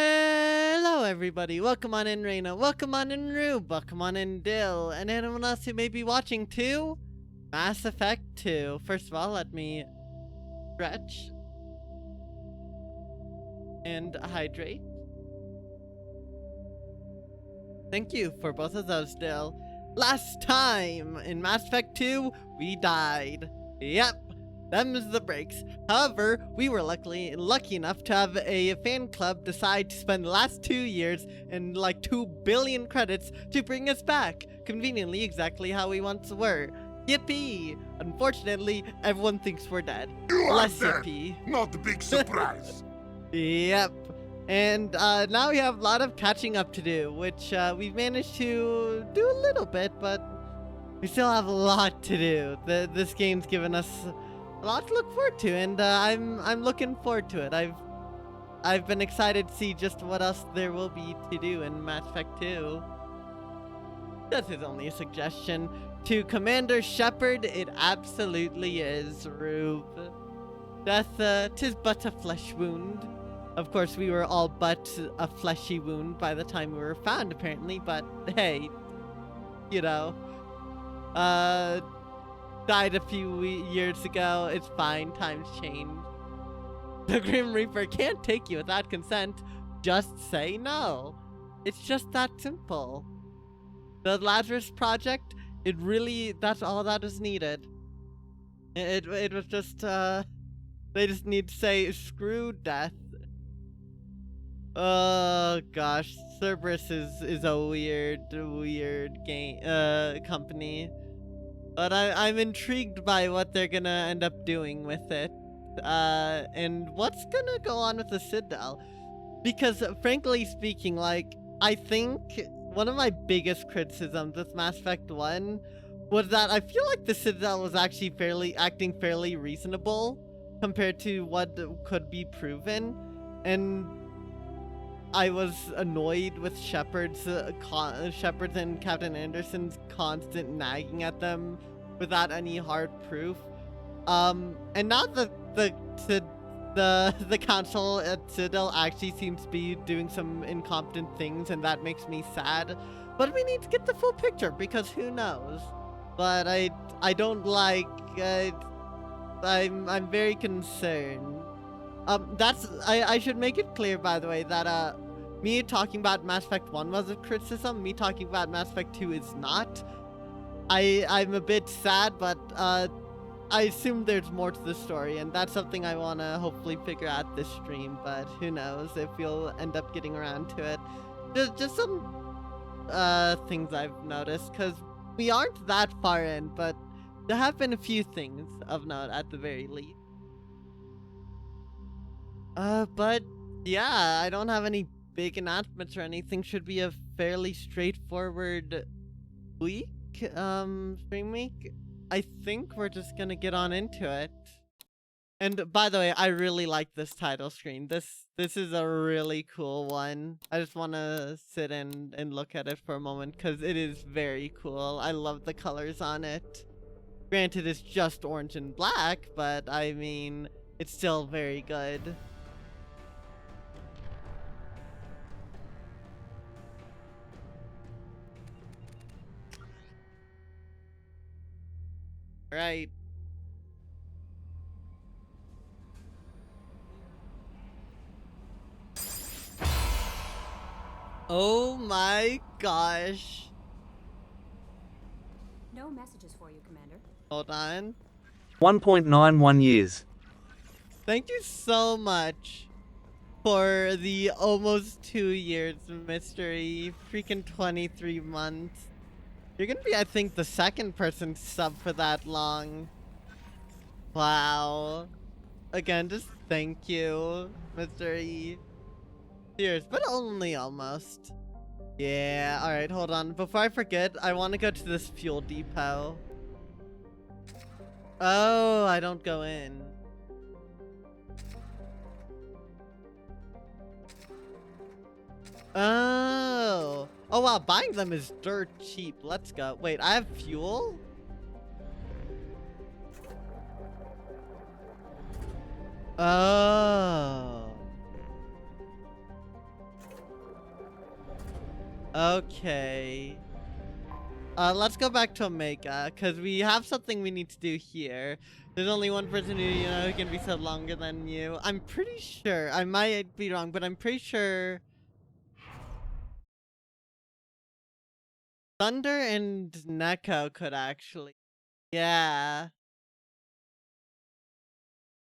Hello everybody, welcome on in Reina, welcome on in Rube, welcome on in Dill, and anyone else who may be watching too? Mass Effect 2. First of all, let me stretch and hydrate. Thank you for both of those, Dill. Last time in Mass Effect 2, we died. Yep. Them's the breaks. However, we were lucky enough to have a fan club decide to spend the last 2 years and like 2 billion credits to bring us back. Conveniently, exactly how we once were. Yippee! Unfortunately, everyone thinks we're dead. You Less are dead. yippee. Not a big surprise. Yep. And now we have a lot of catching up to do, which we've managed to do a little bit, but we still have a lot to do. This game's given us a lot to look forward to, and I'm looking forward to it. I've been excited to see just what else there will be to do in Mass Effect 2. That is only a suggestion. To Commander Shepard, it absolutely is, Rube. Death, 'tis but a flesh wound. Of course, we were all but a fleshy wound by the time we were found, apparently, but hey, you know, died a few years ago, it's fine, times change. The Grim Reaper can't take you without consent, just say no. It's just that simple. The Lazarus Project, that's all that is needed. It was just, they just need to say, screw death. Oh gosh, Cerberus is a weird game, company. But I'm intrigued by what they're gonna end up doing with it. And what's gonna go on with the Citadel. Because frankly speaking, like, I think one of my biggest criticisms with Mass Effect 1 was that I feel like the Citadel was actually acting fairly reasonable compared to what could be proven. And I was annoyed with Shepard's and Captain Anderson's constant nagging at them without any hard proof. And now that the council at Citadel actually seems to be doing some incompetent things, and that makes me sad. But we need to get the full picture, because who knows? But I don't like. I'm very concerned. I should make it clear, by the way, that me talking about Mass Effect 1 was a criticism. Me talking about Mass Effect 2 is not. I'm a bit sad, but I assume there's more to the story, and that's something I want to hopefully figure out this stream, but who knows if we'll end up getting around to it. Just some things I've noticed, because we aren't that far in, but there have been a few things of note at the very least. But yeah, I don't have any big announcements or anything. Should be a fairly straightforward week, stream week. I think we're just gonna get on into it. And by the way, I really like this title screen. This is a really cool one. I just want to sit and look at it for a moment, because it is very cool. I love the colors on it. Granted, it's just orange and black, but I mean, it's still very good. Right. Oh my gosh. No messages for you, Commander. Hold on. 1.91 years. Thank you so much for the almost 2 years mystery. Freaking 23 months. You're gonna be, I think, the second person to sub for that long. Wow. Again, just thank you, Mr. E. Cheers, but only almost. Yeah, alright, hold on. Before I forget, I want to go to this fuel depot. Oh, I don't go in. Oh. Oh wow, buying them is dirt cheap. Let's go. Wait, I have fuel? Oh. Okay. Let's go back to Omega, because we have something we need to do here. There's only one person who can be sub longer than you. I'm pretty sure, I might be wrong, but I'm pretty sure Thunder and Neko could actually. Yeah.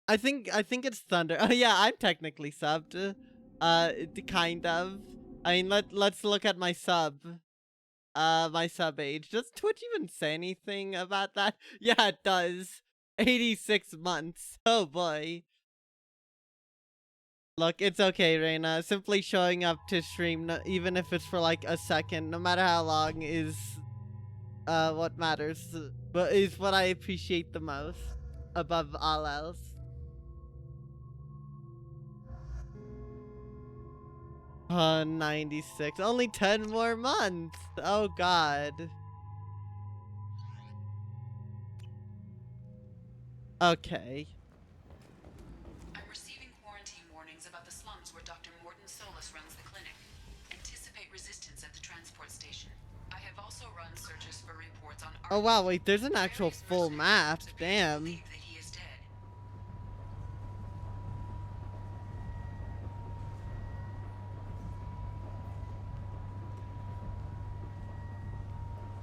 I think it's Thunder. Oh yeah, I'm technically subbed. Kind of. I mean, let's look at my sub. My sub age. Does Twitch even say anything about that? Yeah, it does. 86 months. Oh boy. Look, it's okay, Reina. Simply showing up to stream, even if it's for like a second, no matter how long, is what matters. But is what I appreciate the most, above all else. 96. Only 10 more months. Oh god. Okay. I'm receiving quarantine warnings about the slums where Dr. Morton Solus runs the clinic. Anticipate resistance at the transport station. I have also run searches for reports on Oh wow, wait, there's an actual full map. Damn. believe that he is dead.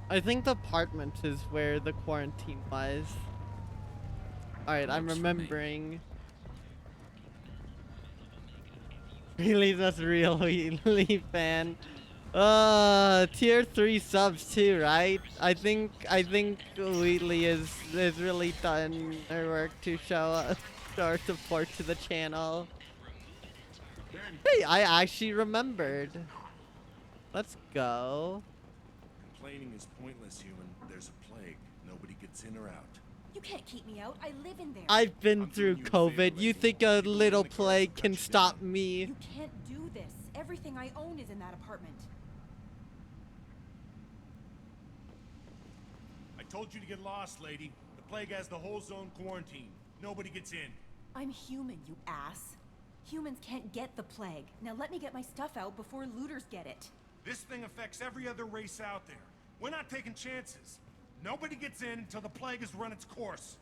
I think the apartment is where the quarantine was. Alright, I'm remembering. Really, that's real Wheatley fan. Tier 3 subs too, right? I think Wheatley is really done her work to show our support to the channel. Hey, I actually remembered. Let's go. Complaining is pointless, human. There's a plague. Nobody gets in or out. You can't keep me out. I live in there. I've been I'm through doing you a favor, COVID. You lady. think a People little in the plague garden can cut you stop down. me? You can't do this. Everything I own is in that apartment. I told you to get lost, lady. The plague has the whole zone quarantined. Nobody gets in. I'm human, you ass. Humans can't get the plague. Now let me get my stuff out before looters get it. This thing affects every other race out there. We're not taking chances. Nobody gets in until the plague has run its course.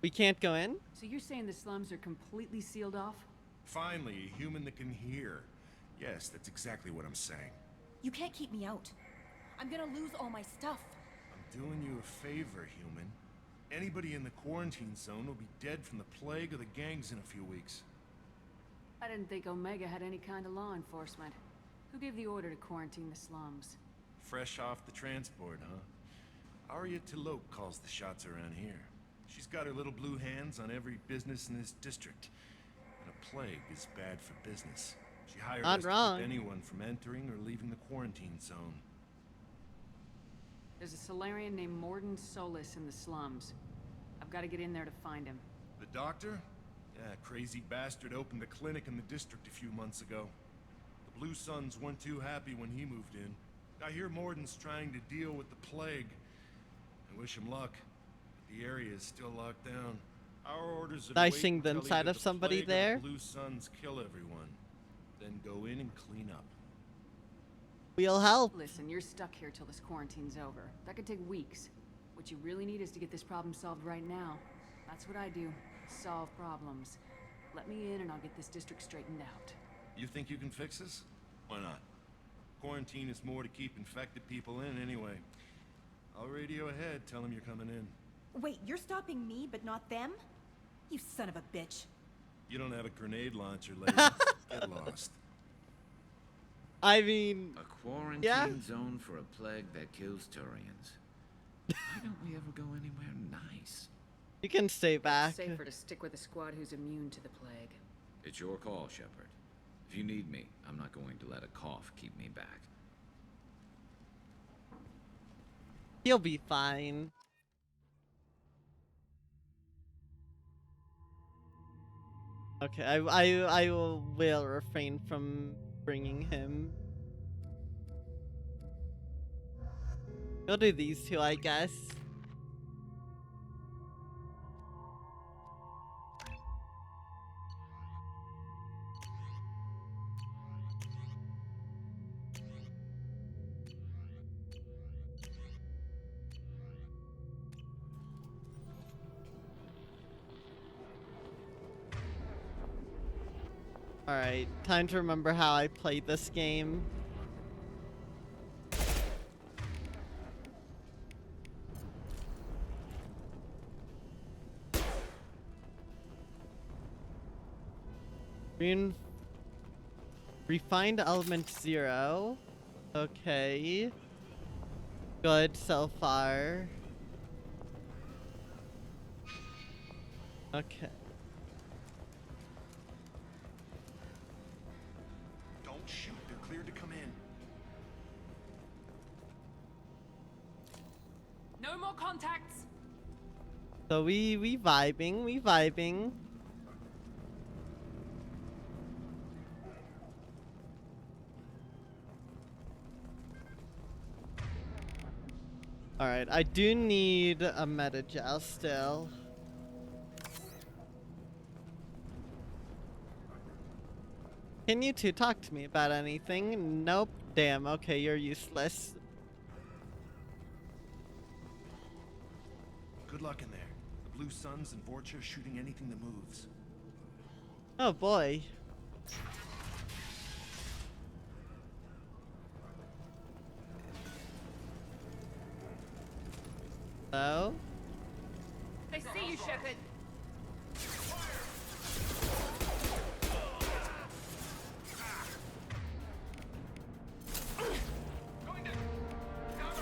We can't go in? So you're saying the slums are completely sealed off? Finally, a human that can hear. Yes, that's exactly what I'm saying. You can't keep me out. I'm gonna lose all my stuff. I'm doing you a favor, human. Anybody in the quarantine zone will be dead from the plague or the gangs in a few weeks. I didn't think Omega had any kind of law enforcement. Who gave the order to quarantine the slums? Fresh off the transport, huh? Arya Tilok calls the shots around here. She's got her little blue hands on every business in this district. And a plague is bad for business. She hired Not us wrong. to keep anyone from entering or leaving the quarantine zone. There's a Solarian named Morton Solus in the slums. I've got to get in there to find him. The doctor? Yeah, crazy bastard opened a clinic in the district a few months ago. The Blue Suns weren't too happy when he moved in. I hear Morton's trying to deal with the plague. I wish him luck. But the area is still locked down. Our orders are to wait Dicing the until inside either of the somebody plague or the there? Blue Suns kill everyone. Then go in and clean up. We'll help. Listen, you're stuck here till this quarantine's over. That could take weeks. What you really need is to get this problem solved right now. That's what I do. Solve problems. Let me in and I'll get this district straightened out. You think you can fix this? Why not? Quarantine is more to keep infected people in anyway. I'll radio ahead, tell them you're coming in. Wait, you're stopping me, but not them? You son of a bitch. You don't have a grenade launcher, lady. Get lost. I mean, A quarantine Yeah. zone for a plague that kills Turians. Why don't we ever go anywhere nice? you can stay back. Safer to stick with a squad who's immune to the plague. It's your call, Shepard. If you need me, I'm not going to let a cough keep me back. He'll be fine. Okay, I will refrain from bringing him. We'll do these two, I guess. Alright, time to remember how I played this game. Refined element 0. Okay. Good so far. Okay. Don't shoot. They're cleared to come in. No more contacts! So we vibing. Alright, I do need a metagel still. Can you two talk to me about anything? Nope. Damn, okay, you're useless. Good luck in there. The Blue Suns and Vorcha shooting anything that moves. Oh boy. So? They see you, Shepard!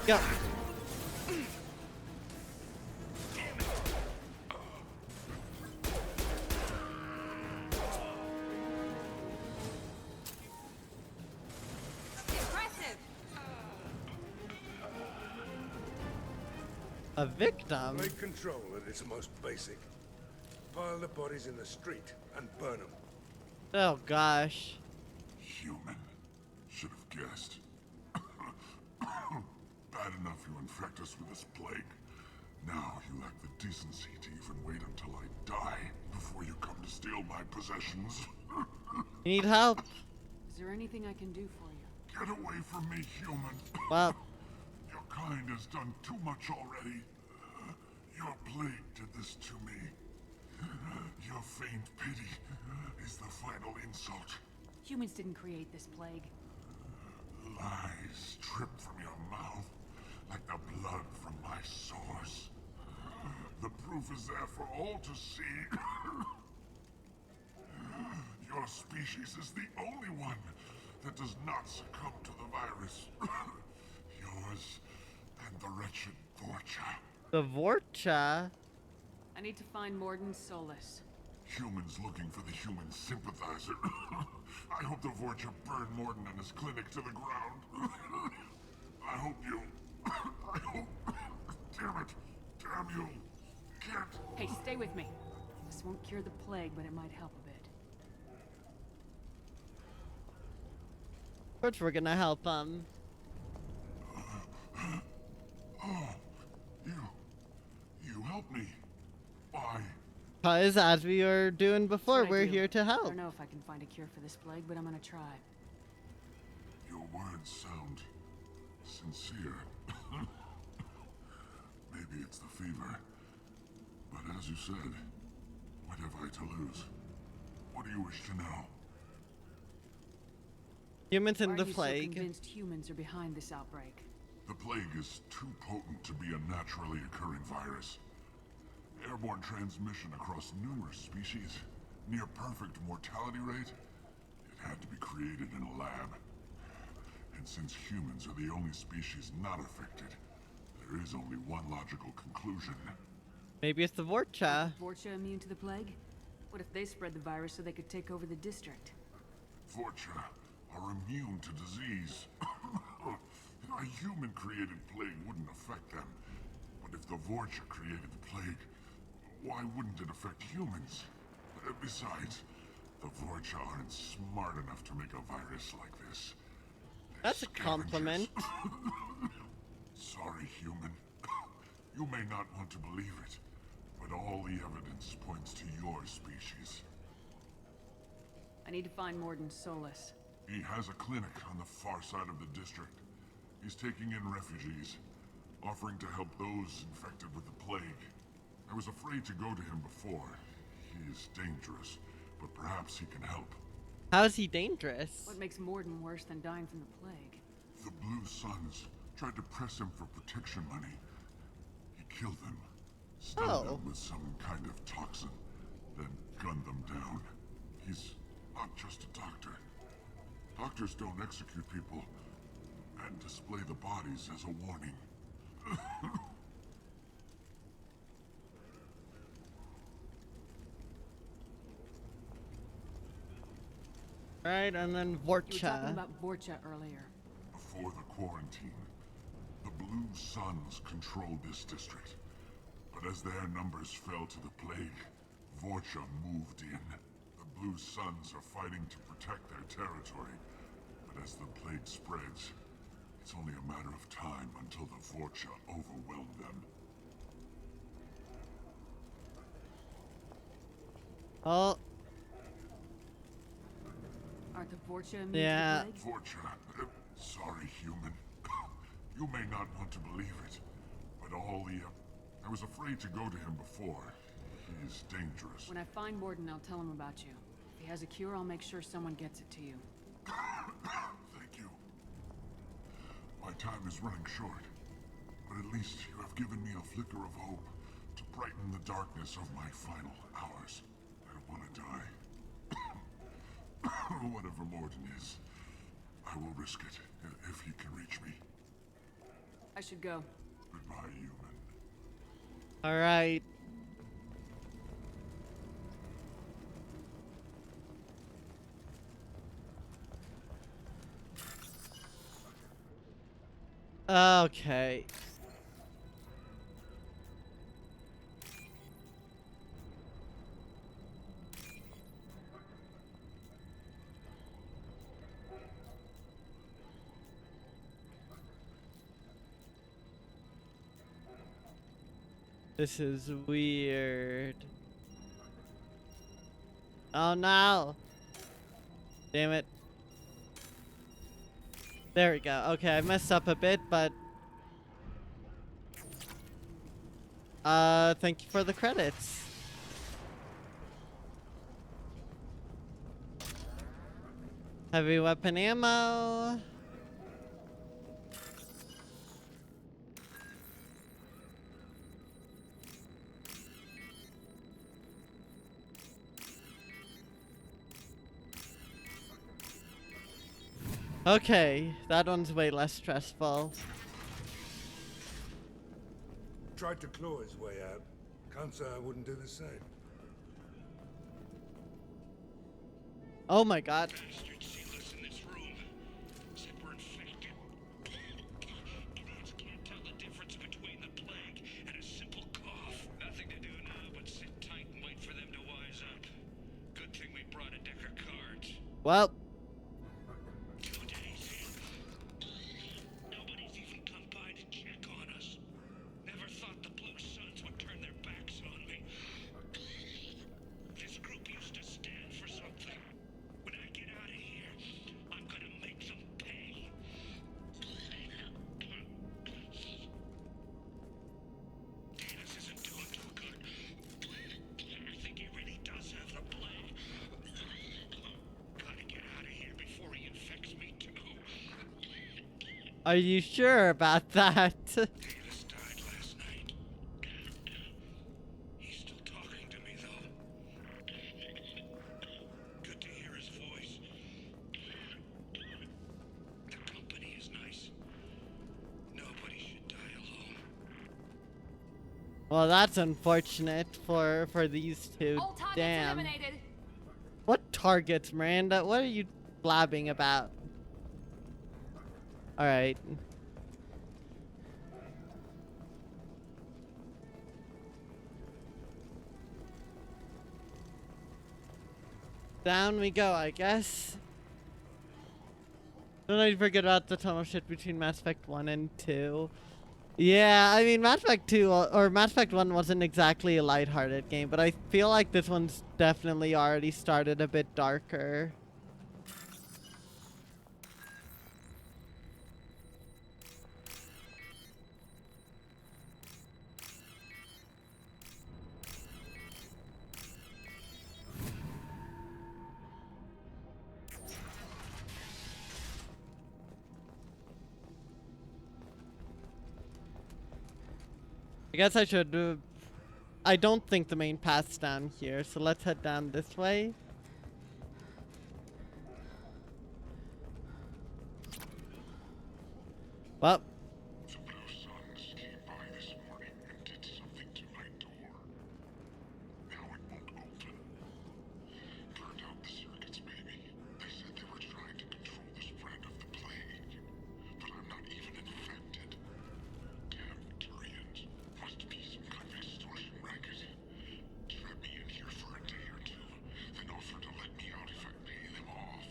Go. Impressive! A victim? Blade control at its most basic. Pile the bodies in the street and burn them. Oh gosh. Human. Should have guessed. Bad enough you infect us with this plague. Now you lack the decency to even wait until I die before you come to steal my possessions. You need help? Is there anything I can do for you? Get away from me, human. Well, Your kind has done too much already. Your plague did this to me. Your feigned pity is the final insult. Humans didn't create this plague. Lies drip from your mouth like the blood from my sores. The proof is there for all to see. Your species is the only one that does not succumb to the virus. Yours and the wretched Vorcha. the Vorcha. I need to find Morden Solus. Humans looking for the human sympathizer. I hope the Vorcha burn Morden and his clinic to the ground. I hope you... I hope... Damn it. Damn you. Can't... Hey, stay with me. This won't cure the plague, but it might help a bit. Of course we're gonna help him. You helped me. Why? Cause as we were doing before, That's what I we're do. here to I help. don't know if I can find a cure for this plague, but I'm gonna try. Your words sound sincere. Maybe it's the fever. But as you said, what have I to lose? What do you wish to know? Humans Why and are the you so plague. convinced humans are behind this outbreak? The plague is too potent to be a naturally occurring virus. Airborne transmission across numerous species, near perfect mortality rate. It had to be created in a lab. And since humans are the only species not affected, there is only one logical conclusion. Maybe it's the Vorcha. Vorcha immune to the plague? What if they spread the virus so they could take over the district? Vorcha are immune to disease. A human-created plague wouldn't affect them. But if the Vorcha created the plague, why wouldn't it affect humans? Besides, the Vorcha aren't smart enough to make a virus like this. They're That's a compliment. Sorry, human. You may not want to believe it, but all the evidence points to your species. I need to find Morden Solus. He has a clinic on the far side of the district. He's taking in refugees, offering to help those infected with the plague. I was afraid to go to him before. He is dangerous, but perhaps he can help. How's he dangerous? What makes Morden worse than dying from the plague? The Blue Suns tried to press him for protection money. He killed them, stunned Oh. them with some kind of toxin, then gunned them down. He's not just a doctor. Doctors don't execute people and display the bodies as a warning. Right, and then You were talking Vorcha. about Vorcha earlier. Before the quarantine, the Blue Suns controlled this district. But as their numbers fell to the plague, Vorcha moved in. The Blue Suns are fighting to protect their territory. But as the plague spreads, it's only a matter of time until the Vorcha overwhelm them. Oh, Aren't the Vorcha immune Yeah. to the plague? Vorcha, sorry, human. You may not want to believe it, but I was afraid to go to him before. He is dangerous. When I find Morden, I'll tell him about you. If he has a cure, I'll make sure someone gets it to you. Thank you. My time is running short, but at least you have given me a flicker of hope to brighten the darkness of my final hours. I don't want to die. Whatever Morden is, I will risk it if he can reach me. I should go. Goodbye, human. all right. Okay. This is weird. Oh no! Damn it. There we go. Okay, I messed up a bit, but thank you for the credits. Heavy weapon ammo. Okay, that one's way less stressful. Tried to claw his way out. Can't say I wouldn't do the same. Oh my god. Bastards seal us in this room. Said we're infected. Idiots can't tell the difference between the plague and a simple cough. Nothing to do now but sit tight and wait for them to wise up. Good thing we brought a deck of cards. Well, 2 days in. Nobody's even come by to check on us. Never thought the Blue Suns would turn their backs on me. This group used to stand for something. When I get out of here, I'm gonna make them pay. Davis isn't doing too good. I think he really does have the plague. Gotta get out of here before he infects me too. are you sure about that? Davis died last night. He's still talking to me, though. Good to hear his voice. The company is nice. Nobody should die alone. Well, that's unfortunate for these two. All targets Damn. eliminated. What targets, Miranda? What are you blabbing about? All right. Down we go, I guess. Don't forget about the tunnel shit between Mass Effect 1 and 2. Yeah, I mean, Mass Effect 2 or Mass Effect 1 wasn't exactly a lighthearted game, but I feel like this one's definitely already started a bit darker. I guess I should. I don't think the main path's down here, so let's head down this way. Well. The Blue Suns came by this morning and did something to my door. Now it won't open. Turned out the circuits, maybe. They said they were trying to control the spread of the plague. But I'm not even infected. Damn Turians. Must be some kind of extortion racket. Trap me in here for a day or two, then offer to let me out if I pay them off.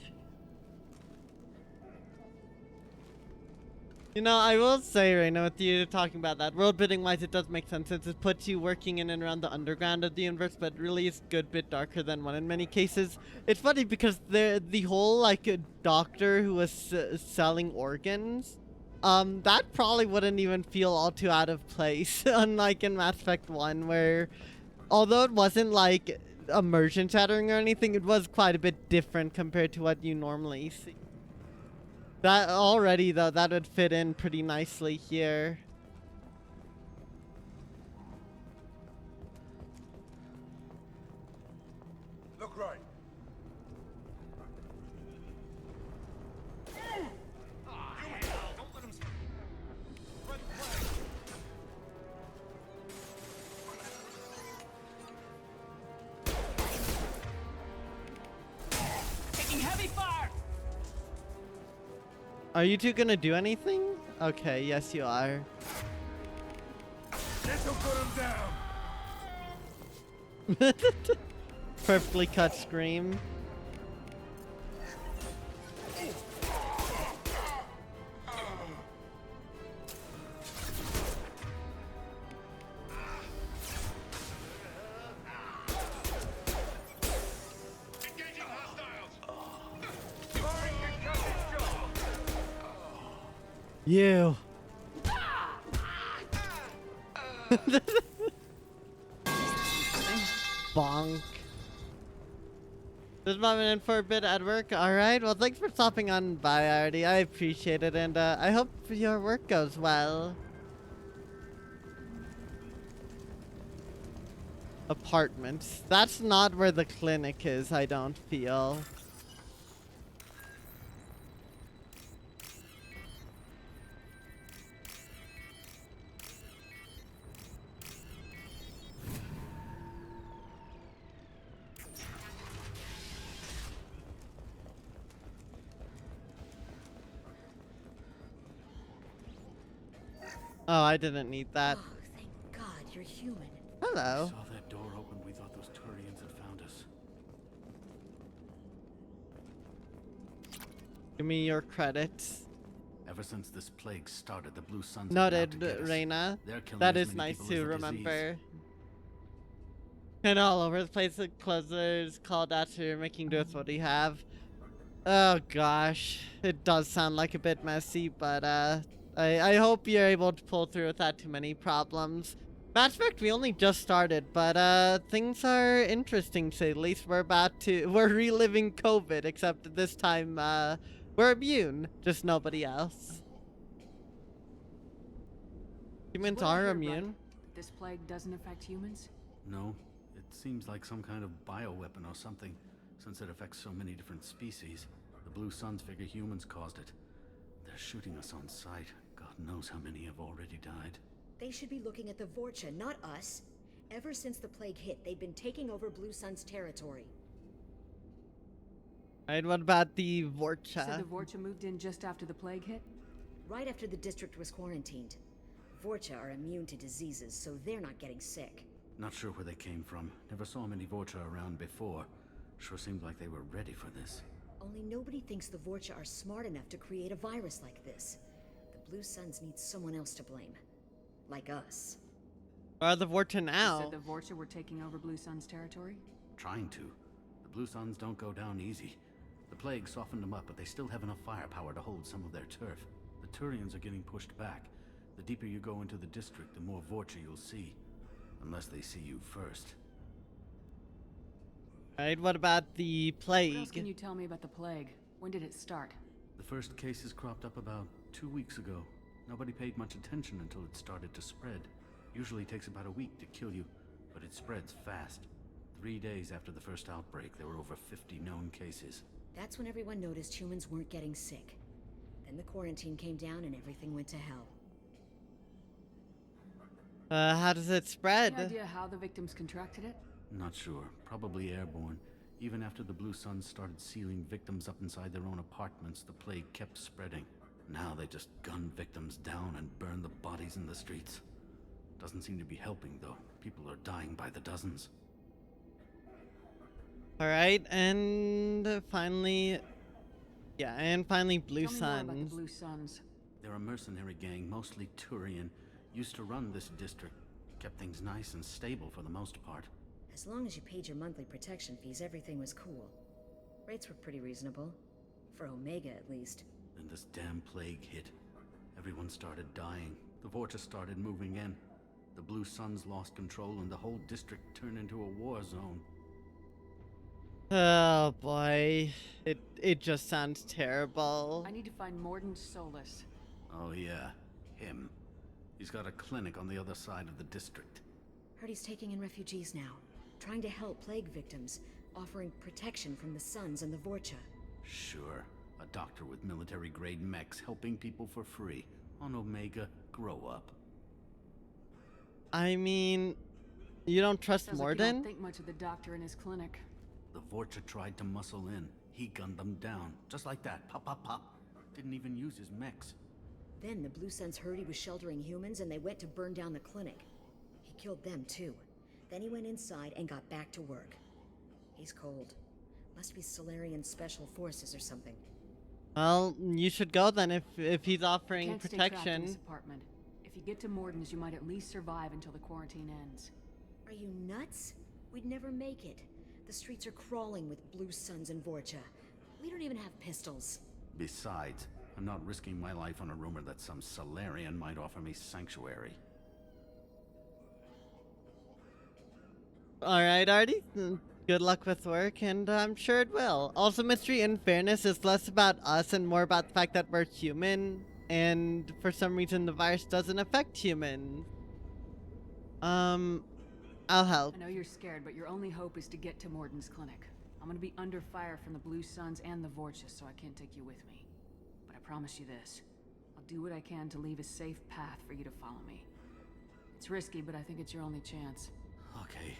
You know, I will say right now with you talking about that, world building wise it does make sense since it puts you working in and around the underground of the universe, but really is a good bit darker than one in many cases. It's funny because the whole like doctor who was selling organs, that probably wouldn't even feel all too out of place, unlike in Mass Effect 1 where although it wasn't like immersion shattering or anything, it was quite a bit different compared to what you normally see. That already, though, that would fit in pretty nicely here. Look right. Don't let him spread the plague. Taking heavy fire! Are you two gonna do anything? Okay, yes you are. This'll put him down. Perfectly cut scream. Engaging hostiles. You. Bonk. Just bombing in for a bit at work. Alright, well thanks for stopping on by, Artie. I appreciate it, and I hope your work goes well. Apartments. That's not where the clinic is, I don't feel. Oh, I didn't need that. Oh, thank God you're human. Hello. Saw that door open, we thought those Turians had found us. Give me your credits. Ever since this plague started, the Blue Suns have Noted, been out to get us. Reina. They're killing That as is many nice people to as the remember. disease. And all over the place, the closers called out to making do with what we have. Oh gosh, it does sound like a bit messy, but I hope you're able to pull through without too many problems. Mass Effect, we only just started, but things are interesting to say the least. We're reliving COVID, except this time we're immune, just nobody else. Humans What I are hear, immune. right? This plague doesn't affect humans? No, it seems like some kind of bioweapon or something, since it affects so many different species. The Blue Suns figure humans caused it. They're shooting us on sight. God knows how many have already died. They should be looking at the Vorcha, not us. Ever since the plague hit, they've been taking over Blue Sun's territory. Alright, what about the So Vorcha? the Vorcha moved in just after the plague hit? Right after the district was quarantined. Vorcha are immune to diseases, so they're not getting sick. Not sure where they came from. Never saw many Vorcha around before. Sure seemed like they were ready for this. Only nobody thinks the Vorcha are smart enough to create a virus like this. The Blue Suns need someone else to blame. Like us. Where are the Vorcha You now? said the Vorcha were taking over Blue Sun's territory? Trying to. The Blue Suns don't go down easy. The plague softened them up, but they still have enough firepower to hold some of their turf. The Turians are getting pushed back. The deeper you go into the district, the more Vorcha you'll see. Unless they see you first. Alright, what about the What else plague? can you tell me about the plague? When did it start? The first cases cropped up about 2 weeks ago. Nobody paid much attention until it started to spread. Usually takes about a week to kill you, but it spreads fast. 3 days after the first outbreak, there were over 50 known cases. That's when everyone noticed humans weren't getting sick. Then the quarantine came down and everything went to hell. How does it spread? Any idea how the victims contracted it? Not sure. Probably airborne. Even after the Blue Suns started sealing victims up inside their own apartments, the plague kept spreading. Now they just gun victims down and burn the bodies in the streets. Doesn't seem to be helping, though. People are dying by the dozens. Alright, and finally... Yeah, and finally Blue Tell me more about the Suns. Blue Suns. They're a mercenary gang, mostly Turian. Used to run this district. Kept things nice and stable for the most part. As long as you paid your monthly protection fees, everything was cool. Rates were pretty reasonable. For Omega, at least. Then this damn plague hit. Everyone started dying. The Vorta started moving in. The Blue Suns lost control and the whole district turned into a war zone. Oh boy. It just sounds terrible. I need to find Morden Solus. Oh yeah, him. He's got a clinic on the other side of the district. Heard he's taking in refugees now. Trying to help plague victims. Offering protection from the Suns and the Vorcha. Sure. A doctor with military-grade mechs helping people for free. On Omega, grow up. I mean, you don't trust Sounds like you Morden? don't think much of the doctor in his clinic. The Vorcha tried to muscle in. He gunned them down. Just like that. Pop, pop, pop. Didn't even use his mechs. Then the Blue Suns heard he was sheltering humans and they went to burn down the clinic. He killed them too. Then he went inside and got back to work. He's cold. Must be Solarian Special Forces or something. Well, you should go then if he's offering Can't stay trapped in protection. this apartment. If you get to Morden's, you might at least survive until the quarantine ends. Are you nuts? We'd never make it. The streets are crawling with Blue Suns and Vorcha. We don't even have pistols. Besides, I'm not risking my life on a rumor that some Solarian might offer me sanctuary. Alright, Artie. Good luck with work, and I'm sure it will. Also, Mystery in Fairness is less about us and more about the fact that we're human, and for some reason the virus doesn't affect humans. I'll help. I know you're scared, but your only hope is to get to Morden's clinic. I'm gonna be under fire from the Blue Suns and the Vorcha, so I can't take you with me. But I promise you this. I'll do what I can to leave a safe path for you to follow me. It's risky, but I think it's your only chance. Okay,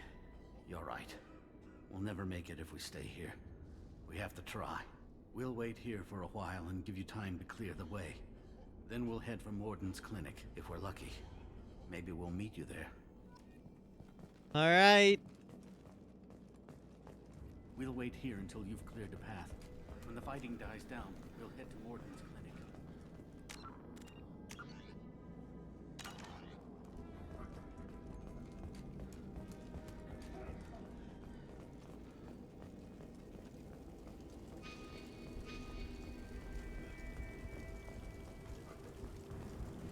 you're right. We'll never make it if we stay here. We have to try. We'll wait here for a while and give you time to clear the way. Then we'll head for Morden's clinic, if we're lucky. Maybe we'll meet you there. Alright. We'll wait here until you've cleared the path. When the fighting dies down, we'll head to Morden's clinic.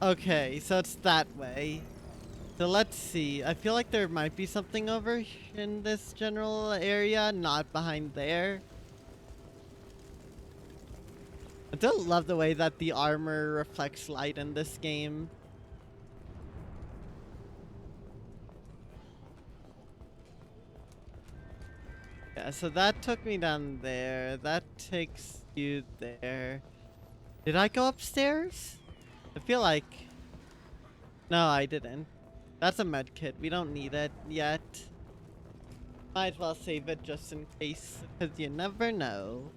Okay, so it's that way. So let's see. I feel like there might be something over in this general area, not behind there. I don't love the way that the armor reflects light in this game. Yeah, so that took me down there. That takes you there. Did I go upstairs? I feel like... No, I didn't. That's a med kit. We don't need it yet. Might as well save it just in case, because you never know.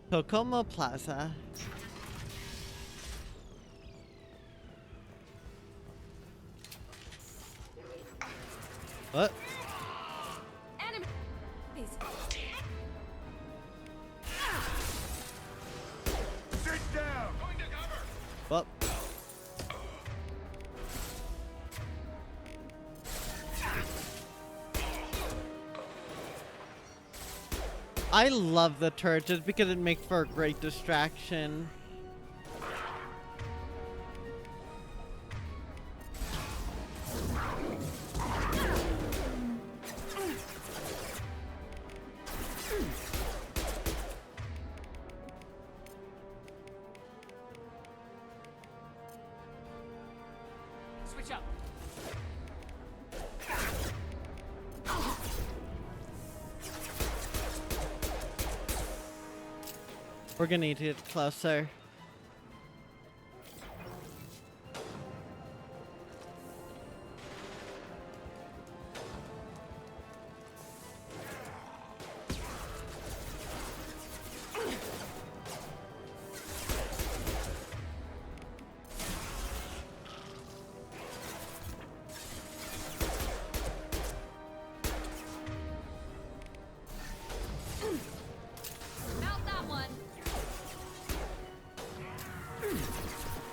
Kokomo Plaza. What? Enemy! Please. Sit down! Going to cover! Well. I love the turret just because it makes for a great distraction. Switch up. We're gonna need to get closer.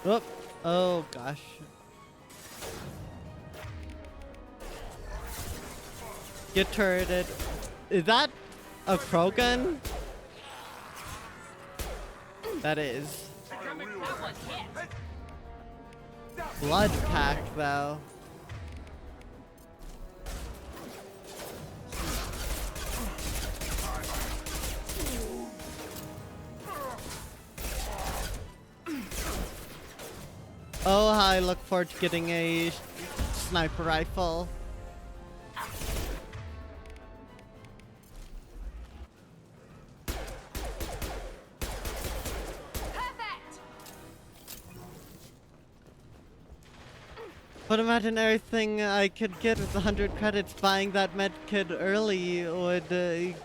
Oh, oh gosh. Get turreted. Is that a crow gun? That is. Blood pack though. Oh, I look forward to getting a sniper rifle. But imagine everything I could get with 100 credits buying that med kit early would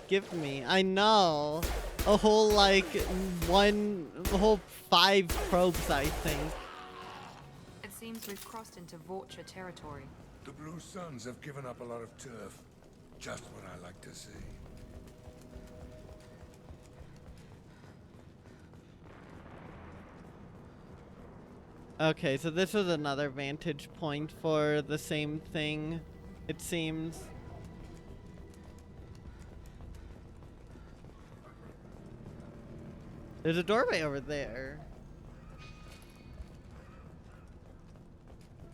give me. I know. A whole, like, a whole 5 probes, I think. It seems we've crossed into Vulture territory. The Blue Suns have given up a lot of turf. Just what I like to see. Okay, so this was another vantage point for the same thing, it seems. There's a doorway over there.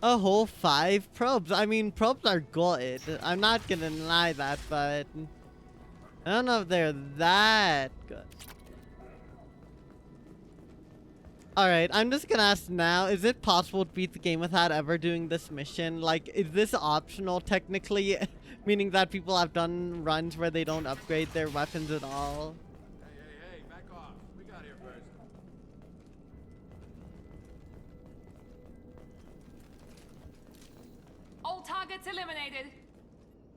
A whole 5 probes. I mean, probes are good. I'm not gonna deny that, but I don't know if they're that good. Alright, I'm just gonna ask now, is it possible to beat the game without ever doing this mission? Like, is this optional technically? Meaning that people have done runs where they don't upgrade their weapons at all? Hey, back off. We got here first. All targets eliminated.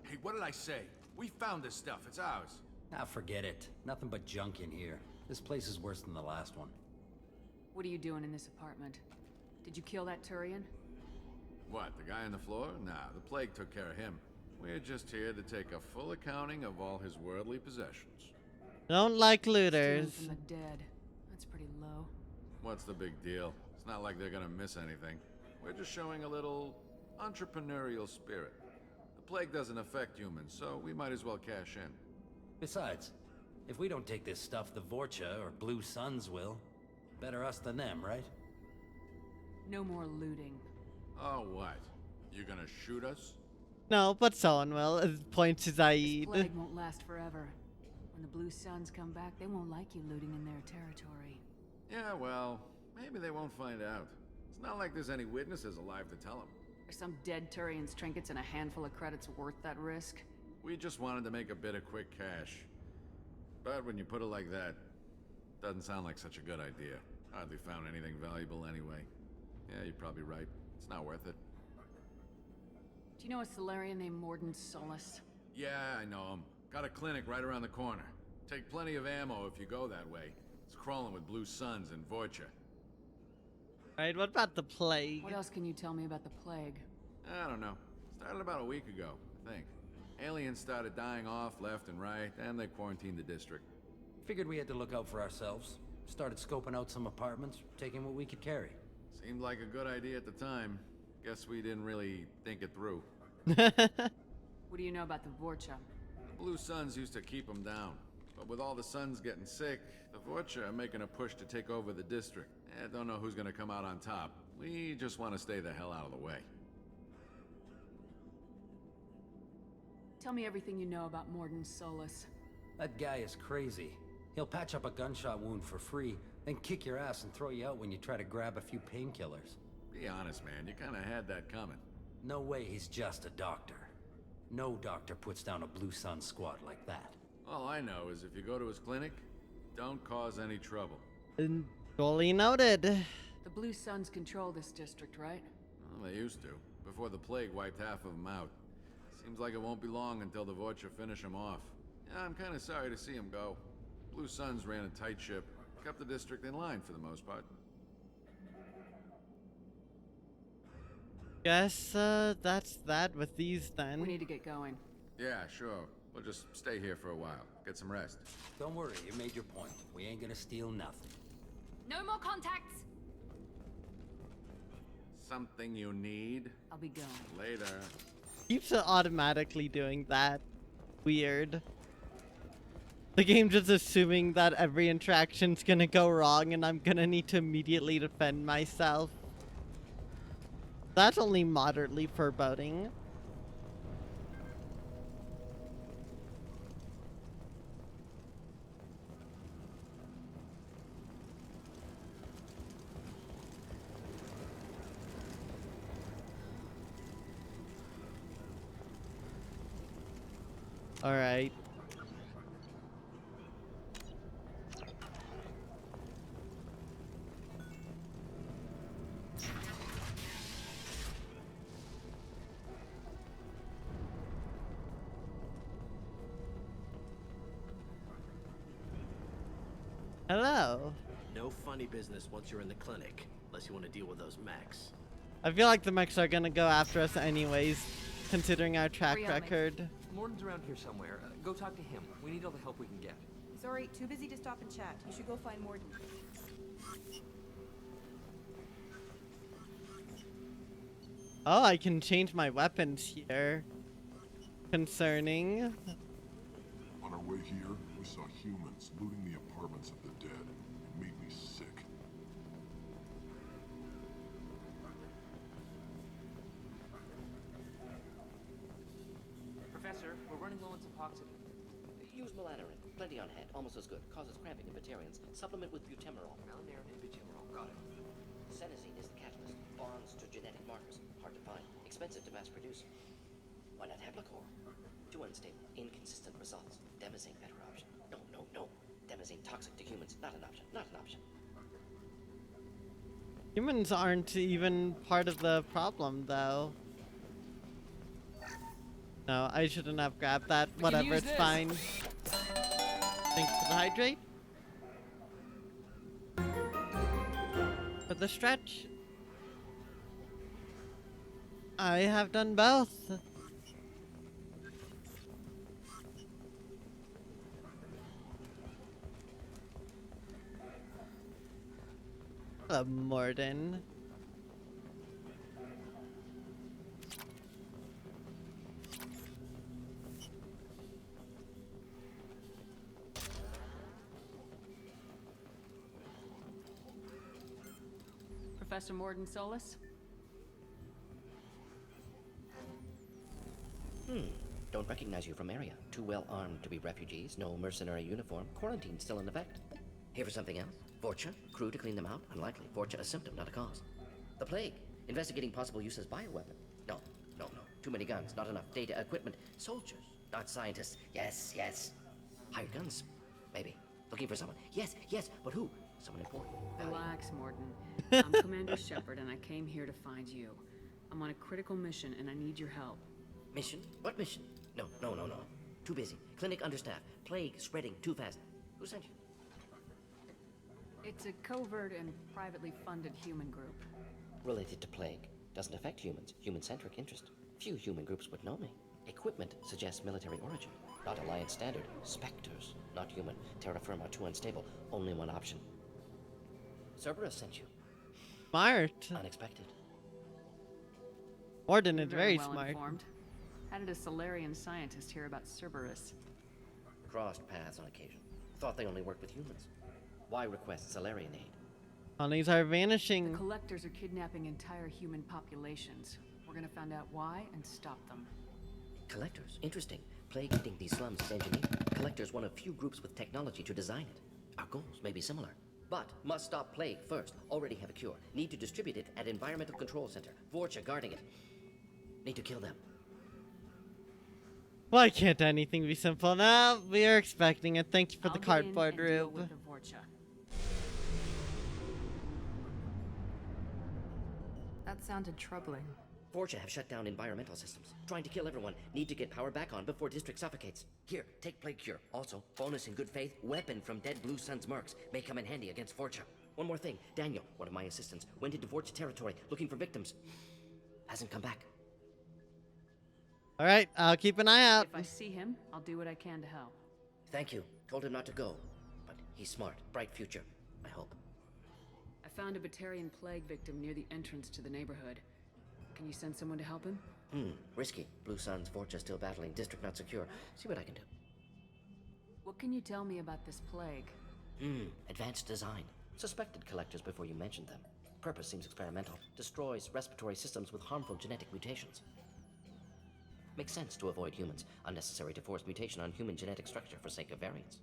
Hey, what did I say? We found this stuff. It's ours. Ah, forget it. Nothing but junk in here. This place is worse than the last one. What are you doing in this apartment? Did you kill that Turian? What, the guy on the floor? Nah, the plague took care of him. We're just here to take a full accounting of all his worldly possessions. Don't like looters. Stealing from the dead. That's pretty low. What's the big deal? It's not like they're gonna miss anything. We're just showing a little entrepreneurial spirit. The plague doesn't affect humans, so we might as well cash in. Besides, if we don't take this stuff, the Vorcha or Blue Suns will. Better us than them, right? No more looting. Oh, what? You gonna shoot us? No, but someone will. Point to This Zaid. plague won't last forever. When the Blue Suns come back, they won't like you looting in their territory. Yeah, well, maybe they won't find out. It's not like there's any witnesses alive to tell them. Are some dead Turian's trinkets and a handful of credits worth that risk? We just wanted to make a bit of quick cash. But when you put it like that, doesn't sound like such a good idea. Hardly found anything valuable anyway. Yeah, you're probably right. It's not worth it. Do you know a Solarian named Morden Solus? Yeah, I know him. Got a clinic right around the corner. Take plenty of ammo if you go that way. It's crawling with Blue Suns and Vorcha. Alright, what about the plague? What else can you tell me about the plague? I don't know. Started about a week ago, I think. Aliens started dying off left and right, and they quarantined the district. Figured we had to look out for ourselves. Started scoping out some apartments, taking what we could carry. Seemed like a good idea at the time. Guess we didn't really think it through. What do you know about the Vorcha? The Blue Suns used to keep them down. But with all the Suns getting sick, the Vorcha are making a push to take over the district. Don't know who's gonna come out on top. We just want to stay the hell out of the way. Tell me everything you know about Morden Solus. That guy is crazy. He'll patch up a gunshot wound for free, then kick your ass and throw you out when you try to grab a few painkillers. Be honest, man. You kind of had that coming. No way he's just a doctor. No doctor puts down a Blue Sun squad like that. All I know is if you go to his clinic, don't cause any trouble. Duly noted. The Blue Suns control this district, right? Well, they used to, before the plague wiped half of them out. Seems like it won't be long until the Vorcha finish him off. Yeah, I'm kind of sorry to see him go. Blue Suns ran a tight ship, kept the district in line for the most part. Guess that's that with these then. We need to get going. Yeah, sure. We'll just stay here for a while. Get some rest. Don't worry, you made your point. We ain't gonna steal nothing. No more contacts! Something you need? I'll be going. Later. Keeps automatically doing that. Weird. The game just assuming that every interaction's gonna go wrong and I'm gonna need to immediately defend myself. That's only moderately foreboding. All right. Hello. No funny business once you're in the clinic, unless you want to deal with those mechs. I feel like the mechs are gonna go after us anyways, considering our track Hurry up, record. Morton's around here somewhere. Go talk to him. We need all the help we can get. Sorry, too busy to stop and chat. You should go find Morden. Oh, I can change my weapons here. Concerning. On our way here, we saw humans looting the apartments of the dead. It made me sick. Professor, we're running low on Suboxone. Use melanorin. Plenty on hand. Almost as good. Causes cramping in vegetarians. Supplement with butemerol. Melanorin and butemerol. Got it. Senesine is the catalyst. Bonds to genetic markers. Hard to find. Expensive to mass produce. Why not Heplicor? Too unstable. Inconsistent results. Demazine better option. No, no, no. Demazine toxic to humans. Not an option. Not an option. Humans aren't even part of the problem, though. No, I shouldn't have grabbed that. Whatever, it's fine. Thanks for the hydrate. For the stretch. I have done both. Hello, Morden. Professor Morden Solus? Don't recognize you from area. Too well armed to be refugees. No mercenary uniform. Quarantine still in effect. Here for something else? Vorcha? Crew to clean them out? Unlikely. Vorcha a symptom, not a cause. The plague? Investigating possible use as bioweapon? No, no, no. Too many guns, not enough data, equipment. Soldiers, not scientists. Yes, yes. Hired guns? Maybe. Looking for someone. Yes, yes, but who? Someone important. Relax, Morden. I'm Commander Shepard, and I came here to find you. I'm on a critical mission, and I need your help. Mission? What mission? No, no, no, no. Too busy. Clinic understaffed. Plague spreading too fast. Who sent you? It's a covert and privately funded human group. Related to plague. Doesn't affect humans. Human-centric interest. Few human groups would know me. Equipment suggests military origin. Not Alliance standard. Spectres. Not human. Terra firma too unstable. Only one option. Cerberus sent you. Smart. Unexpected. Morden is You're very well smart. Informed. How did a Solarian scientist hear about Cerberus? Crossed paths on occasion. Thought they only worked with humans. Why request Solarian aid? Colonies are The vanishing. collectors are kidnapping entire human populations. We're gonna find out why and stop them. Collectors? Interesting. Plague hitting these slums is engineered. Collectors one of few groups with technology to design it. Our goals may be similar. But must stop plague first. Already have a cure. Need to distribute it at Environmental Control Center. Vorcha guarding it. Need to kill them. Why can't anything be simple? Now we are expecting it. Thank you for the I'll get in cardboard and deal rube. with the Vorcha. That sounded troubling. Vorcha have shut down environmental systems. Trying to kill everyone. Need to get power back on before district suffocates. Here, take plague cure. Also, bonus in good faith, weapon from dead Blue Sun's mercs. May come in handy against Vorcha. One more thing. Daniel, one of my assistants, went into Vorcha territory looking for victims. Hasn't come back. All right, I'll keep an eye out. If I see him, I'll do what I can to help. Thank you. Told him not to go. But he's smart. Bright future. I hope. I found a Batarian plague victim near the entrance to the neighborhood. Can you send someone to help him? Risky. Blue Sun's Vorcha still battling. District not secure. See what I can do. What can you tell me about this plague? Advanced design. Suspected collectors before you mentioned them. Purpose seems experimental. Destroys respiratory systems with harmful genetic mutations. Makes sense to avoid humans. Unnecessary to force mutation on human genetic structure for sake of variance.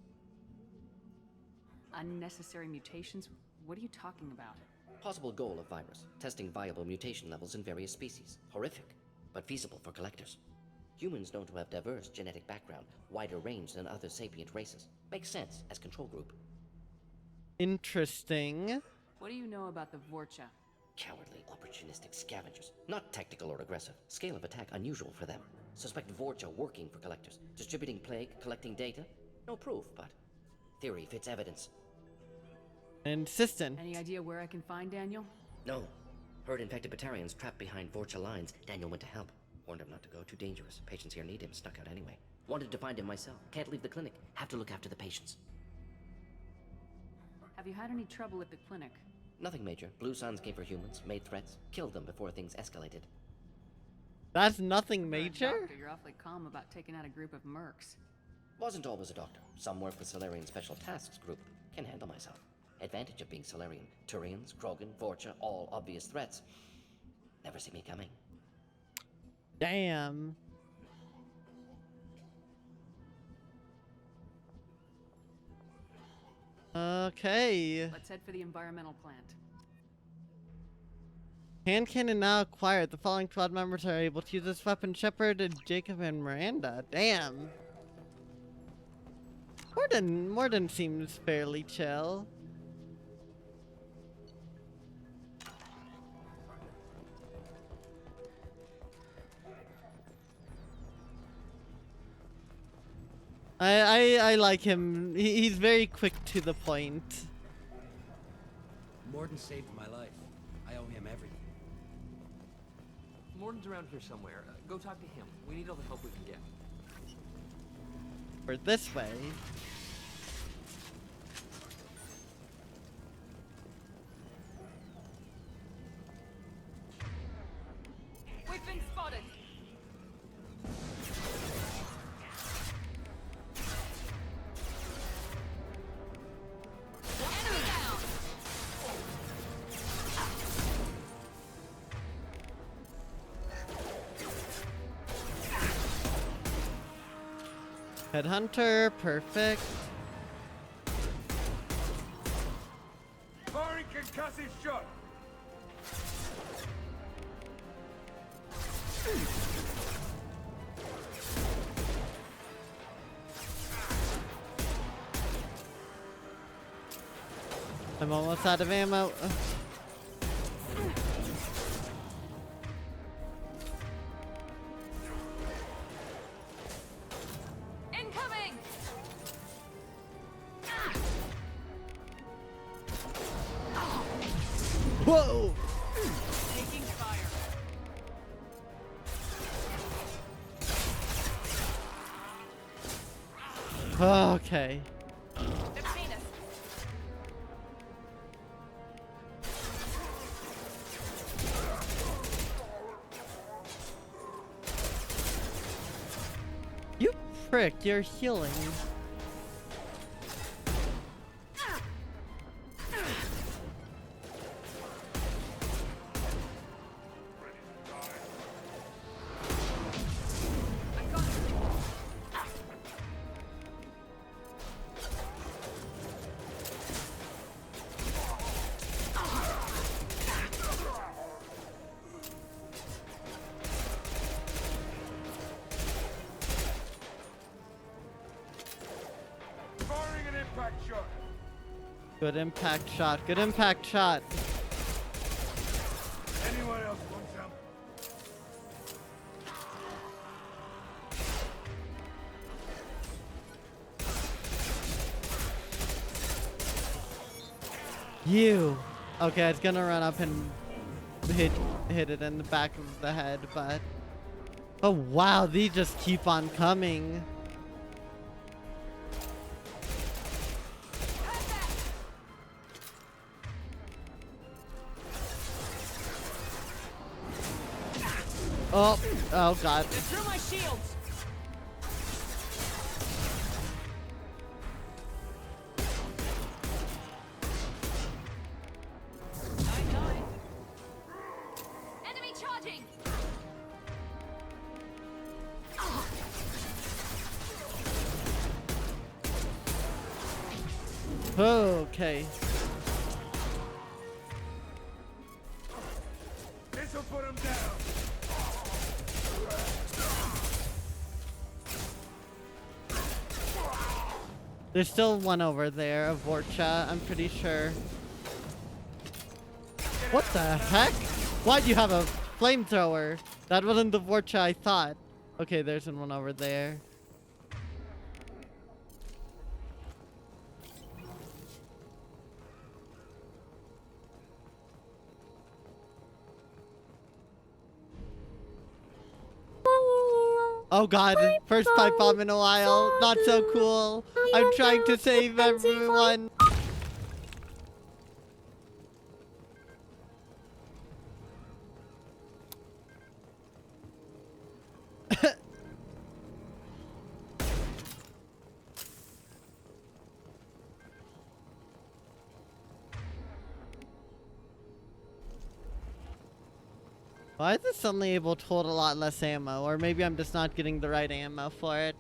Unnecessary mutations? What are you talking about? Possible goal of virus. Testing viable mutation levels in various species. Horrific, but feasible for collectors. Humans known to have diverse genetic background, wider range than other sapient races. Makes sense as control group. Interesting. What do you know about the Vorcha? Cowardly, opportunistic scavengers. Not tactical or aggressive. Scale of attack unusual for them. Suspect Vorcha working for collectors. Distributing plague, collecting data. No proof, but theory fits evidence. Insistent. Any idea where I can find Daniel? No. Heard infected Batarians trapped behind Vorcha lines. Daniel went to help. Warned him not to go. Too dangerous. Patients here need him. Stuck out anyway. Wanted to find him myself. Can't leave the clinic. Have to look after the patients. Have you had any trouble at the clinic? Nothing major. Blue Suns came for humans, made threats, killed them before things escalated. That's nothing For a major? doctor, you're awfully calm about taking out a group of mercs. Wasn't always a doctor. Some work with Solarian Special Tasks Group. Can handle myself. Advantage of being Solarian. Turians, Krogan, Vorcha, all obvious threats. Never see me coming. Damn. Okay. Let's head for the environmental plant. Hand cannon now acquired. The following squad members are able to use this weapon: Shepard, Jacob, and Miranda. Damn. Morden seems fairly chill. I like him. He's very quick to the point. Morden saved my life. I owe him everything. Morden's around here somewhere. Go talk to him. We need all the help we can get. Or this way. We've been spotted! Enemy down! Headhunter, perfect. Firing concussive shot! I'm almost out of ammo. Incoming! Whoa! Taking fire. Okay. They've seen us. You prick, you're healing. impact shot. Good impact shot. Good impact shot. Anyone else want some? You. Okay, it's gonna run up and hit it in the back of the head, but oh wow, these just keep on coming. Oh god. Through my shields. Enemy charging! Okay. This'll put him down. There's still one over there, a Vorcha, I'm pretty sure. What the heck? Why'd you have a flamethrower? That wasn't the Vorcha I thought. Okay, there's one over there. Oh god, first pipe bomb in a while. Not so cool. I'm trying to save everyone. Why is this suddenly able to hold a lot less ammo? Or maybe I'm just not getting the right ammo for it.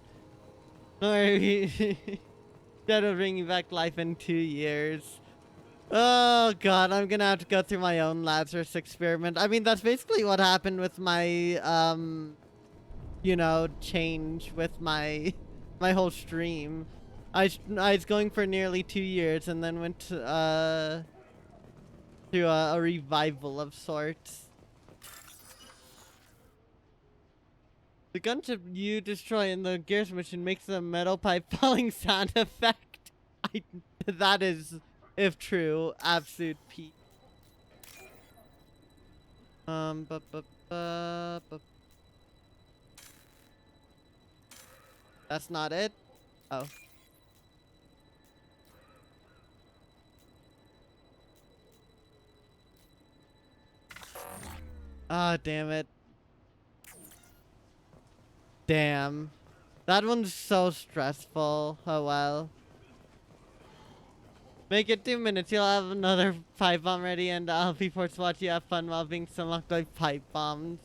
Or instead of bringing back life in 2 years. Oh god, I'm gonna have to go through my own Lazarus experiment. I mean, that's basically what happened with my, you know, change with my whole stream. I was going for nearly 2 years and then went to a revival of sorts. The gunship you destroy in the Gears mission makes a metal pipe falling sound effect. That is, if true, absolute peak. That's not it? Oh. Ah, damn it. Damn. That one's so stressful. Oh well. Make it 2 minutes. You'll have another pipe bomb ready and I'll be forced to watch you have fun while being stung by pipe bombs.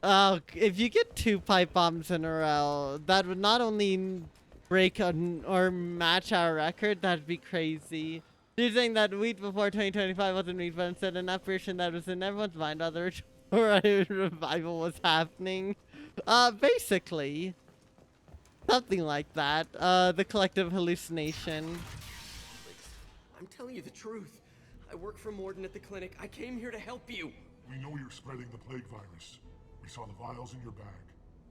Oh, if you get 2 pipe bombs in a row, that would not only break or match our record, that'd be crazy. You're saying that Wheat before 2025 wasn't Wheat, but instead an apparition that was in everyone's mind while the revival was happening. Basically. Something like that. The collective hallucination. I'm telling you the truth. I work for Morden at the clinic. I came here to help you. We know you're spreading the plague virus. We saw the vials in your bag.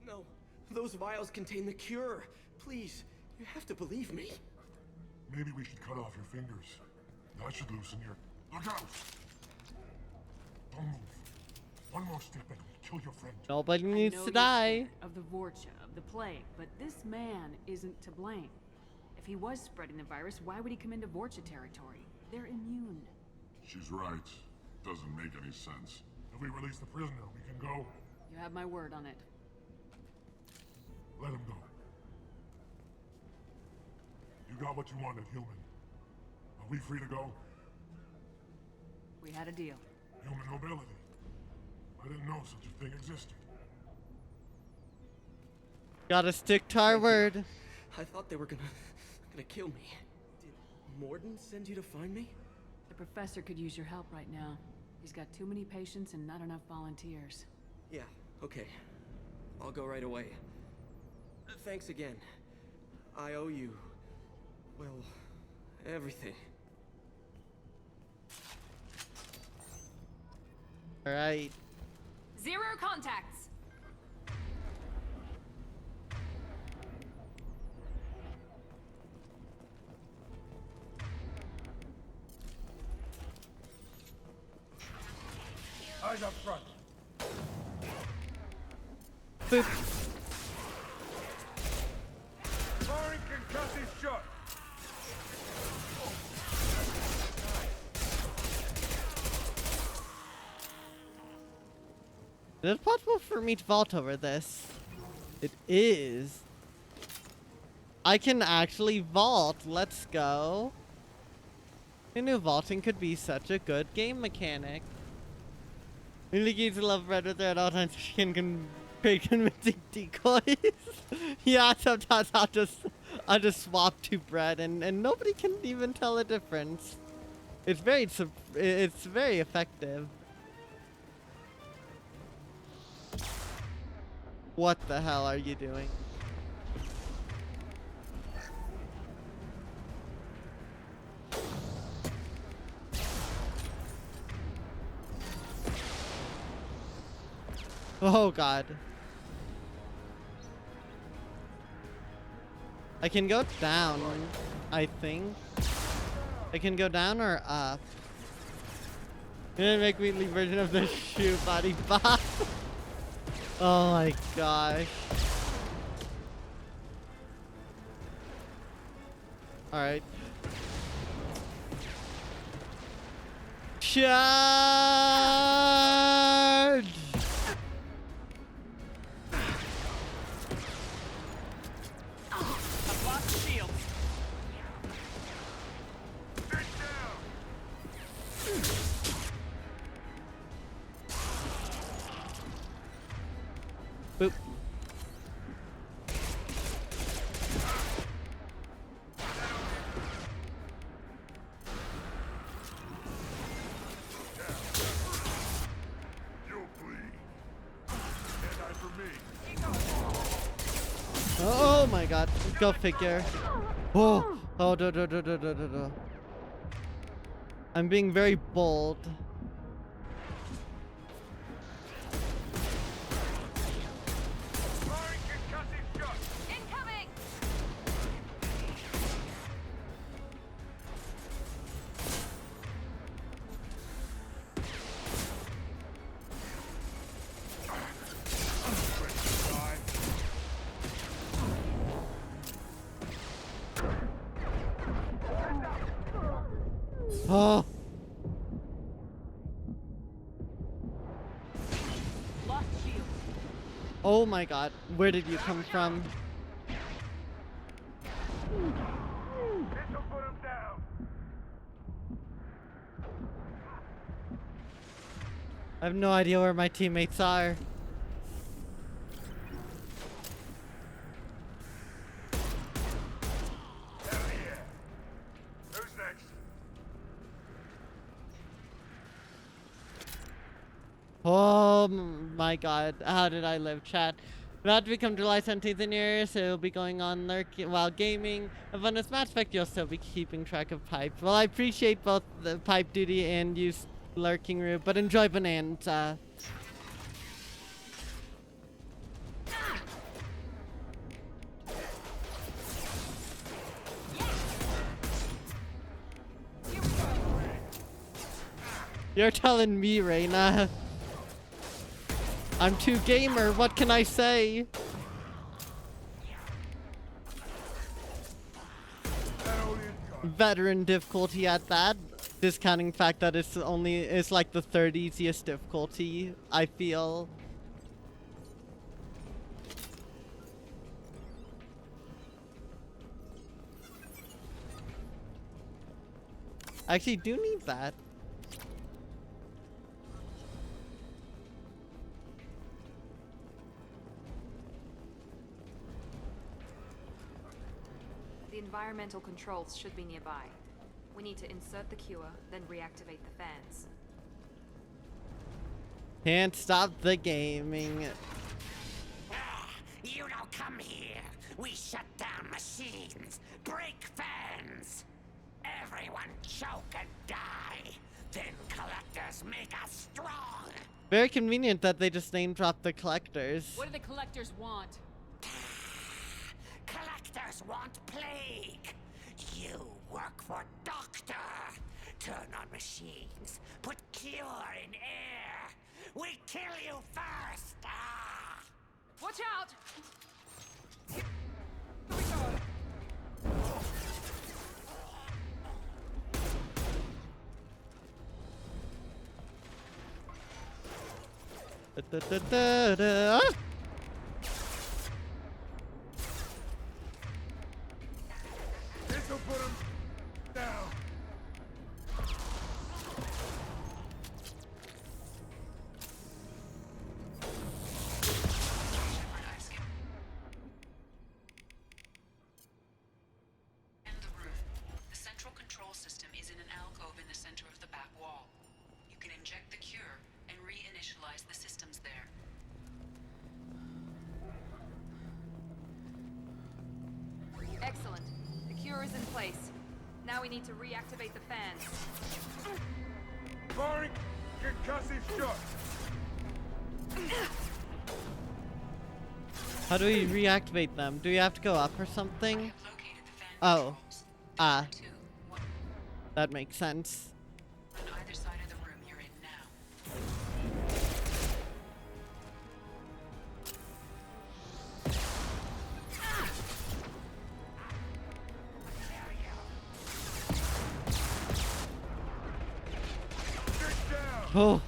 No, those vials contain the cure. Please, you have to believe me. Maybe we should cut off your fingers. That should loosen your... Look out! Don't move. One more step and we'll kill your friend. Nobody needs to you're die. scared of the Vorcha, of the plague, but this man isn't to blame. If he was spreading the virus, why would he come into Vorcha territory? They're immune. She's right. Doesn't make any sense. If we release the prisoner, we can go. You have my word on it. Let him go. You got what you wanted, human. Are we free to go? We had a deal. Human mobility. I didn't know such a thing existed. Gotta stick to our word. I thought they were gonna kill me. Did Morden send you to find me? The professor could use your help right now. He's got too many patients and not enough volunteers. Yeah, okay. I'll go right away. Thanks again. I owe you Well, everything. All right. 0 contacts. Eyes up front. Boop. Firing concussive shot. Is it possible for me to vault over this? It is. I can actually vault. Let's go. I knew vaulting could be such a good game mechanic. Indicates love Predator at all times. She can create convincing decoys. Yeah, sometimes I'll just swap to Brett and nobody can even tell the difference. It's very effective. What the hell are you doing? Oh god. I can go down, I think. I can go down or up. Gonna make me the version of the shoe body bot. Oh my gosh. Alright. Charge! I've lost the shield. Boop. Oh my god. Go figure. Oh. Oh, do. I'm being very bold. Incoming! Oh. Lost shield. Oh my god. Where did you come from? I have no idea where my teammates are. Who's next? Oh my god. How did I live, chat? About to become July 17th in year, so it'll be going on lurking while gaming. And on this Mass Effect, you'll still be keeping track of Pipe. Well, I appreciate both the Pipe Duty and you lurking route, but enjoy Bonanza. You're telling me, Reina. I'm too gamer, what can I say? Veteran difficulty at that. Discounting fact that it's like the third easiest difficulty, I feel. I actually do need that. The environmental controls should be nearby. We need to insert the cure, then reactivate the fans. Can't stop the gaming. You don't come here. We shut down machines, break fans. everyone choke and die. Then collectors make us strong. Very convenient that they just name drop the collectors. What do the collectors want? Collectors want plague. You work for Doctor. Turn on machines. Put cure in air. We kill you first. Ah. Watch out! Da-da-da-da-da. Ah! This'll put him down. The central control system is in an alcove in the center of the back wall. You can inject the cure and reinitialize the systems there. Excellent. The cure is in place. Now we need to reactivate the fans. Firing concussive shot. How do we reactivate them? Do we have to go up or something? Oh. Ah. That makes sense. On either side of the room you're in now. Oh.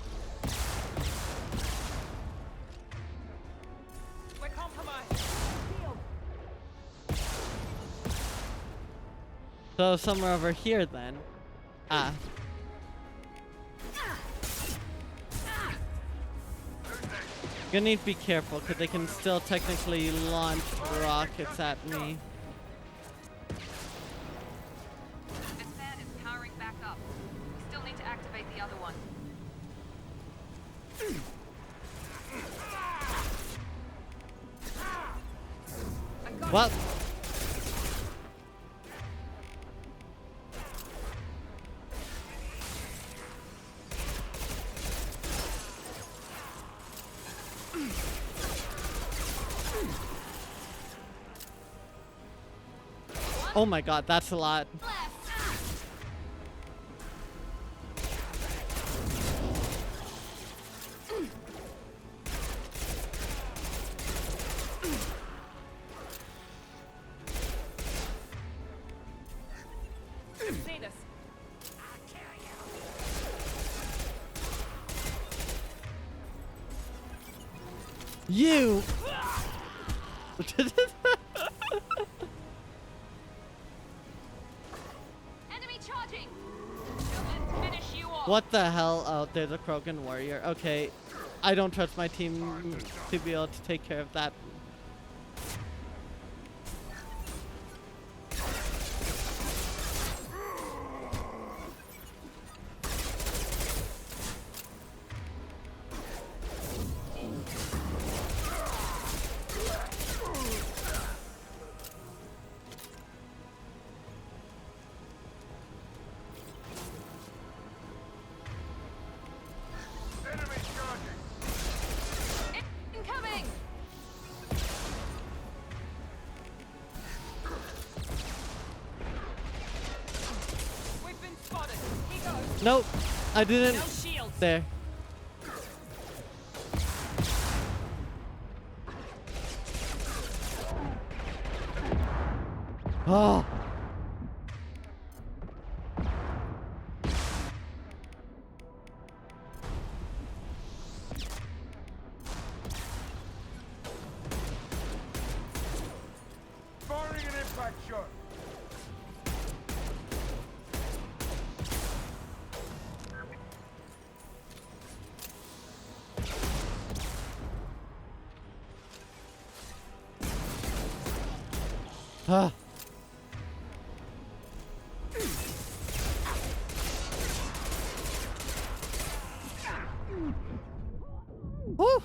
We're compromised. So somewhere over here then. Ah. Gonna need to be careful because they can still technically launch rockets at me. This fan is powering back up. We still need to activate the other one. What? Oh my god, that's a lot. Save us. You! Enemy charging! Let's finish you off. What the hell? Oh, there's a Krogan warrior. Okay. I don't trust my team to be able to take care of that. Incoming! We've been spotted. He goes. Nope. I didn't. No shields. There. Oh. Firing an impact shot. Ah. Woo.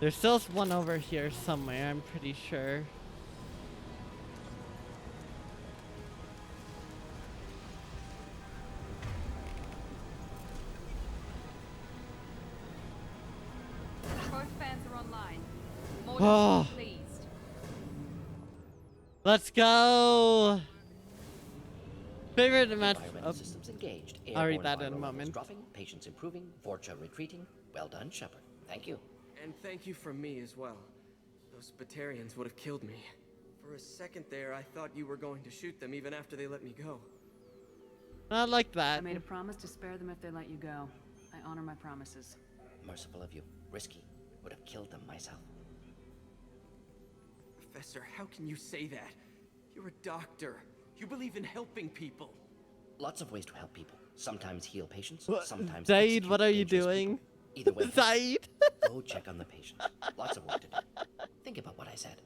There's still one over here somewhere, I'm pretty sure. Both fans are online. More Oh. pleased. Let's go! Favorite match. Environmental systems engaged. I'll read Airborne that viral in a levels moment. dropping, patients improving, Vorcha retreating. Well done, Shepard. Thank you. And thank you from me as well. Those Batarians would have killed me. For a second there, I thought you were going to shoot them even after they let me go. Not like that. I made a promise to spare them if they let you go. I honor my promises. Merciful of you. Risky. Would have killed them myself. Professor, how can you say that? You're a doctor. You believe in helping people. Lots of ways to help people. Sometimes heal patients, What? sometimes Zaid, execute what are you dangerous doing? people. Either way, Zaid! go check on the patient. Lots of work to do. Think about what I said.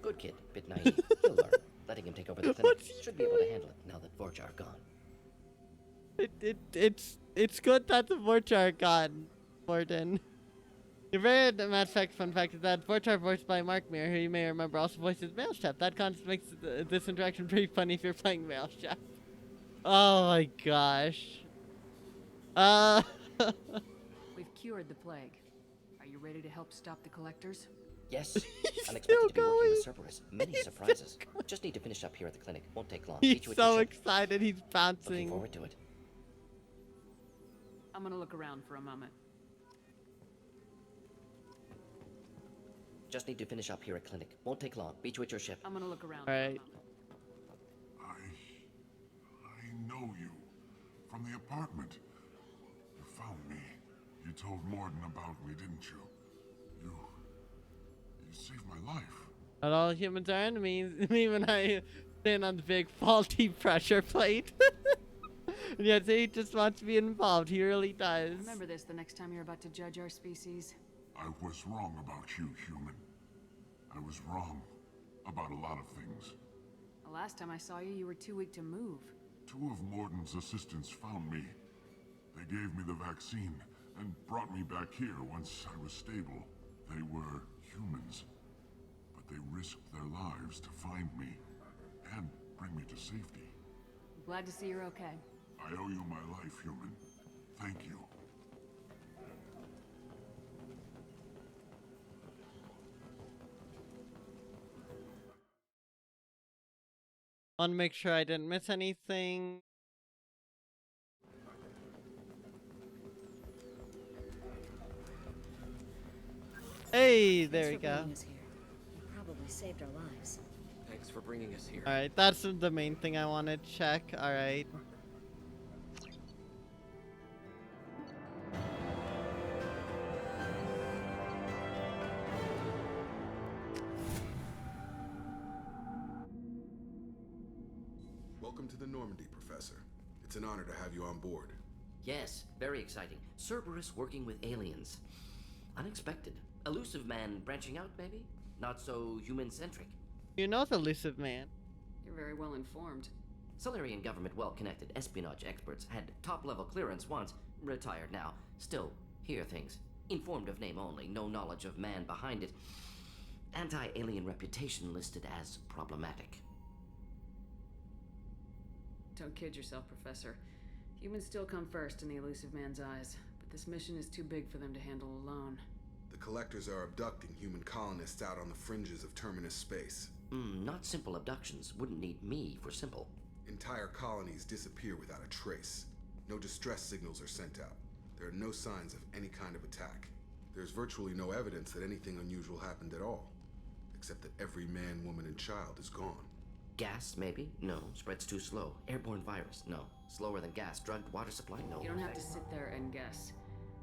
Good kid, bit naive. He'll learn. Letting him take over the clinic should be able to handle it now that Vorcha are gone. It's good that the Vorcha are gone, Morden. Your very fun fact is that Vorcha are voiced by Mark Mir, who you may remember also voices Male Chef. That concept makes this interaction pretty funny if you're playing Male Chef. Oh my gosh. We've cured the plague. Are you ready to help stop the collectors? Yes. Unexpected to be working with Cerberus. Many surprises. Just need to finish up here at the clinic. Won't take long. He's Meet you at so your ship. excited, he's bouncing. Looking forward to it. I'm gonna look around for a moment. Just need to finish up here at clinic. Won't take long. Meet you at your ship. I'm gonna look around. All right. I know you. From the apartment. You found me. You told Morden about me, didn't you? You saved my life. Not all humans are enemies. Me when I stand on the big faulty pressure plate. And yet he just wants to be involved. He really does. Remember this the next time you're about to judge our species. I was wrong about you, human. I was wrong about a lot of things. The last time I saw you, you were too weak to move. Two of Morden's assistants found me. They gave me the vaccine and brought me back here once I was stable. They were humans, but they risked their lives to find me and bring me to safety. I'm glad to see you're okay. I owe you my life, human. Thank you. Want to make sure I didn't miss anything. Hey, there we go. You probably saved our lives. Thanks for bringing us here. Alright, that's the main thing I want to check. Alright. Welcome to the Normandy, Professor. It's an honor to have you on board. Yes, very exciting. Cerberus working with aliens. Unexpected. Elusive man branching out, maybe? Not so human-centric. You know the elusive man. You're very well informed. Solarian government well-connected espionage experts had top-level clearance once, retired now. Still, hear things. Informed of name only, no knowledge of man behind it. Anti-alien reputation listed as problematic. Don't kid yourself, Professor. Humans still come first in the elusive man's eyes, but this mission is too big for them to handle alone. The Collectors are abducting human colonists out on the fringes of Terminus space. Not simple abductions. Wouldn't need me for simple. Entire colonies disappear without a trace. No distress signals are sent out. There are no signs of any kind of attack. There's virtually no evidence that anything unusual happened at all. Except that every man, woman, and child is gone. Gas, maybe? No. Spreads too slow. Airborne virus? No. Slower than gas. Drugged water supply? No. You don't have to sit there and guess.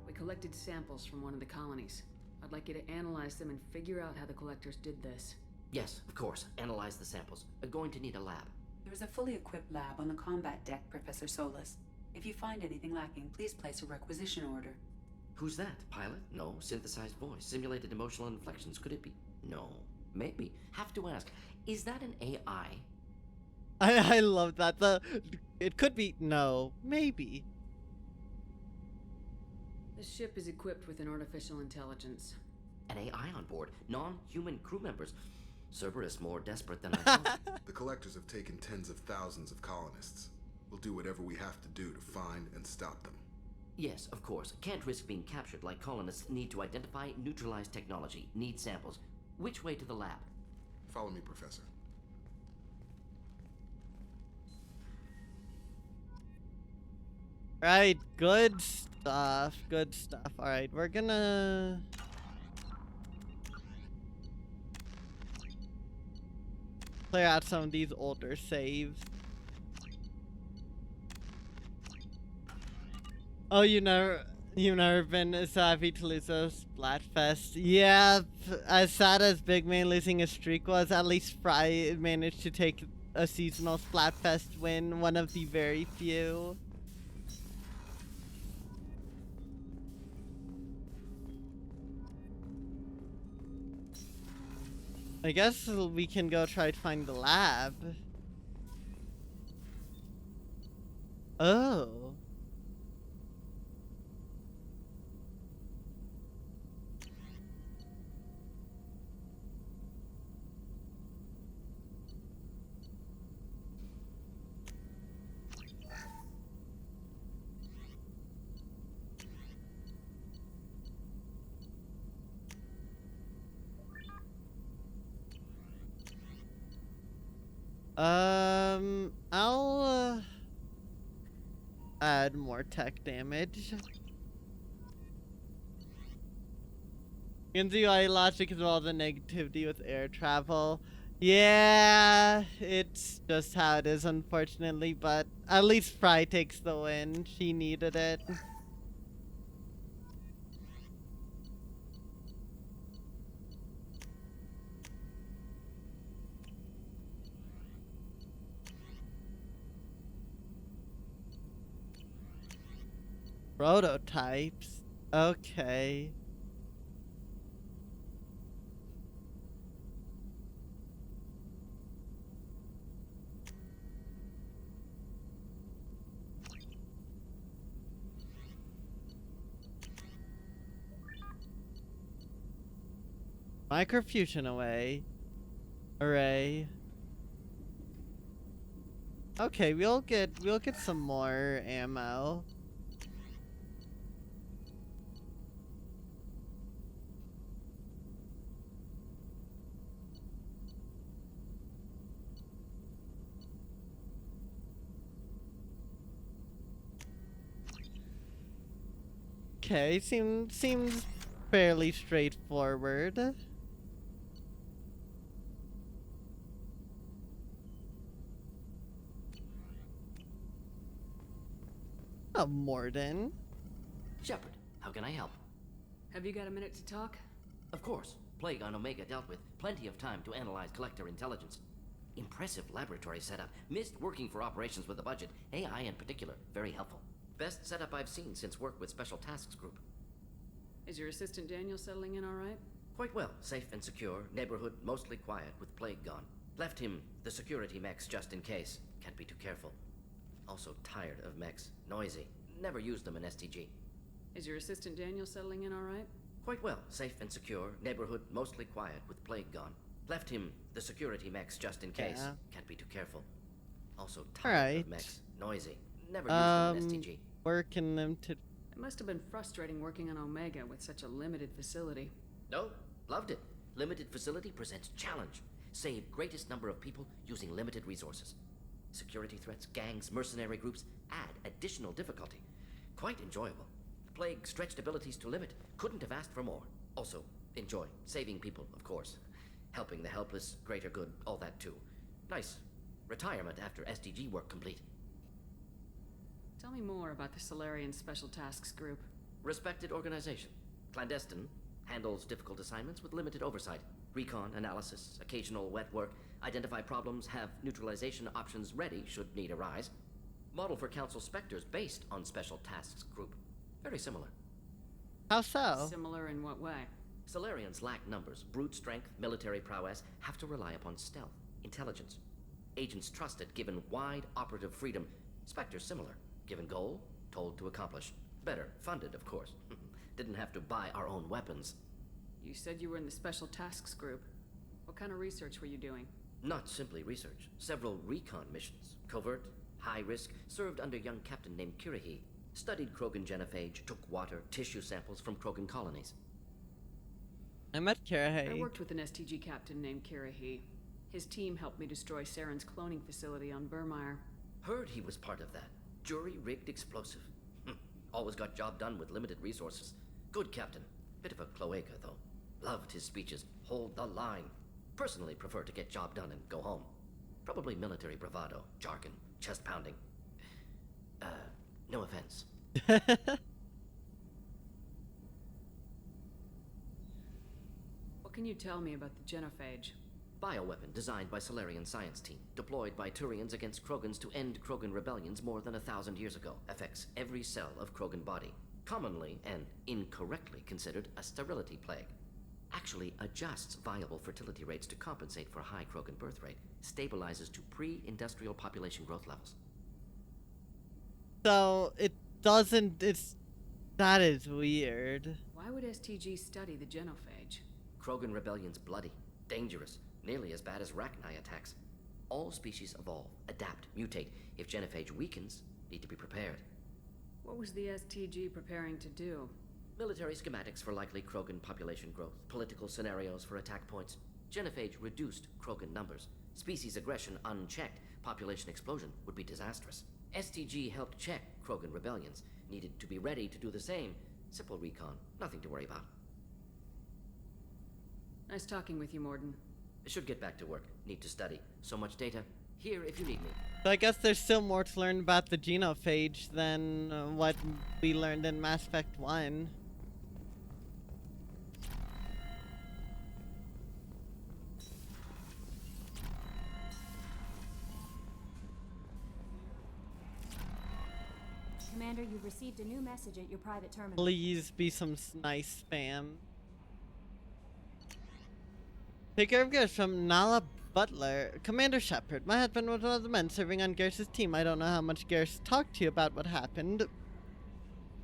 We collected samples from one of the colonies. I'd like you to analyze them and figure out how the Collectors did this. Yes, of course. Analyze the samples. Going to need a lab. There's a fully equipped lab on the combat deck, Professor Solis. If you find anything lacking, please place a requisition order. Who's that? Pilot? No. Synthesized voice. Simulated emotional inflections. Could it be? No. Maybe. Have to ask. Is that an AI? I love that. It could be no, maybe. This ship is equipped with an artificial intelligence. An AI on board, non-human crew members. Cerberus more desperate than I thought. The collectors have taken tens of thousands of colonists. We'll do whatever we have to do to find and stop them. Yes, of course. Can't risk being captured like colonists need to identify, neutralize technology, need samples. Which way to the lab? Follow me, Professor. Right, good stuff. Good stuff. Alright, we're gonna... clear out some of these older saves. Oh, you've never been so happy to lose a Splatfest. Yeah, as sad as Big Man losing his streak was, at least Fry managed to take a seasonal Splatfest win, one of the very few. I guess we can go try to find the lab. Oh. I'll add more tech damage. Into UI logic as well as the negativity with air travel. Yeah, it's just how it is, unfortunately, but at least Fry takes the win. She needed it. Prototypes. Okay. Microfusion array. Okay, we'll get some more ammo. Okay, seems fairly straightforward. Oh, Morden. Shepard, how can I help? Have you got a minute to talk? Of course. Plague on Omega dealt with. Plenty of time to analyze collector intelligence. Impressive laboratory setup. Missed working for operations with a budget. AI in particular. Very helpful. Best setup I've seen since work with Special Tasks Group. Is your assistant Daniel settling in all right? Quite well. Safe and secure. Neighborhood mostly quiet with Plague gone. Left him the security mechs just in case. Can't be too careful. Also tired of mechs. Noisy. Never used them in STG. Is your assistant Daniel settling in all right? Quite well. Safe and secure. Neighborhood mostly quiet with Plague gone. Left him the security mechs just in case. Yeah. Can't be too careful. Also tired of mechs. Noisy. Never used them in STG. Working them to... It must have been frustrating working on Omega with such a limited facility. No, loved it. Limited facility presents challenge. Save greatest number of people using limited resources. Security threats, gangs, mercenary groups add additional difficulty. Quite enjoyable. Plague stretched abilities to limit. Couldn't have asked for more. Also, enjoy. Saving people, of course. Helping the helpless, greater good, all that too. Nice. Retirement after SDG work complete. Tell me more about the Solarian Special Tasks Group. Respected organization. Clandestine. Handles difficult assignments with limited oversight. Recon, analysis, occasional wet work. Identify problems, have neutralization options ready should need arise. Model for Council Spectres based on Special Tasks Group. Very similar. How so? Similar in what way? Solarians lack numbers, brute strength, military prowess, have to rely upon stealth, intelligence. Agents trusted, given wide operative freedom. Spectres similar. Given goal, told to accomplish. Better funded, of course. Didn't have to buy our own weapons. You said you were in the Special Tasks Group. What kind of research were you doing? Not simply research. Several recon missions. Covert, high risk, served under a young captain named Kirihi. Studied Krogan genophage, took water, tissue samples from Krogan colonies. I met Kirihi. I worked with an STG captain named Kirihi. His team helped me destroy Saren's cloning facility on Burmire. Heard he was part of that. Jury-rigged explosive. Always got job done with limited resources. Good captain. Bit of a cloaca, though. Loved his speeches. Hold the line. Personally prefer to get job done and go home. Probably military bravado, jargon, chest pounding. No offense. What can you tell me about the genophage? Bioweapon designed by Solarian science team, deployed by Turians against Krogans to end Krogan rebellions more than 1,000 years ago. Affects every cell of Krogan body. Commonly and incorrectly considered a sterility plague. Actually adjusts viable fertility rates to compensate for high Krogan birth rate. Stabilizes to pre-industrial population growth levels. So it doesn't. That is weird. Why would STG study the genophage? Krogan rebellion's bloody, dangerous, nearly as bad as Rachni attacks. All species evolve, adapt, mutate. If genophage weakens, need to be prepared. What was the STG preparing to do? Military schematics for likely Krogan population growth, political scenarios for attack points. Genophage reduced Krogan numbers. Species aggression unchecked, population explosion would be disastrous. STG helped check Krogan rebellions. Needed to be ready to do the same. Simple recon, nothing to worry about. Nice talking with you, Morden. Should get back to work. Need to study. So much data. Here if you need me. So I guess there's still more to learn about the genophage than what we learned in Mass Effect 1. Commander, you've received a new message at your private terminal. Please be some nice spam. Take care of Garrus from Nala Butler. Commander Shepard, my husband was one of the men serving on Garrus' team. I don't know how much Garrus talked to you about what happened.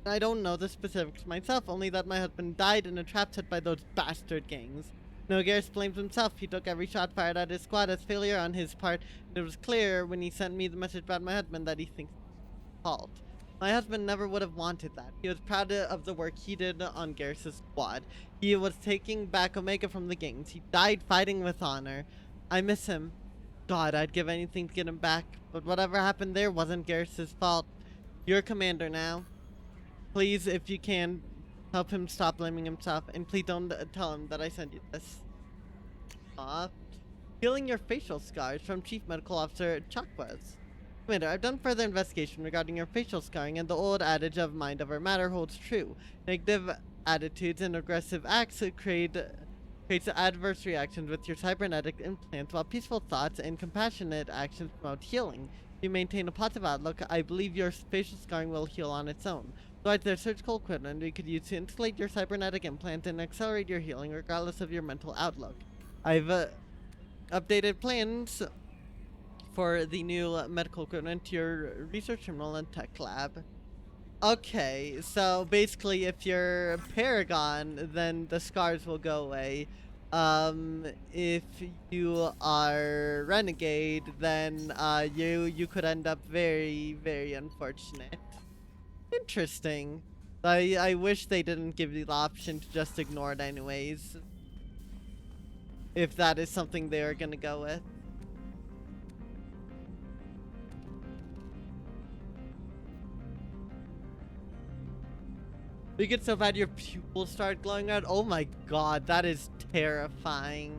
I don't know the specifics myself, only that my husband died in a trap set by those bastard gangs. No, Garrus blames himself. He took every shot fired at his squad as failure on his part, and it was clear when he sent me the message about my husband that he thinks it's fault. My husband never would have wanted that. He was proud of the work he did on Garrus' squad. He was taking back Omega from the gangs. He died fighting with honor. I miss him. God, I'd give anything to get him back. But whatever happened there wasn't Garrus' fault. You're commander now. Please, if you can, help him stop blaming himself. And please don't tell him that I sent you this. Healing your facial scars from Chief Medical Officer Chakwas. Commander, I've done further investigation regarding your facial scarring, and the old adage of mind over matter holds true. Negative attitudes and aggressive acts creates adverse reactions with your cybernetic implants, while peaceful thoughts and compassionate actions promote healing. If you maintain a positive outlook, I believe your facial scarring will heal on its own. Besides, there's surgical equipment we could use to insulate your cybernetic implant and accelerate your healing regardless of your mental outlook. I've updated plans for the new medical equipment to your research terminal and tech lab. Okay, so basically if you're Paragon, then the scars will go away. If you are Renegade, then you could end up very, very unfortunate. Interesting. I wish they didn't give you the option to just ignore it anyways. If that is something they are gonna go with. You get so bad your pupils start glowing red. Oh my god, that is terrifying.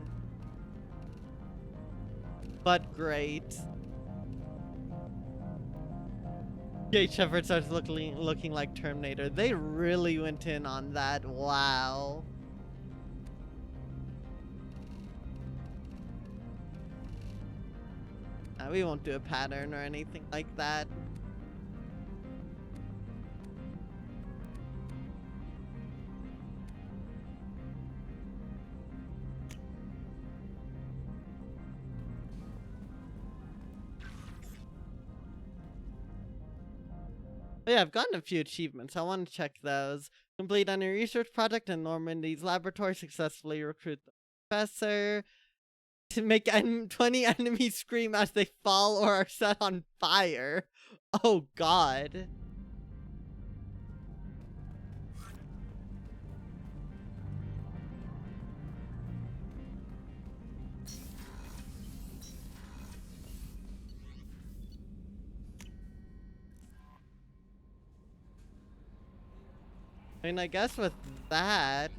But great. Jay Shepard starts looking like Terminator. They really went in on that. Wow. We won't do a pattern or anything like that. Oh yeah, I've gotten a few achievements. I want to check those. Complete any research project in Normandy's laboratory. Successfully recruit the professor. To make 20 enemies scream as they fall or are set on fire. Oh god. I mean, I guess with that...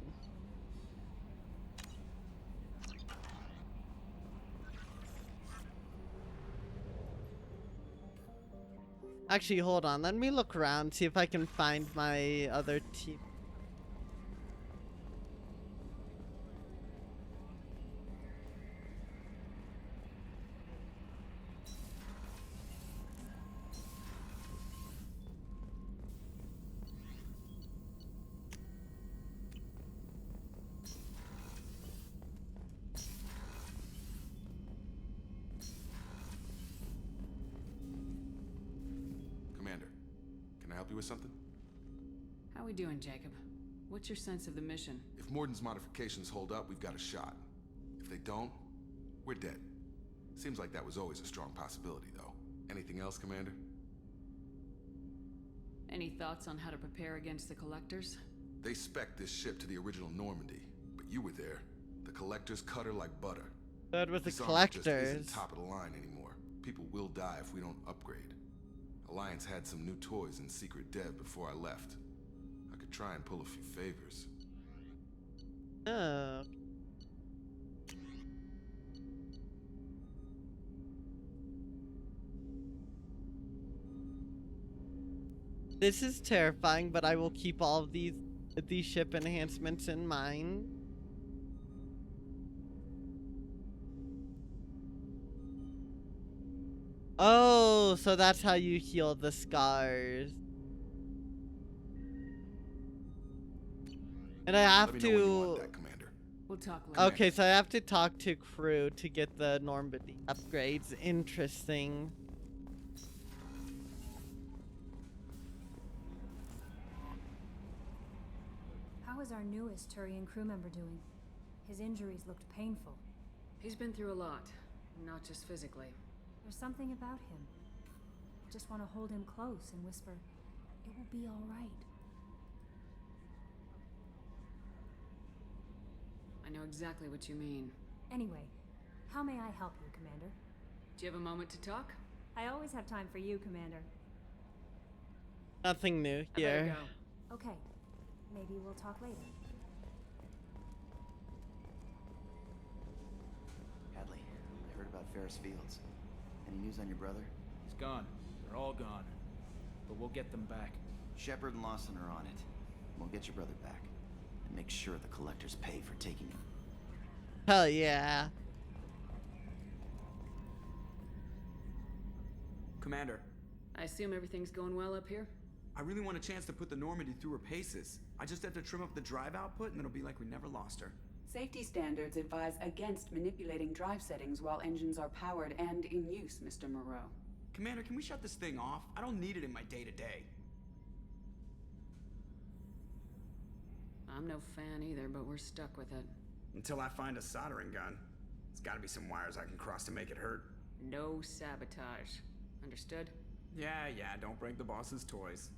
Actually, hold on. Let me look around, see if I can find my other team. Commander, can I help you with something? How we doing, Jacob? What's your sense of the mission? If Morden's modifications hold up, we've got a shot. If they don't, we're dead. Seems like that was always a strong possibility, though. Anything else, Commander? Any thoughts on how to prepare against the Collectors? They spec'd this ship to the original Normandy, but you were there. The Collectors cut her like butter. That was the This armor just Collectors. isn't top of the line anymore. People will die if we don't upgrade. Alliance had some new toys in secret dev before I left. I could try and pull a few favors. Oh. This is terrifying, but I will keep all of these ship enhancements in mind. Oh, so that's how you heal the scars. And I have Let me know when you want to... that, Commander. We'll talk later. Okay, so I have to talk to crew to get the Normandy upgrades. Interesting. How is our newest Turian crew member doing? His injuries looked painful. He's been through a lot, not just physically. There's something about him. I just want to hold him close and whisper, "It will be all right." I know exactly what you mean. Anyway, how may I help you, Commander? Do you have a moment to talk? I always have time for you, Commander. Nothing new I better here. go. Okay, maybe we'll talk later. Hadley, I heard about Ferris Fields. Any news on your brother? He's gone. They're all gone. But we'll get them back. Shepard and Lawson are on it. We'll get your brother back. And make sure the Collectors pay for taking him. Hell yeah. Commander, I assume everything's going well up here? I really want a chance to put the Normandy through her paces. I just have to trim up the drive output and it'll be like we never lost her. Safety standards advise against manipulating drive settings while engines are powered and in use, Mr. Moreau. Commander, can we shut this thing off? I don't need it in my day-to-day. I'm no fan either, but we're stuck with it. Until I find a soldering gun. There's gotta be some wires I can cross to make it hurt. No sabotage. Understood? Yeah, don't break the boss's toys.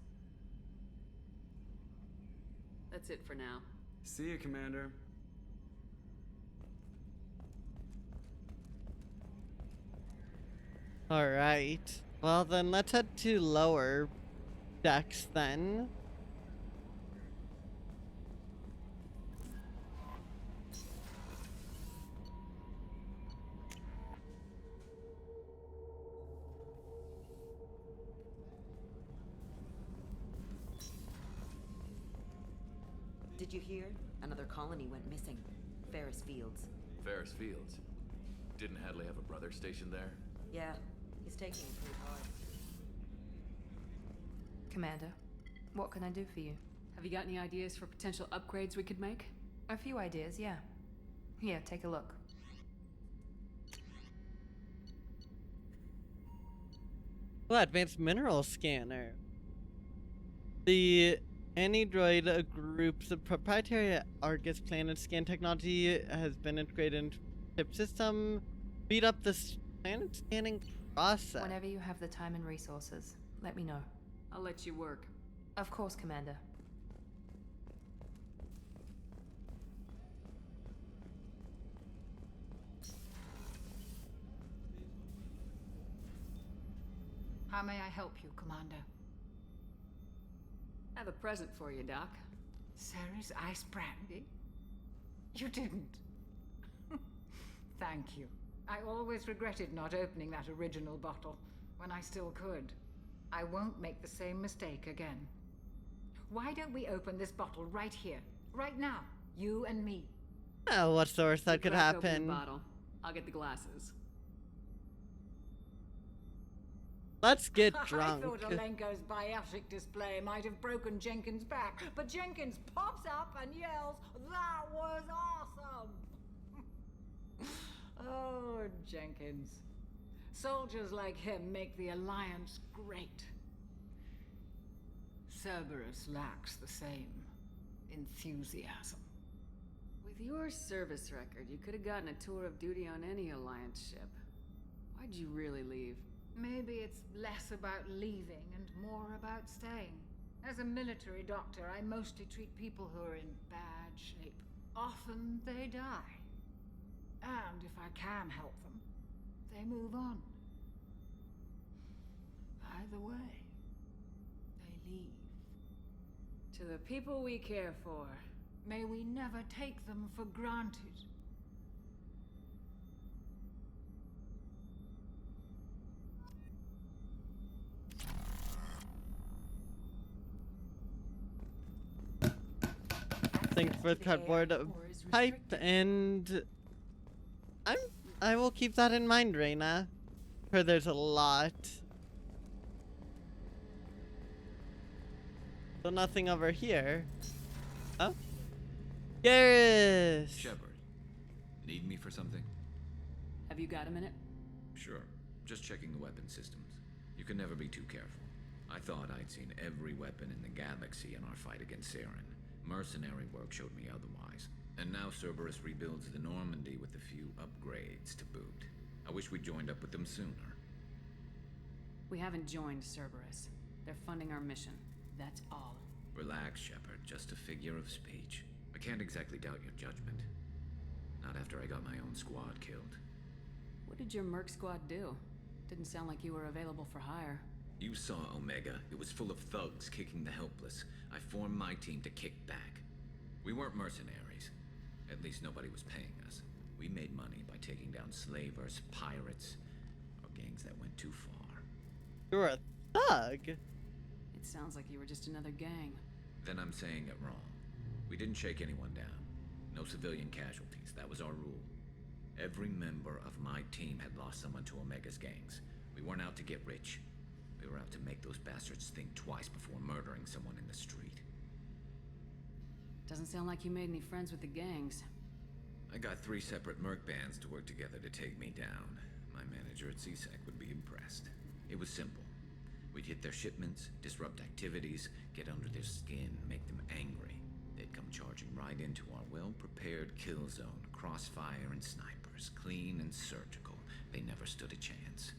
That's it for now. See you, Commander. Alright. Well then, let's head to lower decks then. Did you hear? Another colony went missing. Ferris Fields. Ferris Fields? Didn't Hadley have a brother stationed there? Yeah, he's taking it pretty hard. Commander, what can I do for you? Have you got any ideas for potential upgrades we could make? A few ideas, yeah. Here, take a look. Oh, advanced mineral scanner. The Anidroid group's proprietary Argus planet scan technology has been integrated into the chip system. Speed up the planet scanning process. Whenever you have the time and resources, let me know. I'll let you work. Of course, Commander. How may I help you, Commander? I have a present for you, Doc. Ceres ice brandy? You didn't. Thank you. I always regretted not opening that original bottle when I still could. I won't make the same mistake again. Why don't we open this bottle right here, right now, you and me? Oh, what's the worst that You could crack open the happen? bottle. I'll get the glasses. Let's get I drunk. thought Olenko's biotic display might have broken Jenkins' back, but Jenkins pops up and yells, "That was awesome!" Oh, Jenkins. Soldiers like him make the Alliance great. Cerberus lacks the same enthusiasm. With your service record, you could have gotten a tour of duty on any Alliance ship. Why'd you really leave? Maybe it's less about leaving and more about staying. As a military doctor, I mostly treat people who are in bad shape. Often they die. And if I can help them, they move on. Either way, they leave. To the people we care for. May we never take them for granted. Thanks for the cardboard pipe, and I will keep that in mind, Reina. For there's a lot. So nothing over here. Oh, Garrus! Shepard, need me for something? Have you got a minute? Sure. Just checking the weapon systems. You can never be too careful. I thought I'd seen every weapon in the galaxy in our fight against Saren. Mercenary work showed me otherwise. And now Cerberus rebuilds the Normandy with a few upgrades to boot. I wish we'd joined up with them sooner. We haven't joined Cerberus. They're funding our mission. That's all. Relax, Shepard. Just a figure of speech. I can't exactly doubt your judgment. Not after I got my own squad killed. What did your merc squad do? Didn't sound like you were available for hire. You saw Omega. It was full of thugs kicking the helpless. I formed my team to kick back. We weren't mercenaries. At least nobody was paying us. We made money by taking down slavers, pirates, or gangs that went too far. You're a thug. It sounds like you were just another gang. Then I'm saying it wrong. We didn't shake anyone down. No civilian casualties. That was our rule. Every member of my team had lost someone to Omega's gangs. We weren't out to get rich. We were out to make those bastards think twice before murdering someone in the street. Doesn't sound like you made any friends with the gangs. I got 3 separate merc bands to work together to take me down. My manager at CSEC would be impressed. It was simple. We'd hit their shipments, disrupt activities, get under their skin, make them angry. They'd come charging right into our well-prepared kill zone, crossfire and snipers, clean and surgical. They never stood a chance.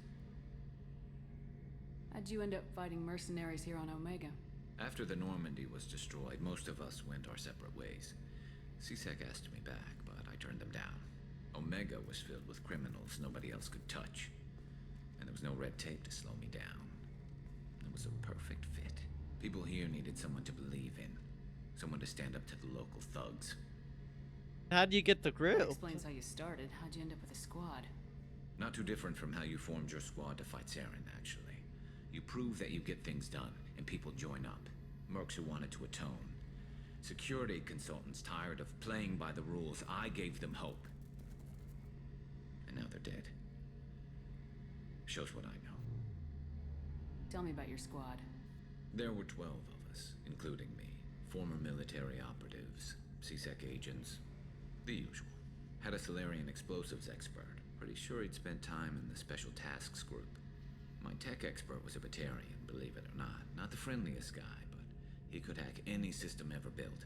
How'd you end up fighting mercenaries here on Omega? After the Normandy was destroyed, most of us went our separate ways. CSEC asked me back, but I turned them down. Omega was filled with criminals nobody else could touch. And there was no red tape to slow me down. It was a perfect fit. People here needed someone to believe in. Someone to stand up to the local thugs. How'd you get the group? That explains how you started. How'd you end up with a squad? Not too different from how you formed your squad to fight Saren, actually. You prove that you get things done, and people join up. Mercs who wanted to atone. Security consultants tired of playing by the rules. I gave them hope. And now they're dead. Shows what I know. Tell me about your squad. There were 12 of us, including me. Former military operatives, CSEC agents, the usual. Had a Solarian explosives expert. Pretty sure he'd spent time in the Special Tasks Group. My tech expert was a Batarian, believe it or not. Not the friendliest guy, but He could hack any system ever built.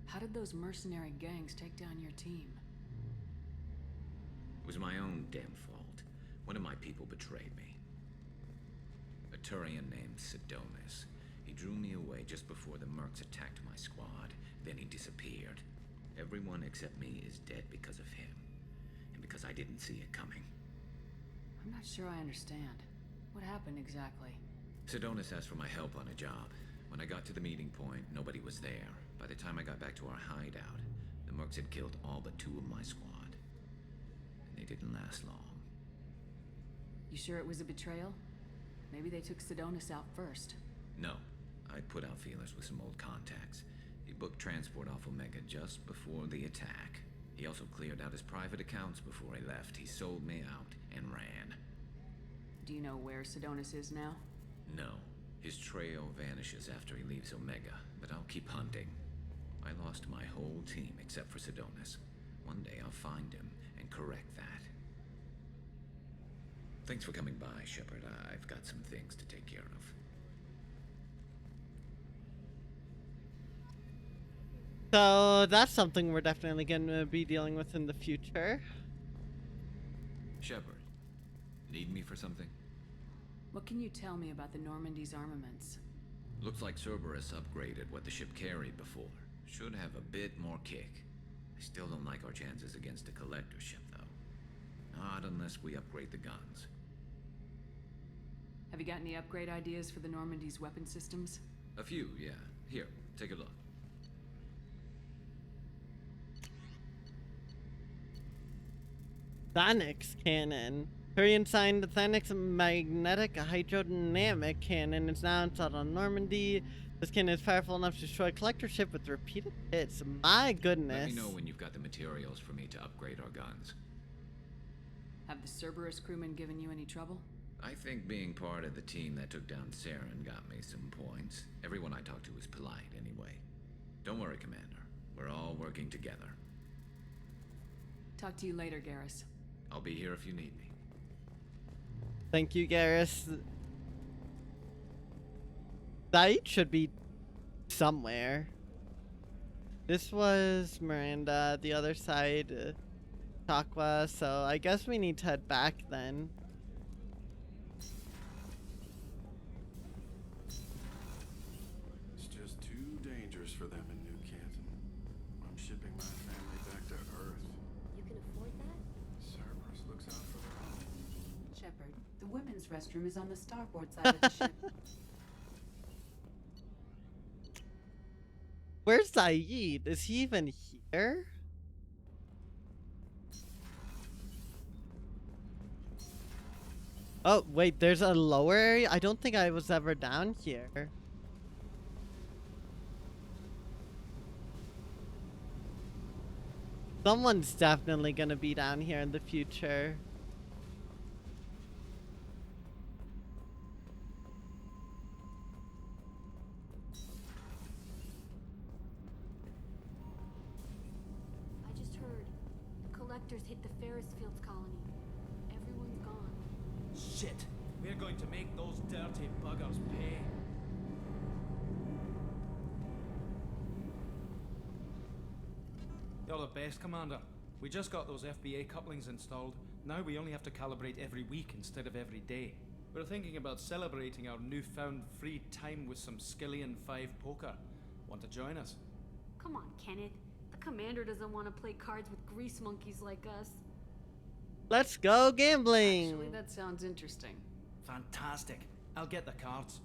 How did those mercenary gangs take down your team? It was my own damn fault. One of my people betrayed me. A Turian named Sidonis. He drew me away just before the mercs attacked my squad. Then he disappeared. Everyone except me is dead because of him. And because I didn't see it coming. I'm not sure I understand. What happened exactly? Sidonis asked for my help on a job. When I got to the meeting point, nobody was there. By the time I got back to our hideout, the mercs had killed all but 2 of my squad. And they didn't last long. You sure it was a betrayal? Maybe they took Sidonis out first. No. I put out feelers with some old contacts. He booked transport off Omega just before the attack. He also cleared out his private accounts before he left. He sold me out and ran. Do you know where Sidonis is now? No. His trail vanishes after he leaves Omega, but I'll keep hunting. I lost my whole team except for Sidonis. One day I'll find him and correct that. Thanks for coming by, Shepard. I've got some things to take care of. So that's something we're definitely going to be dealing with in the future. Shepard, need me for something? What can you tell me about the Normandy's armaments? Looks like Cerberus upgraded what the ship carried before. Should have a bit more kick. I still don't like our chances against a collector ship, though. Not unless we upgrade the guns. Have you got any upgrade ideas for the Normandy's weapon systems? A few, yeah. Here, take a look. Thanix cannon. Turian signed the Thanix magnetic hydrodynamic cannon is now installed on Normandy. This cannon is powerful enough to destroy a collector ship with repeated hits. My goodness. Let me know when you've got the materials for me to upgrade our guns. Have the Cerberus crewmen given you any trouble? I think being part of the team that took down Saren got me some points. Everyone I talked to was polite anyway. Don't worry, Commander. We're all working together. Talk to you later, Garrus. I'll be here if you need me. Thank you, Garrus. That should be somewhere. This was Miranda, the other side, Takwa, so I guess we need to head back then. It's just too dangerous for them in New Canton. I'm shipping my family back to Earth. You can afford that? Cerberus looks out for their own. Shepard, the women's restroom is on the starboard side of the ship. Where's Zaid? Is he even here? Oh, wait, there's a lower area? I don't think I was ever down here. Someone's definitely gonna be down here in the future. I just heard the collectors hit the Ferris Fields colony. Everyone's gone. Shit! We're going to make those dirty buggers pay. You're the best, Commander. We just got those FBA couplings installed. Now we only have to calibrate every week instead of every day. We're thinking about celebrating our newfound free time with some Skillian 5 poker. Want to join us? Come on, Kenneth. The commander doesn't want to play cards with grease monkeys like us. Let's go gambling! Actually, that sounds interesting. Fantastic. I'll get the cards.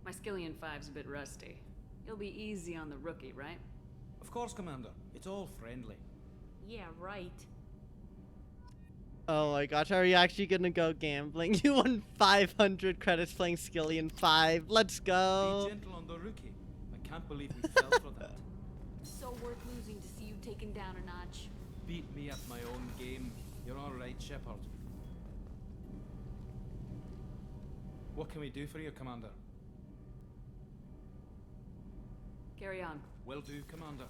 My Skillian 5's a bit rusty. You'll be easy on the rookie, right? Of course, Commander. It's all friendly. Yeah, right. Oh my gosh, are you actually gonna go gambling? You won 500 credits playing Skillian 5. Let's go! Be gentle on the rookie. I can't believe we fell for that. So worth losing to see you taken down a notch. Beat me at my own game. You're all right, Shepard. What can we do for you, Commander? Carry on. Will do, Commander.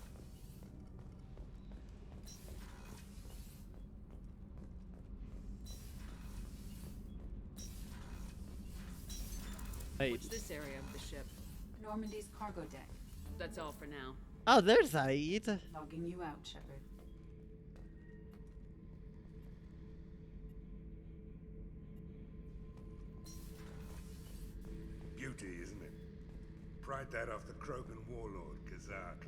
Wait. What's this area of the ship? Normandy's cargo deck. That's all for now. Oh, there's Aid. Logging you out, Shepard. Beauty, isn't it? Pried that off the Krogan warlord, Kazak.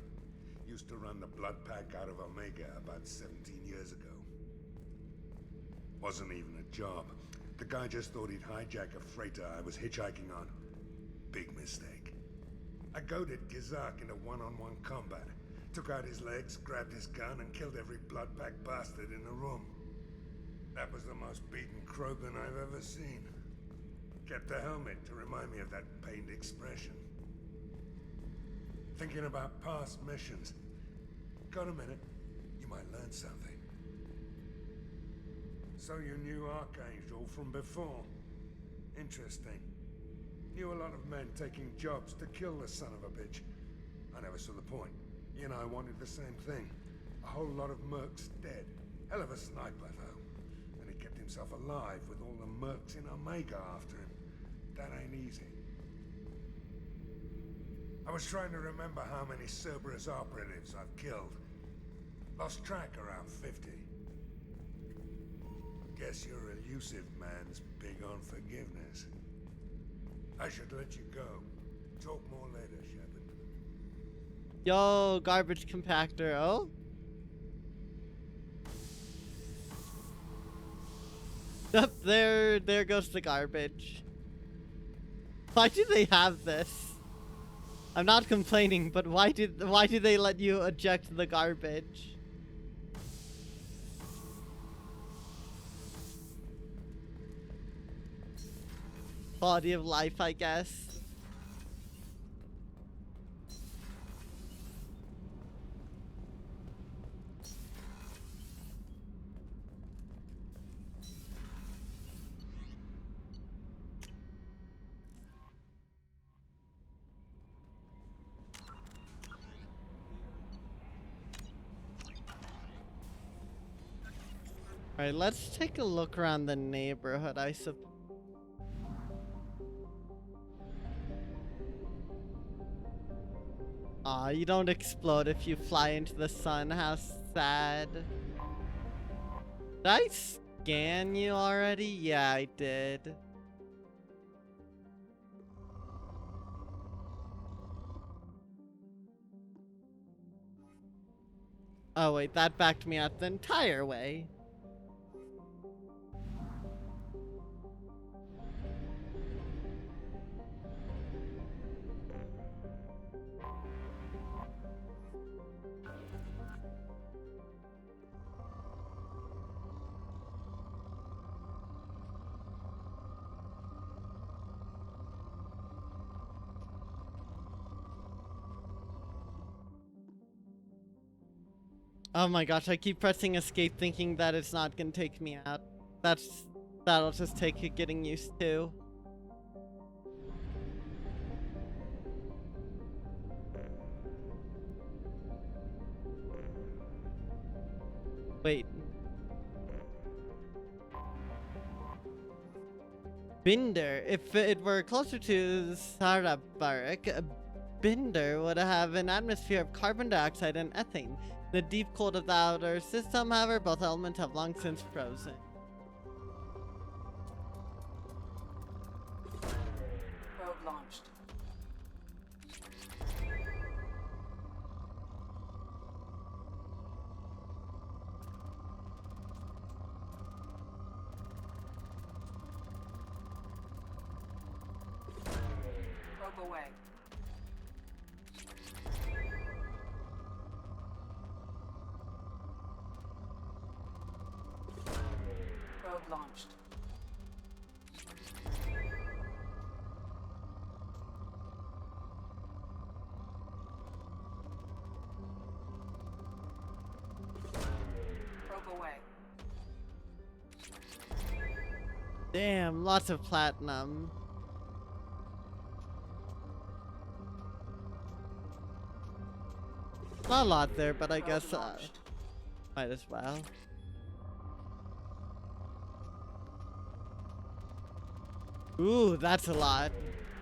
Used to run the blood pack out of Omega about 17 years ago. Wasn't even a job. The guy just thought he'd hijack a freighter I was hitchhiking on. Big mistake. I goaded Kazak into one-on-one combat. Took out his legs, grabbed his gun, and killed every blood pack bastard in the room. That was the most beaten Krogan I've ever seen. Kept a helmet to remind me of that pained expression. Thinking about past missions. Got a minute? You might learn something. So you knew Archangel from before? Interesting. Knew a lot of men taking jobs to kill the son of a bitch. I never saw the point. He and I wanted the same thing. A whole lot of mercs dead. Hell of a sniper, though. And he kept himself alive with all the mercs in Omega after him. That ain't easy. I was trying to remember how many Cerberus operatives I've killed. Lost track around 50. Guess your elusive man's big on forgiveness. I should let you go. Talk more later, Shepard. Yo, garbage compactor. Oh? Up there goes the garbage. Why do they have this? I'm not complaining, but why do they let you eject the garbage? Quality of life, I guess. Alright, let's take a look around the neighborhood, I suppose. Aw, you don't explode if you fly into the sun. How sad. Did I scan you already? Yeah, I did. Oh wait, that backed me out the entire way. Oh my gosh, I keep pressing escape thinking that it's not gonna take me out. That'll just take it getting used to. Wait. Binder. If it were closer to Sarabarik, Binder would have an atmosphere of carbon dioxide and ethane. The deep cold of the outer system, however, both elements have long since frozen. Probe launched. Probe away. Probe launched. Probe away. Damn, lots of platinum. Not a lot there, but I guess might as well. Ooh, that's a lot.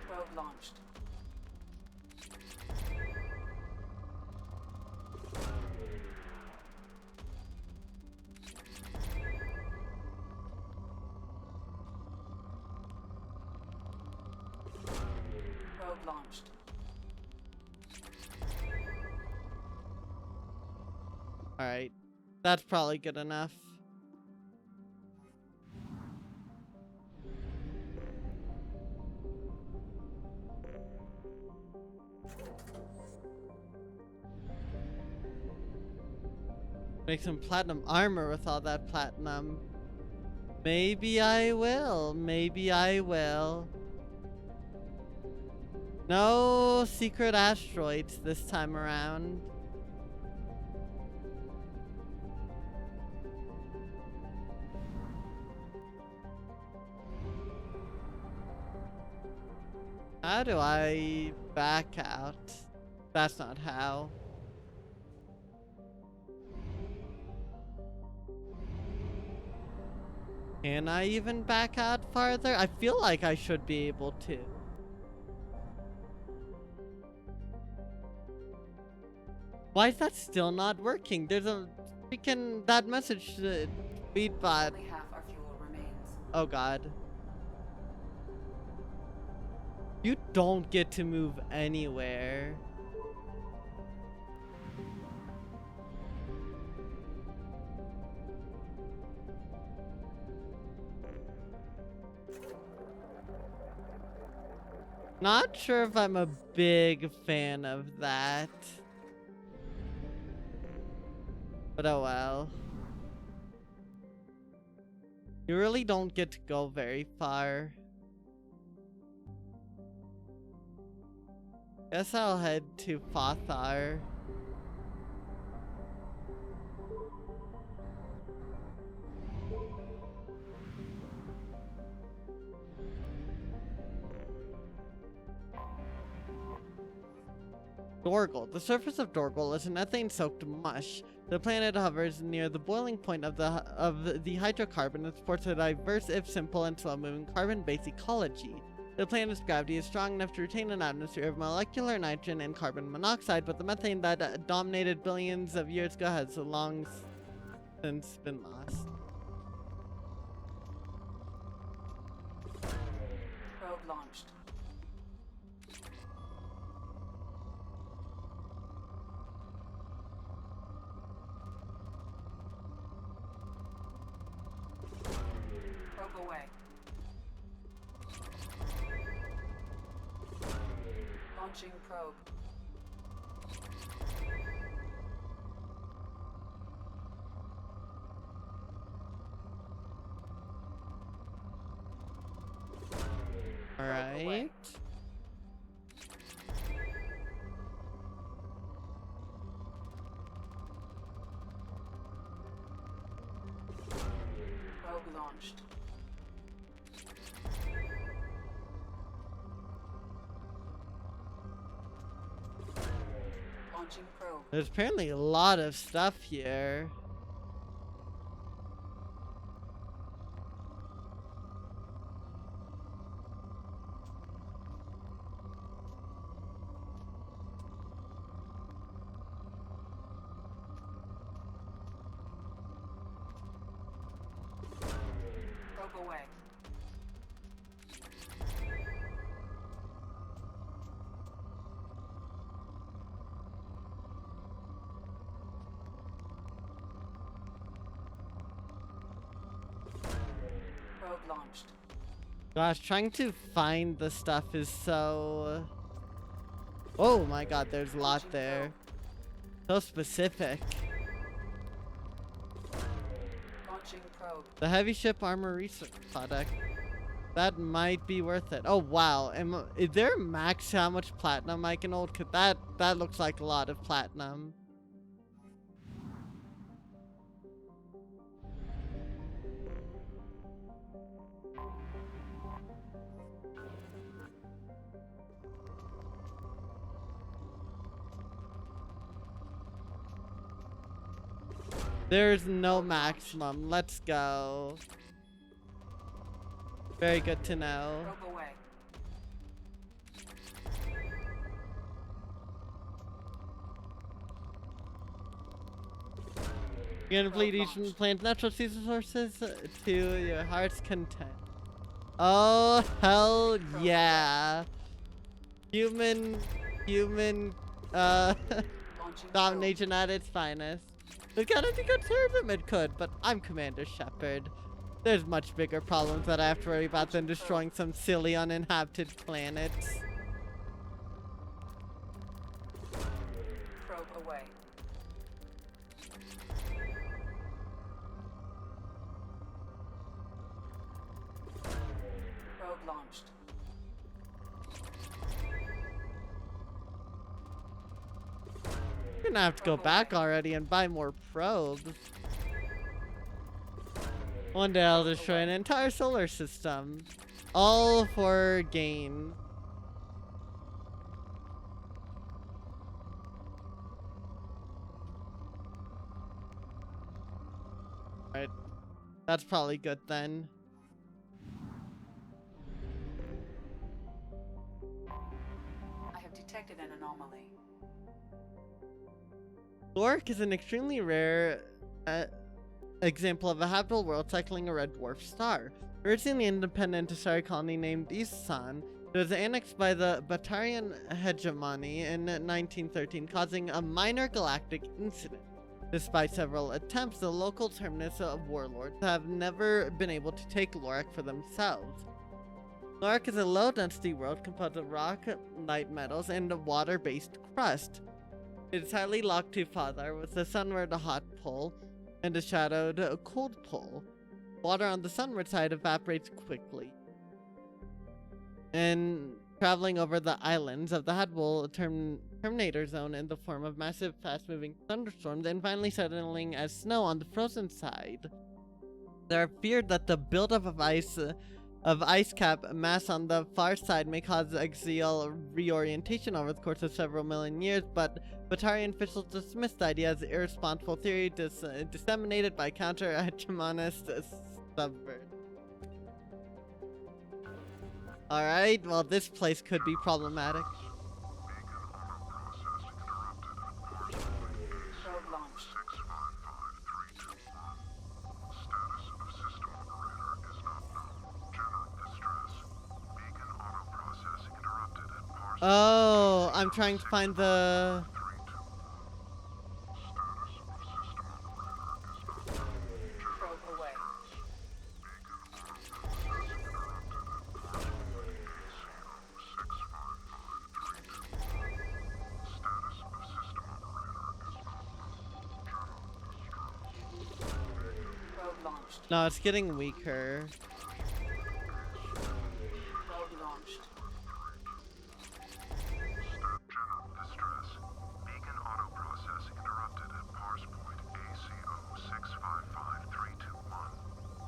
Probe launched. Probe launched. Alright. That's probably good enough. Make some platinum armor with all that platinum. Maybe I will. Maybe I will. No secret asteroids this time around. How do I back out? That's not how. Can I even back out farther? I feel like I should be able to. Why is that still not working? There's a freaking that message speed bot. Only half our fuel remains. Oh god. You don't get to move anywhere. Not sure if I'm a big fan of that. But oh well. You really don't get to go very far. Guess I'll head to Fothar. Dorgal. The surface of Dorgal is an ethane-soaked mush. The planet hovers near the boiling point of the hydrocarbon and supports a diverse, if simple and slow-moving carbon-based ecology. The planet's gravity is strong enough to retain an atmosphere of molecular nitrogen and carbon monoxide, but the methane that dominated billions of years ago has long since been lost. Probe launched. Probe away. Launching probe. All right. Probe launched. Launching probe. There's apparently a lot of stuff here. Probe away. Probe launched. Gosh, trying to find the stuff is so... Oh my god, there's a lot there. So specific. Launching probe. The heavy ship armor research product. That might be worth it. Oh wow, is there a max how much platinum I can hold? Cause that looks like a lot of platinum. There's no maximum. Let's go. Very good to know. Probe away. You're gonna bleed each plant's natural resources to your heart's content. Oh, hell yeah. Human, domination at its finest. The Kennedy could serve him, it could, but I'm Commander Shepard. There's much bigger problems that I have to worry about than destroying some silly uninhabited planets. Probe away. Probe launched. You're gonna have to go back already and buy more probes. One day I'll destroy an entire solar system. All for gain. Alright. That's probably good then. I have detected an anomaly. Lorik is an extremely rare example of a habitable world cycling a red dwarf star. Originally independent star colony named Eastsan, it was annexed by the Batarian hegemony in 1913, causing a minor galactic incident. Despite several attempts, the local terminus of warlords have never been able to take Lorik for themselves. Lorik is a low-density world composed of rock, light metals, and a water-based crust. It is highly locked to father, with the sunward a hot pole and a shadowed cold pole. Water on the sunward side evaporates quickly. And traveling over the islands of the habitable terminator zone in the form of massive, fast-moving thunderstorms, and finally settling as snow on the frozen side. There are feared that the buildup of ice cap mass on the far side may cause axial reorientation over the course of several million years, but Batarian officials dismissed the idea as irresponsible theory disseminated by counter-hegemonist subvert. Alright, well this place could be problematic. Probe launched. Oh, I'm trying to find the... Probe away. Probe launched. No, it's getting weaker. Probe launched. Beacon auto processing interrupted at parse point ACO655321.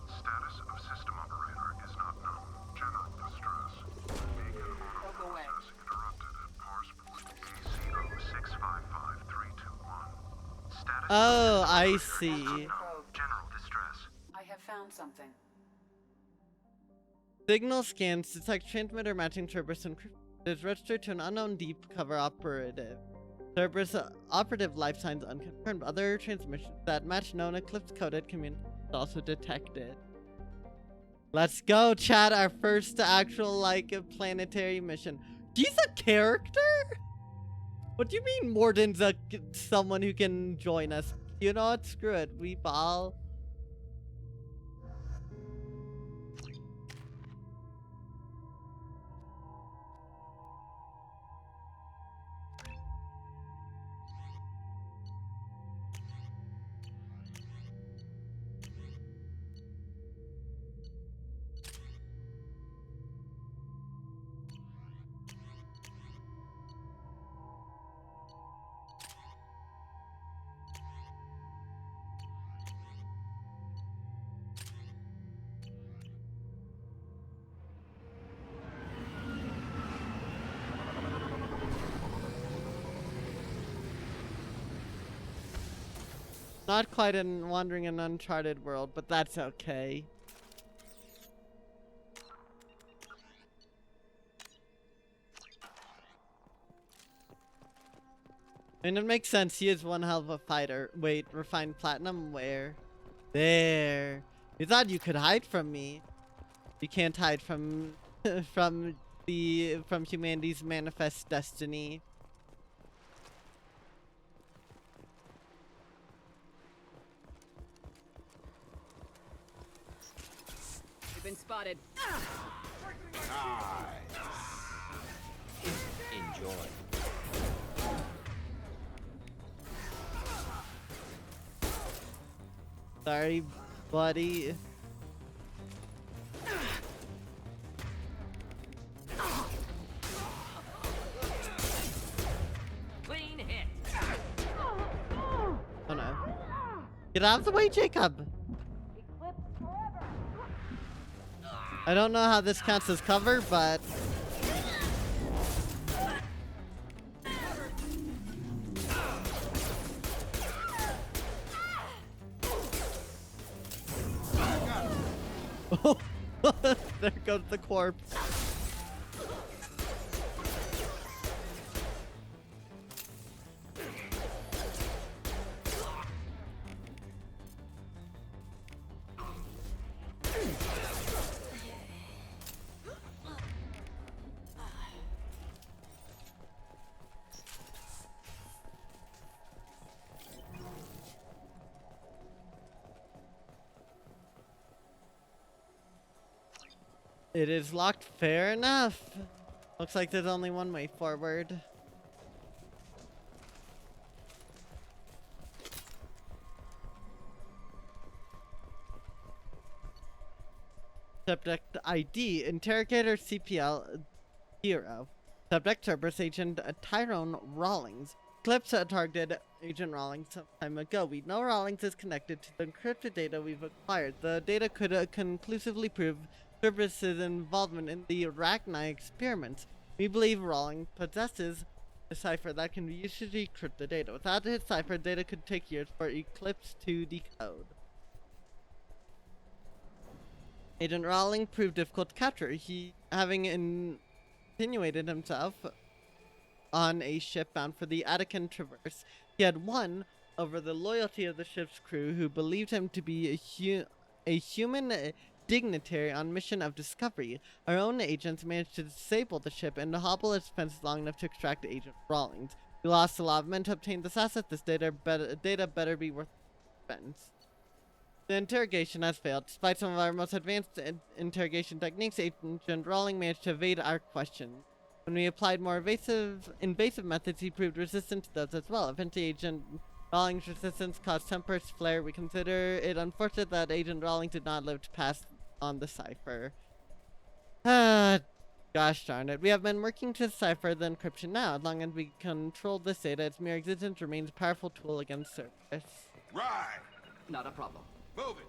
Status of system operator is not known. General distress. Beacon auto processing interrupted at parse point ACO655321. Status Oh, I see. general distress. I have found something. Signal scans detect transmitter matching Cerberus encryption. It is registered to an unknown deep cover operative. Cerberus operative life signs unconfirmed. Other transmissions that match known Eclipse-coded communications also detected. Let's go, chat. Our first actual, like, planetary mission. He's a character? What do you mean Morden's someone who can join us? You know what? Screw it. We ball. Not quite in wandering an uncharted world, but that's okay. I mean, it makes sense. He is one hell of a fighter. Wait, refined platinum? Where? There. You thought you could hide from me. You can't hide from from humanity's manifest destiny. You've been spotted. Enjoy. Sorry, buddy. Clean hit. Oh no. Get out of the way, Jacob! I don't know how this counts as cover, but... There goes the corpse. It is locked. Fair enough. Looks like there's only one way forward. Subject ID, Interrogator CPL 0. Subject Cerberus Agent Tyrone Rawlings. Eclipse targeted Agent Rawlings some time ago. We know Rawlings is connected to the encrypted data we've acquired. The data could conclusively prove Cerberus's involvement in the Arachni experiments. We believe Rawlings possesses a cipher that can be used to decrypt the data. Without his cipher, data could take years for Eclipse to decode. Agent Rawlings proved difficult to capture. He, having insinuated himself on a ship bound for the Attican Traverse, he had won over the loyalty of the ship's crew, who believed him to be a human dignitary on mission of discovery. Our own agents managed to disable the ship and hobble its defenses long enough to extract Agent Rawlings. We lost a lot of men to obtain this asset. This data better be worth the expense. The interrogation has failed. Despite some of our most advanced interrogation techniques, Agent Rawlings managed to evade our questions. When we applied more invasive methods, he proved resistant to those as well. Eventually, Agent Rawlings' resistance caused tempers flare. We consider it unfortunate that Agent Rawlings did not live to pass on the cipher. Gosh darn it. We have been working to decipher the encryption now. As long as we control this data, its mere existence remains a powerful tool against Cerberus. Right! Not a problem. Move it!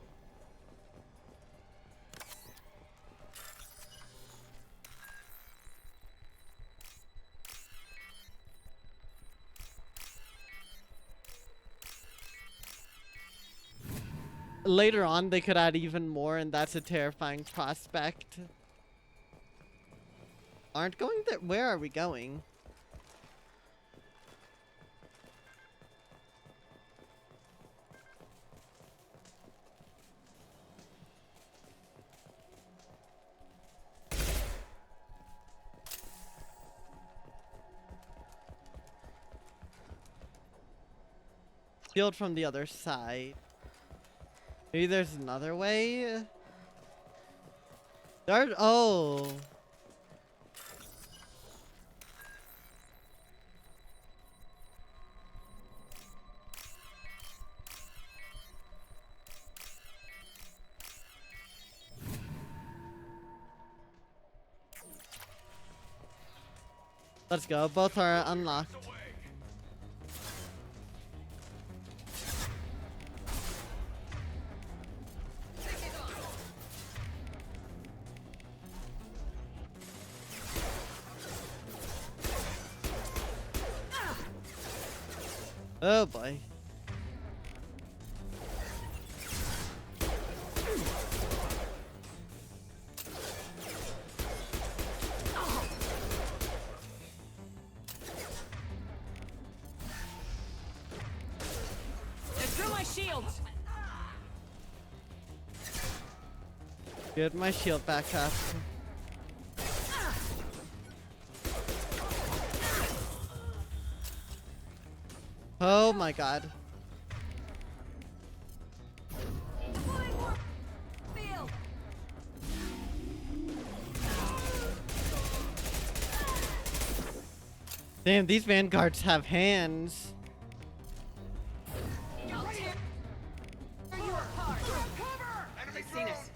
Later on, they could add even more, and that's a terrifying prospect. Aren't going there? Where are we going? Field from the other side. Maybe there's another way? Oh. Let's go. Both are unlocked. Oh boy. shields! Get my shield back up. Oh my god. Damn, these vanguards have hands. They've seen us.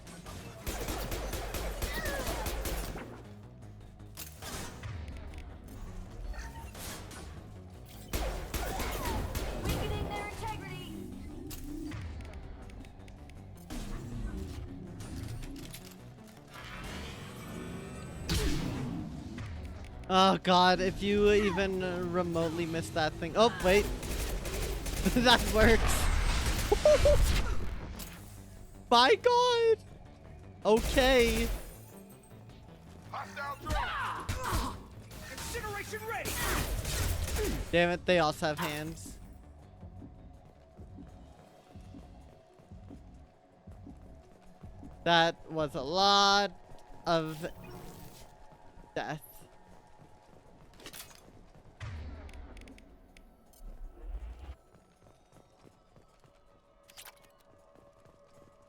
Weakening their integrity. Oh god, if you even remotely miss that thing. Oh, wait. That works. My god. Okay. Incineration ready. Damn it, they also have hands. That was a lot of death.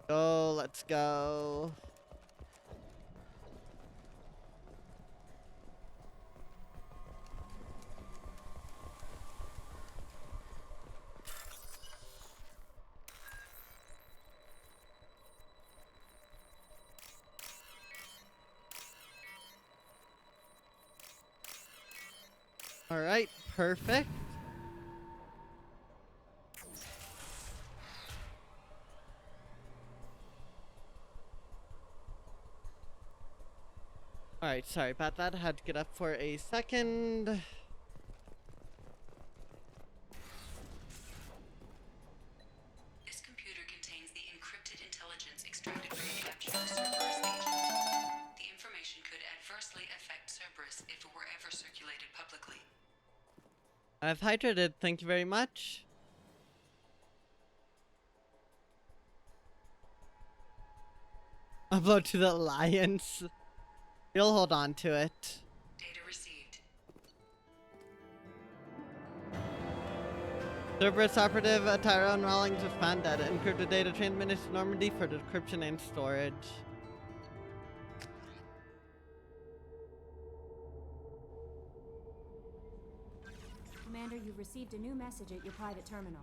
Go, let's go. All right, perfect. All right, sorry about that. I had to get up for a second. This computer contains the encrypted intelligence extracted from the capture of Cerberus agent. The information could adversely affect Cerberus if it were ever circulated publicly. I've hydrated. Thank you very much. Upload to the Alliance. You'll hold on to it. Data received. Cerberus operative Tyrone Rawlings was found dead. Encrypted data transmitted to Normandy for decryption and storage. Commander, you've received a new message at your private terminal.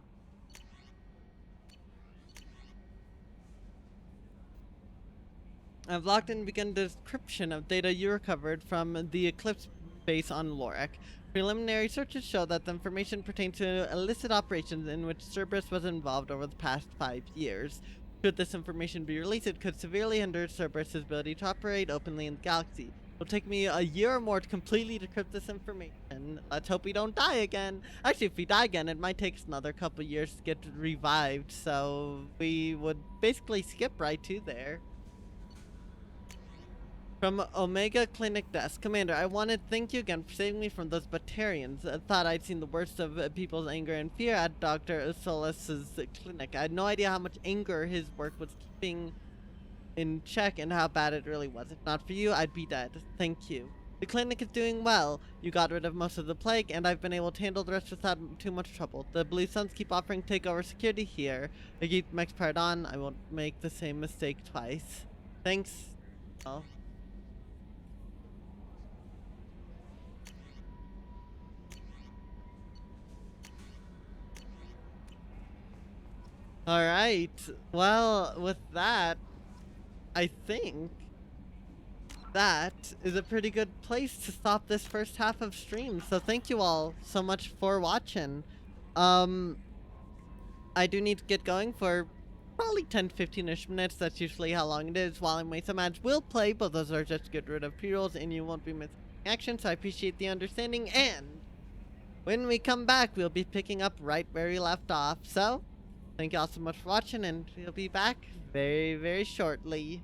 I've logged in and begun decryption of data you recovered from the Eclipse base on Lorac. Preliminary searches show that the information pertains to illicit operations in which Cerberus was involved over the past 5 years. Should this information be released, it could severely hinder Cerberus' ability to operate openly in the galaxy. It'll take me a year or more to completely decrypt this information. Let's hope we don't die again. Actually, if we die again, it might take us another couple years to get revived, so we would basically skip right to there. From Omega Clinic Desk. Commander, I want to thank you again for saving me from those Batarians. I thought I'd seen the worst of people's anger and fear at Dr. Solas's clinic. I had no idea how much anger his work was keeping in check and how bad it really was. If not for you, I'd be dead. Thank you. The clinic is doing well. You got rid of most of the plague, and I've been able to handle the rest without too much trouble. The Blue Suns keep offering takeover security here. I keep Max Pirate on. I won't make the same mistake twice. Thanks. Oh. Alright, well, with that, I think that is a pretty good place to stop this first half of stream. So thank you all so much for watching. I do need to get going for probably 10-15ish minutes. That's usually how long it is. While I'm away, some ads will play, but those are just to get rid of pre-rolls and you won't be missing action, so I appreciate the understanding. And when we come back, we'll be picking up right where we left off. So thank you all so much for watching, and we'll be back very, very shortly.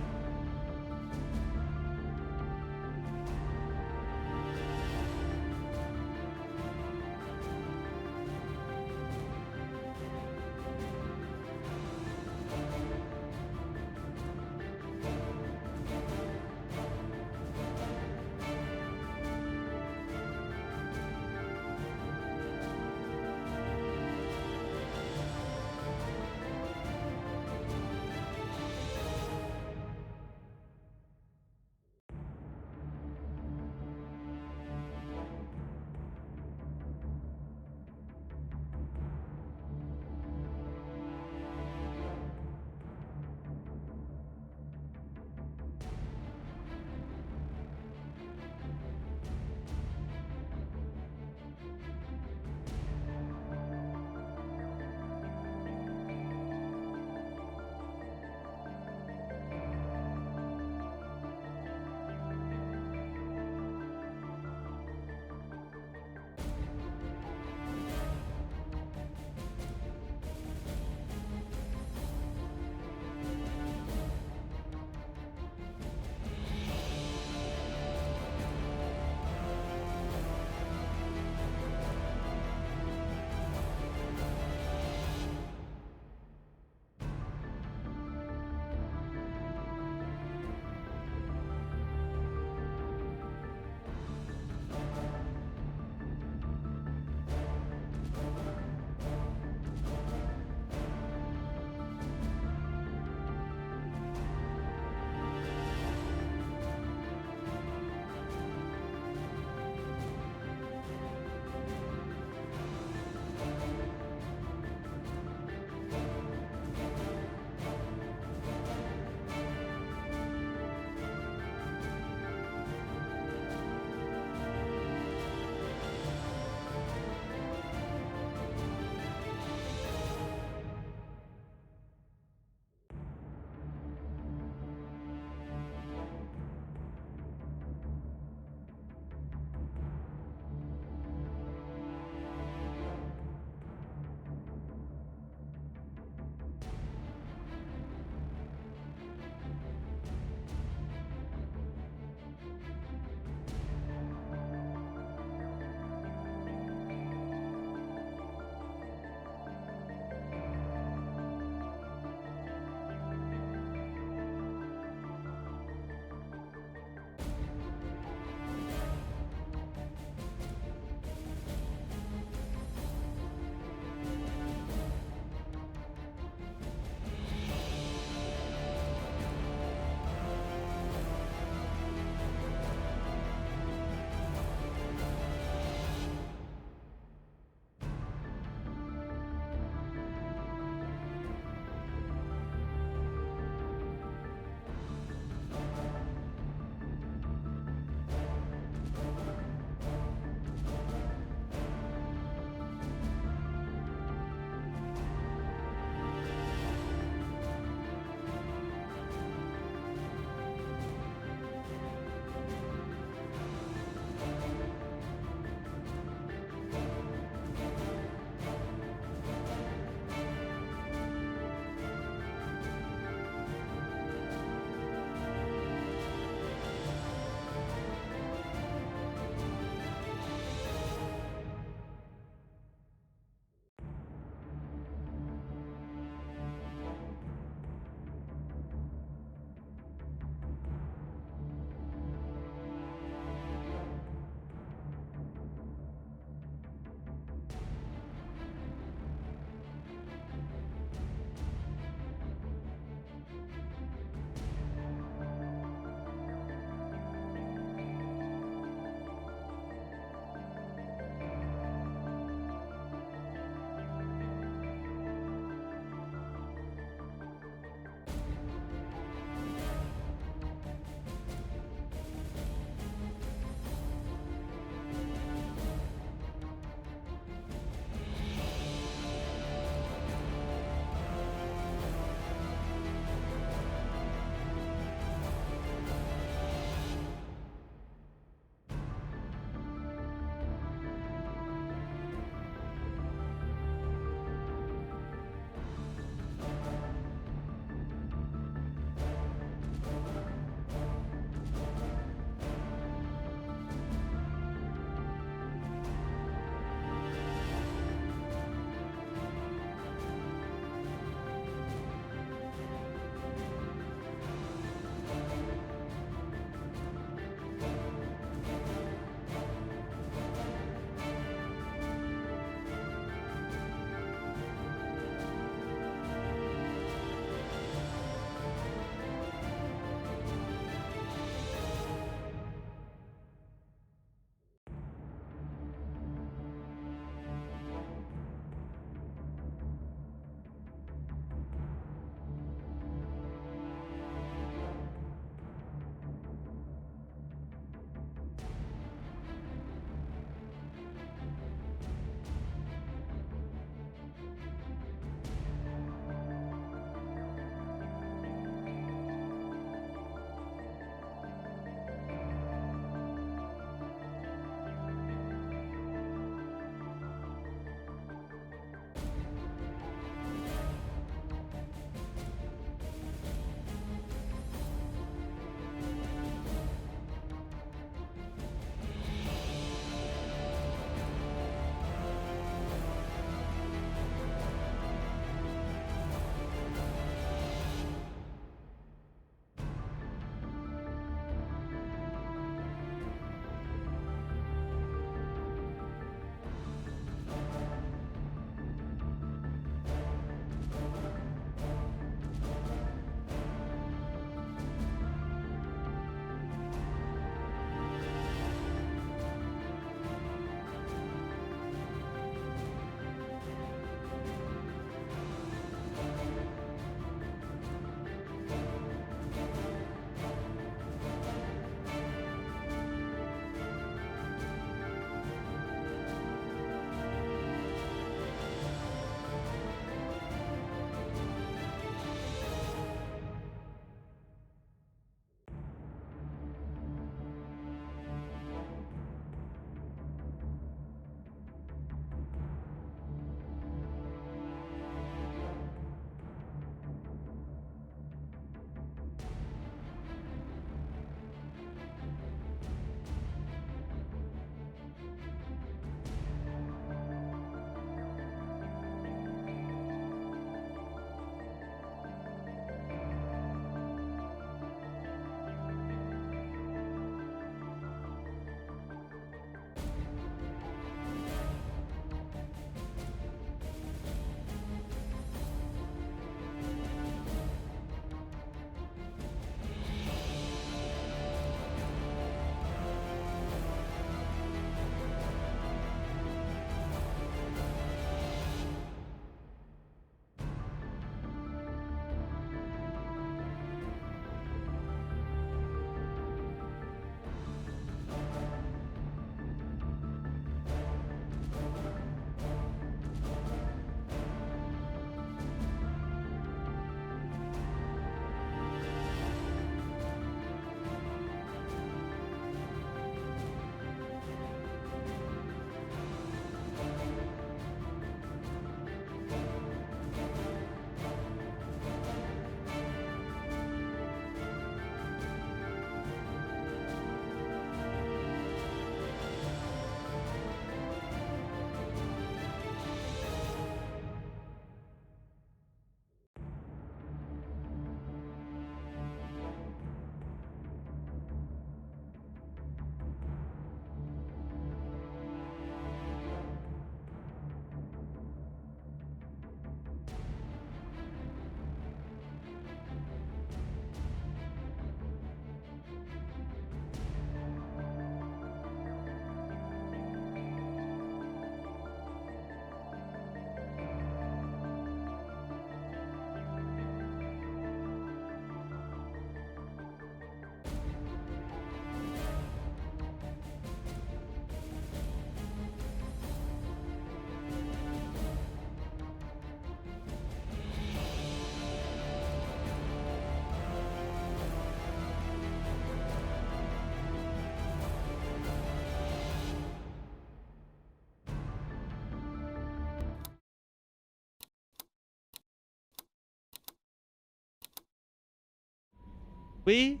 We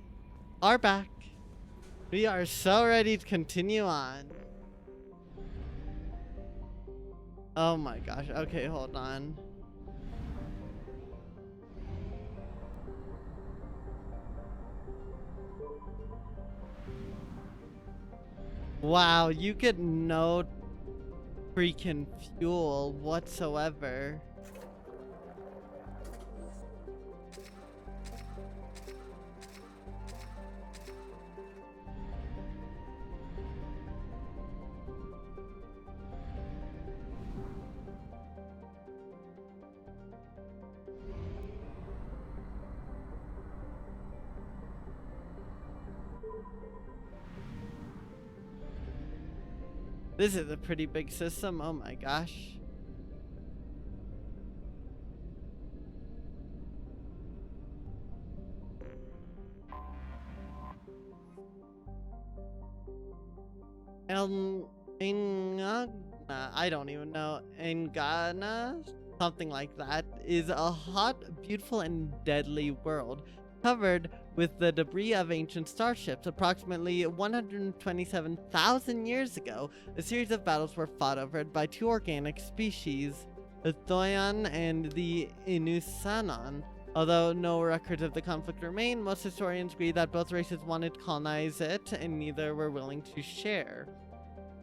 are back. We are so ready to continue on. Oh my gosh. Okay, hold on. Wow, you get no freaking fuel whatsoever. This is a pretty big system. Oh my gosh. Engana, I don't even know. Engana, something like that, is a hot, beautiful, and deadly world covered with the debris of ancient starships. Approximately 127,000 years ago, a series of battles were fought over it by two organic species, the Thoyan and the Inusanon. Although no records of the conflict remain, most historians agree that both races wanted to colonize it, and neither were willing to share.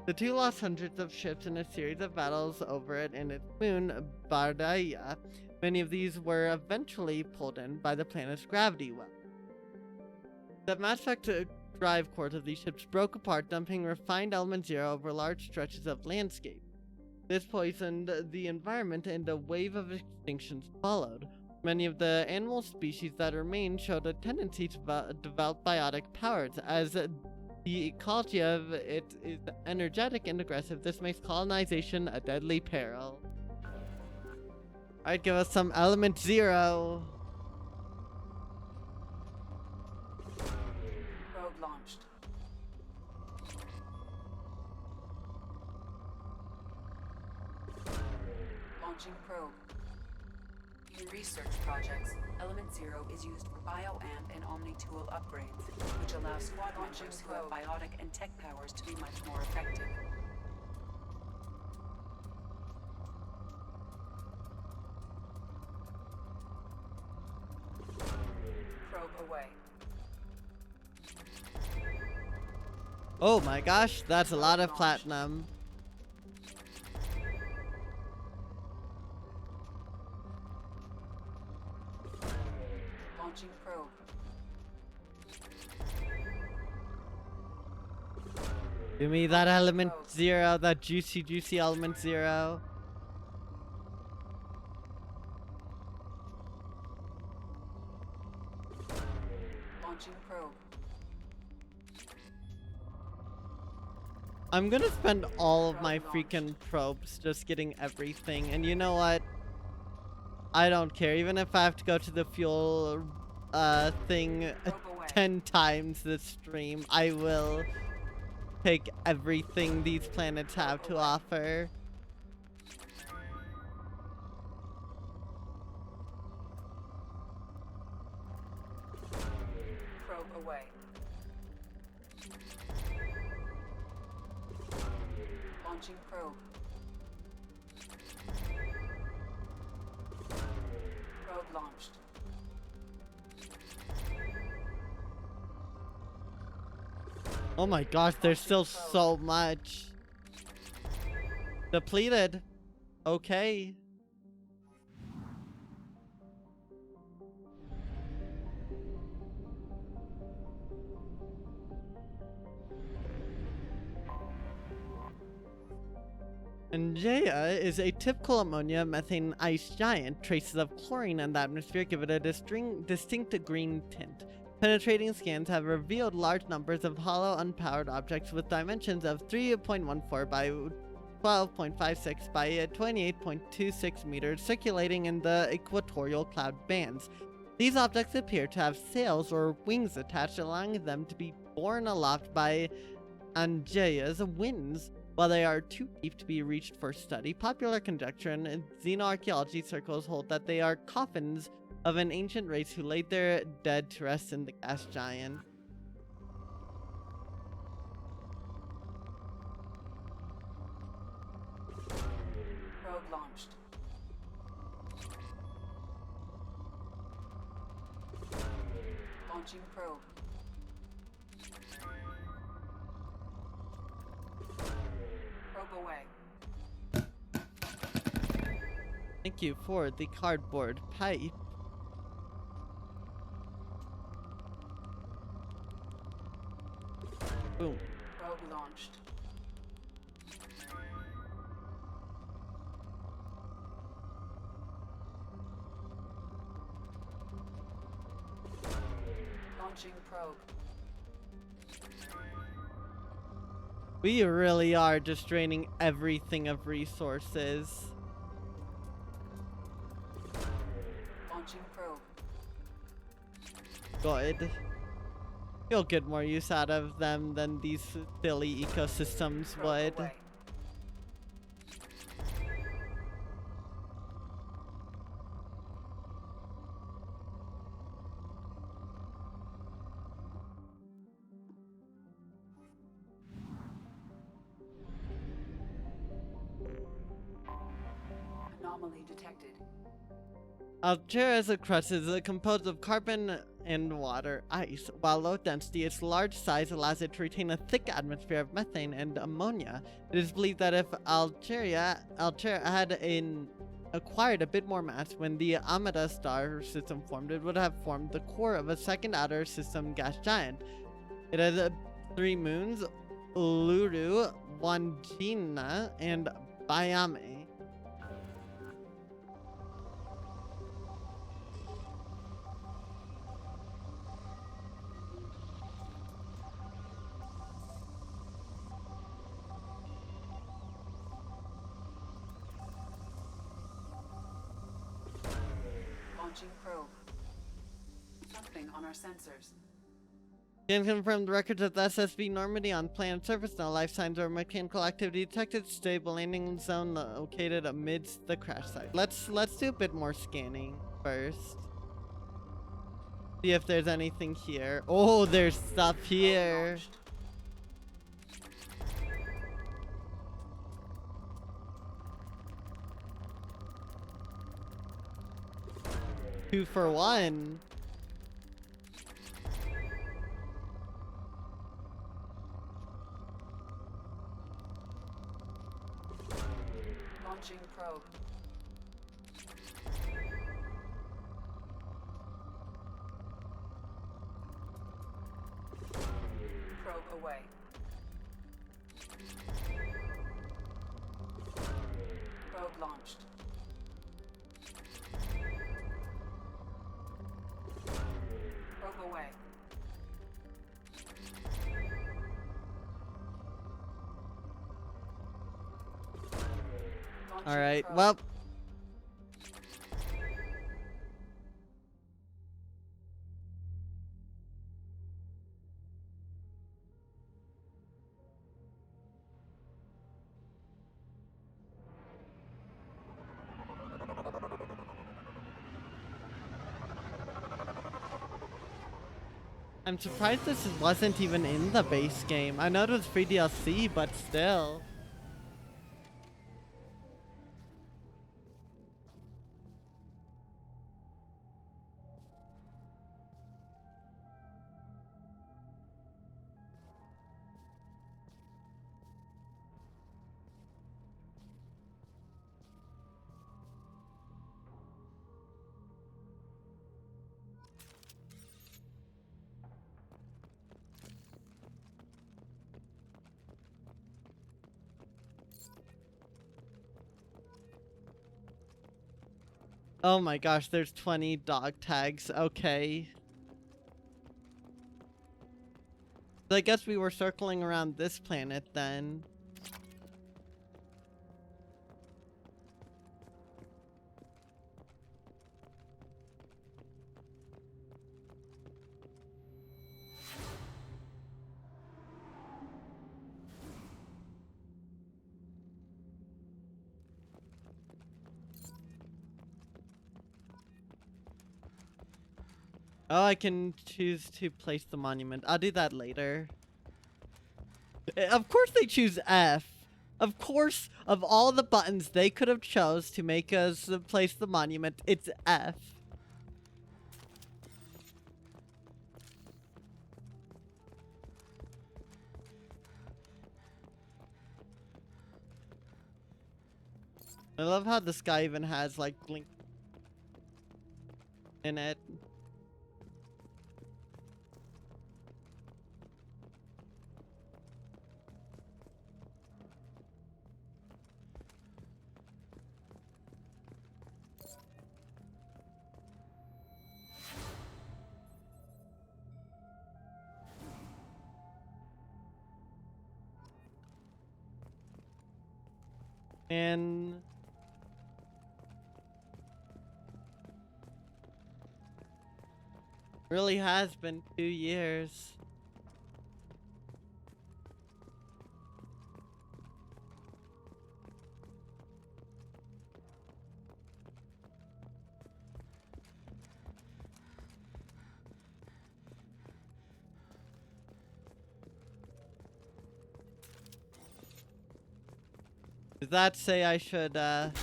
The two lost hundreds of ships in a series of battles over it and its moon, Bardaya. Many of these were eventually pulled in by the planet's gravity well. The mass effect drive cores of these ships broke apart, dumping refined element zero over large stretches of landscape. This poisoned the environment, and a wave of extinctions followed. Many of the animal species that remained showed a tendency to develop biotic powers. As the ecology of it is energetic and aggressive, this makes colonization a deadly peril. Alright, give us some element zero. Probe launched. Launching probe. In research projects, Element Zero is used for bioamp and Omni tool upgrades, which allow squad members who have biotic and tech powers to be much more effective. Probe away. Oh my gosh, that's a lot of platinum. Launching probe. Give me that element zero, that juicy element zero. Launching probe. I'm gonna spend all of my freaking probes just getting everything, and you know what? I don't care. Even if I have to go to the fuel thing 10 times this stream, I will take everything these planets have to offer. Probe away. Launching probe. Probe launched. Oh my gosh, there's still so much. Depleted. Okay. Angea is a typical ammonia methane ice giant. Traces of chlorine in the atmosphere give it a distinct green tint. Penetrating scans have revealed large numbers of hollow, unpowered objects with dimensions of 3.14 by 12.56 by 28.26 meters circulating in the equatorial cloud bands. These objects appear to have sails or wings attached, allowing them to be borne aloft by Angea's winds. While they are too deep to be reached for study, popular conjecture in xenoarchaeology circles hold that they are coffins of an ancient race who laid their dead to rest in the gas giant. Probe launched. Launching probe. Probe away. Thank you for the cardboard pipe. Boom. Probe launched. Launching probe. We really are just draining everything of resources. Launching probe. Good. You'll get more use out of them than these silly ecosystems would. Away. Anomaly detected. Altera's crust is composed of carbon and water ice. While low density, its large size allows it to retain a thick atmosphere of methane and ammonia. It is believed that if Altera had acquired a bit more mass when the Amida star system formed, it would have formed the core of a second outer system gas giant. It has 3 moons, Uluru, Wandjina, and Bayame. Launching probe. Something on our sensors. Can confirm the records of the SSB Normandy on planet surface. No life signs or mechanical activity detected. Stable landing zone located amidst the crash site. Let's do a bit more scanning first. See if there's anything here. Oh, there's stuff here. 2 for 1. Launching probe. Probe away. Probe launched. Probe away. All right. Well, I'm surprised this wasn't even in the base game. I know it was free DLC, but still. Oh my gosh, there's 20 dog tags. Okay. So I guess we were circling around this planet then. Oh, I can choose to place the monument. I'll do that later. Of course they choose F. Of course, of all the buttons they could have chose to make us place the monument, it's F. I love how the sky even has like blink in it. And really has been 2 years. Does that say I should, yes.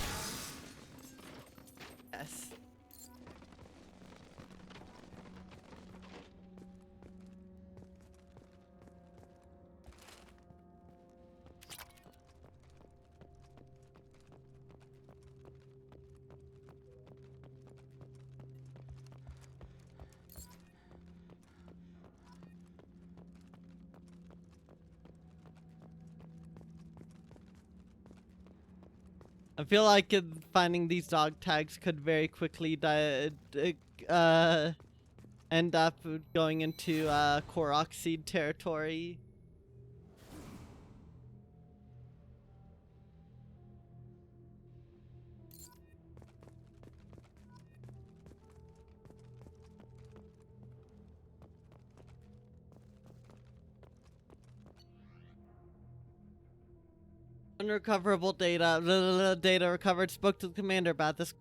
I feel like finding these dog tags could very quickly end up going into Korok Seed territory. Unrecoverable data. The data recovered. Spoke to the commander about this.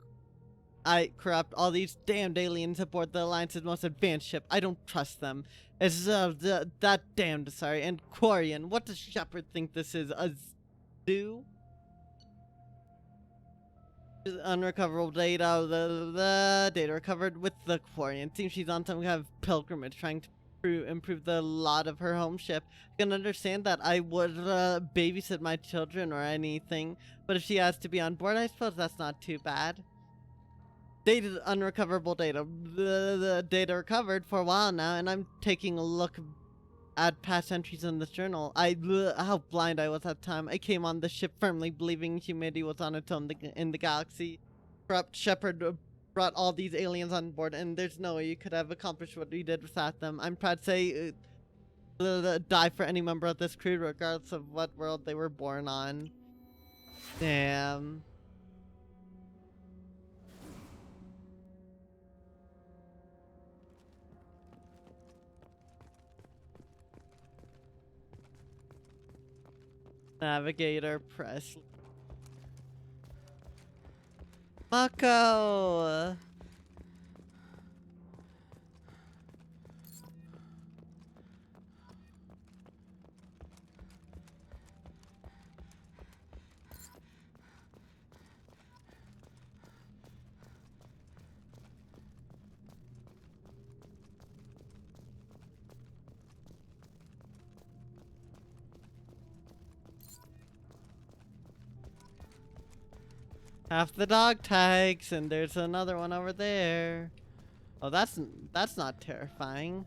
I corrupt all these damned aliens aboard the Alliance's most advanced ship. I don't trust them. It's that damned, sorry, and Quarian. What does Shepard think this is? A zoo? Unrecoverable data. The data recovered with the Quarian. Seems she's on some kind of pilgrimage trying to improve the lot of her home ship. I can understand that I would babysit my children or anything, but if she has to be on board, I suppose that's not too bad. Data, unrecoverable data. The data recovered for a while now, and I'm taking a look at past entries in this journal. How blind I was at the time. I came on the ship firmly believing humanity was on its own in the galaxy. Corrupt Shepard brought all these aliens on board, and there's no way you could have accomplished what you did without them. I'm proud to say, die for any member of this crew, regardless of what world they were born on. Damn. Navigator, press. Mako! Half the dog tags, and there's another one over there. Oh, that's not terrifying.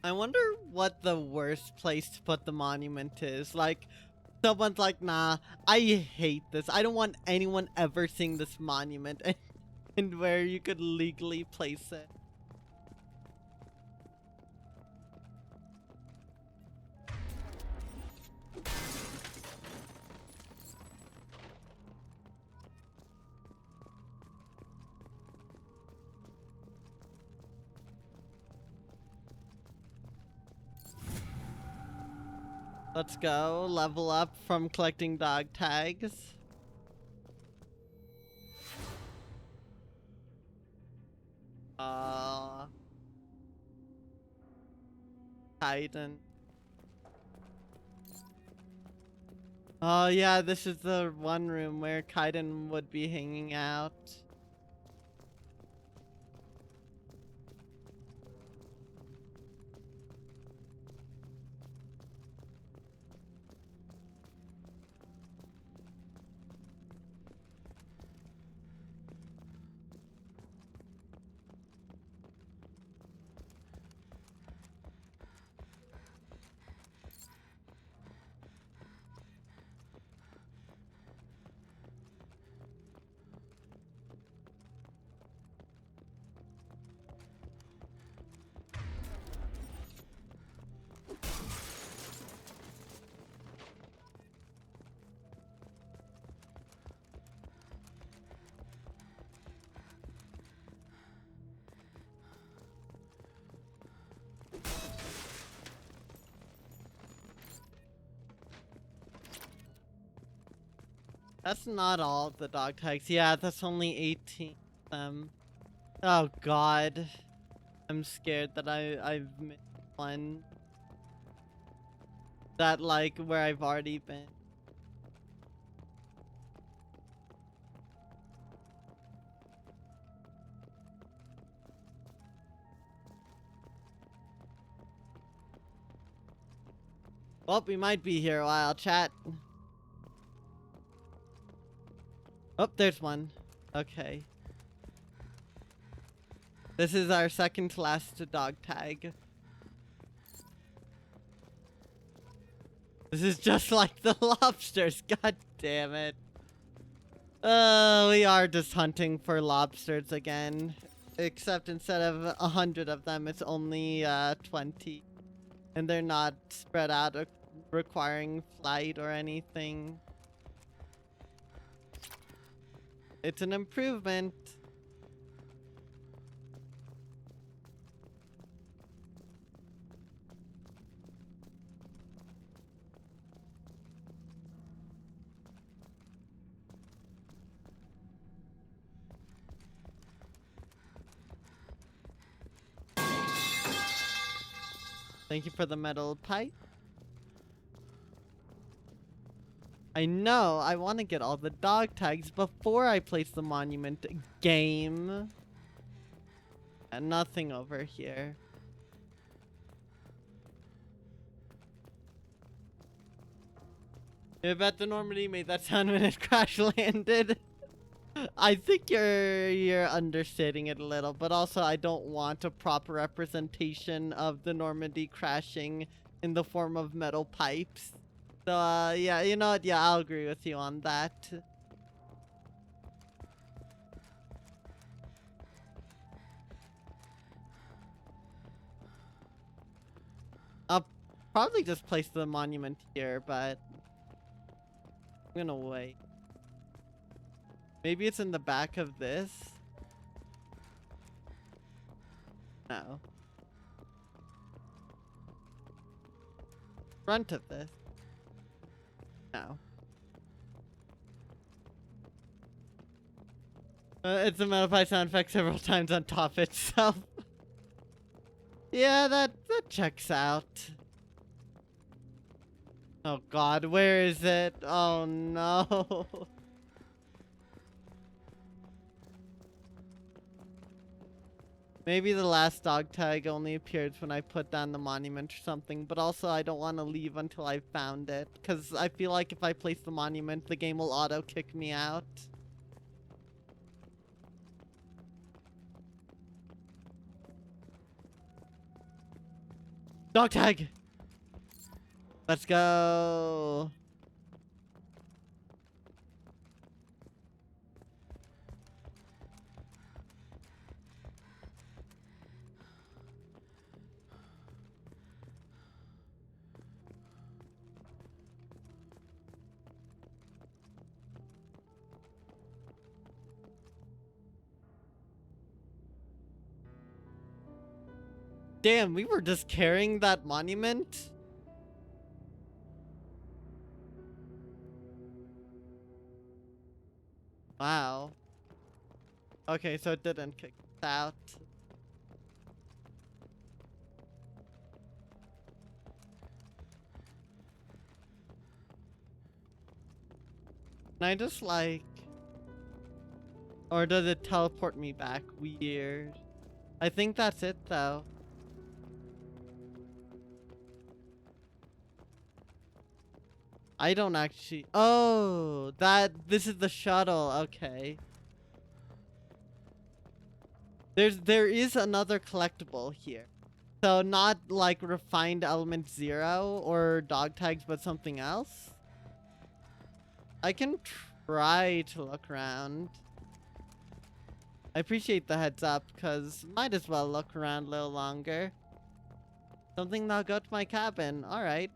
I wonder what the worst place to put the monument is. Like, someone's like, nah, I hate this. I don't want anyone ever seeing this monument. And where you could legally place it. Let's go level up from collecting dog tags. Titan. Oh yeah, this is the one room where Kaiden would be hanging out. That's not all the dog tags. Yeah, that's only 18 of them. Oh god. I'm scared that I've missed one. That like where I've already been. Well, we might be here a while, chat. Oh, there's one. Okay. This is our second to last dog tag. This is just like the lobsters. God damn it. We are just hunting for lobsters again. Except instead of 100 of them, it's only 20. And they're not spread out or requiring flight or anything. It's an improvement. Thank you for the metal pipe. I know, I want to get all the dog tags before I place the monument game. And nothing over here. I bet the Normandy made that sound when it crash landed. I think you're understating it a little, but also I don't want a proper representation of the Normandy crashing in the form of metal pipes. So, yeah, you know what? Yeah, I'll agree with you on that. I'll probably just place the monument here, but I'm gonna wait. Maybe it's in the back of this? No. Front of this? No. It's a metal pipe sound effect several times on top itself. Yeah, that checks out. Oh god, where is it? Oh no. Maybe the last dog tag only appears when I put down the monument or something, but also I don't want to leave until I've found it, because I feel like if I place the monument, the game will auto-kick me out. Dog tag! Let's go! Damn, we were just carrying that monument? Wow. Okay, so it didn't kick us out. Can I just like... Or does it teleport me back? Weird. I think that's it though. I don't actually... Oh, this is the shuttle. Okay. There is another collectible here. So not like refined element 0 or dog tags, but something else. I can try to look around. I appreciate the heads up, because might as well look around a little longer. Something that'll go to my cabin. Alright.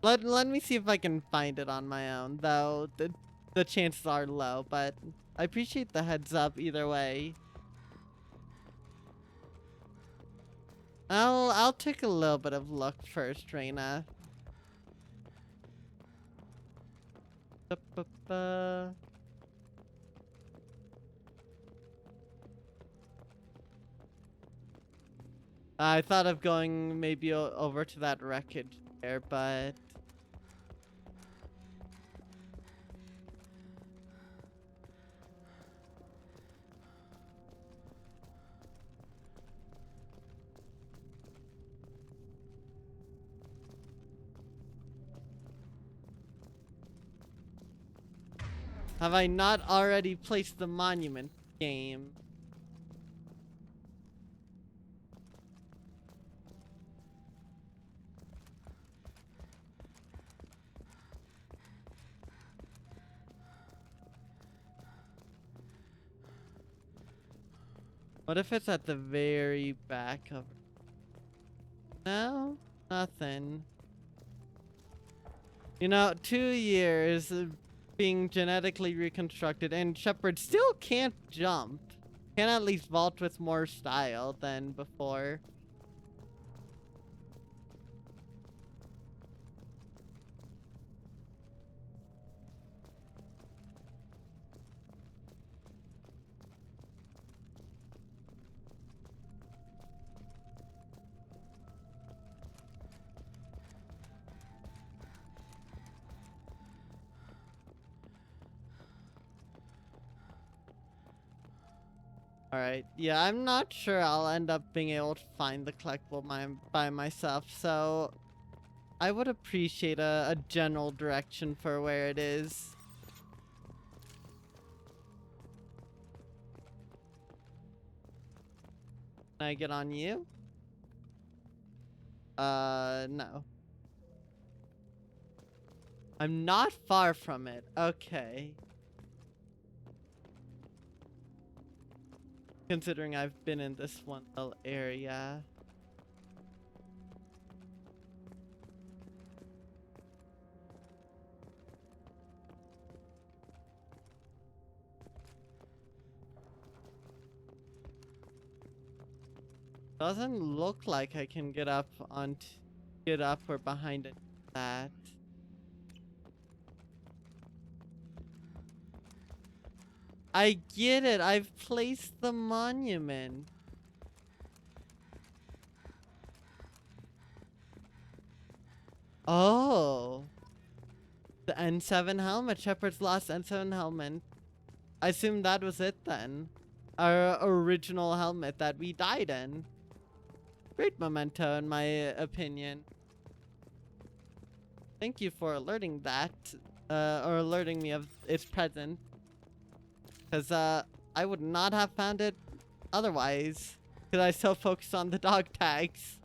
Let me see if I can find it on my own, though the chances are low, but I appreciate the heads up either way. I'll take a little bit of luck first, Reina. I thought of going maybe over to that wreckage there, but... Have I not already placed the monument game? What if it's at the very back of... No? Nothing. You know, 2 years of being genetically reconstructed, and Shepard still can't jump. Can at least vault with more style than before. Alright, yeah, I'm not sure I'll end up being able to find the collectible by myself, so I would appreciate a general direction for where it is. Can I get on you? No. I'm not far from it. Okay. Considering I've been in this one little area. Doesn't look like I can get up or behind it. That. I get it. I've placed the monument. Oh. The N7 helmet. Shepard's lost N7 helmet. I assume that was it then. Our original helmet that we died in. Great memento in my opinion. Thank you for alerting that. Or alerting me of its presence. Because, I would not have found it otherwise. Because I so focused on the dog tags.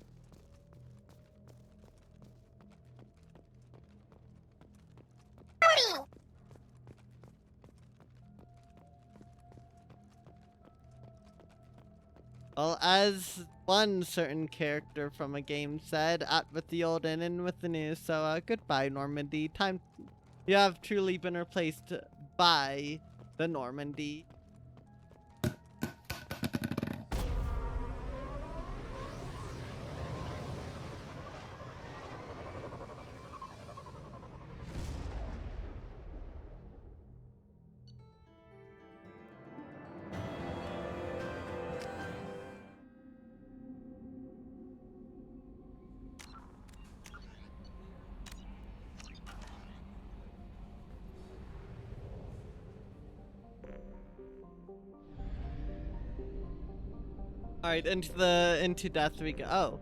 Well, as one certain character from a game said, out with the old and in with the new. So, goodbye, Normandy. You have truly been replaced by the Normandy. Alright, into death we go. Oh.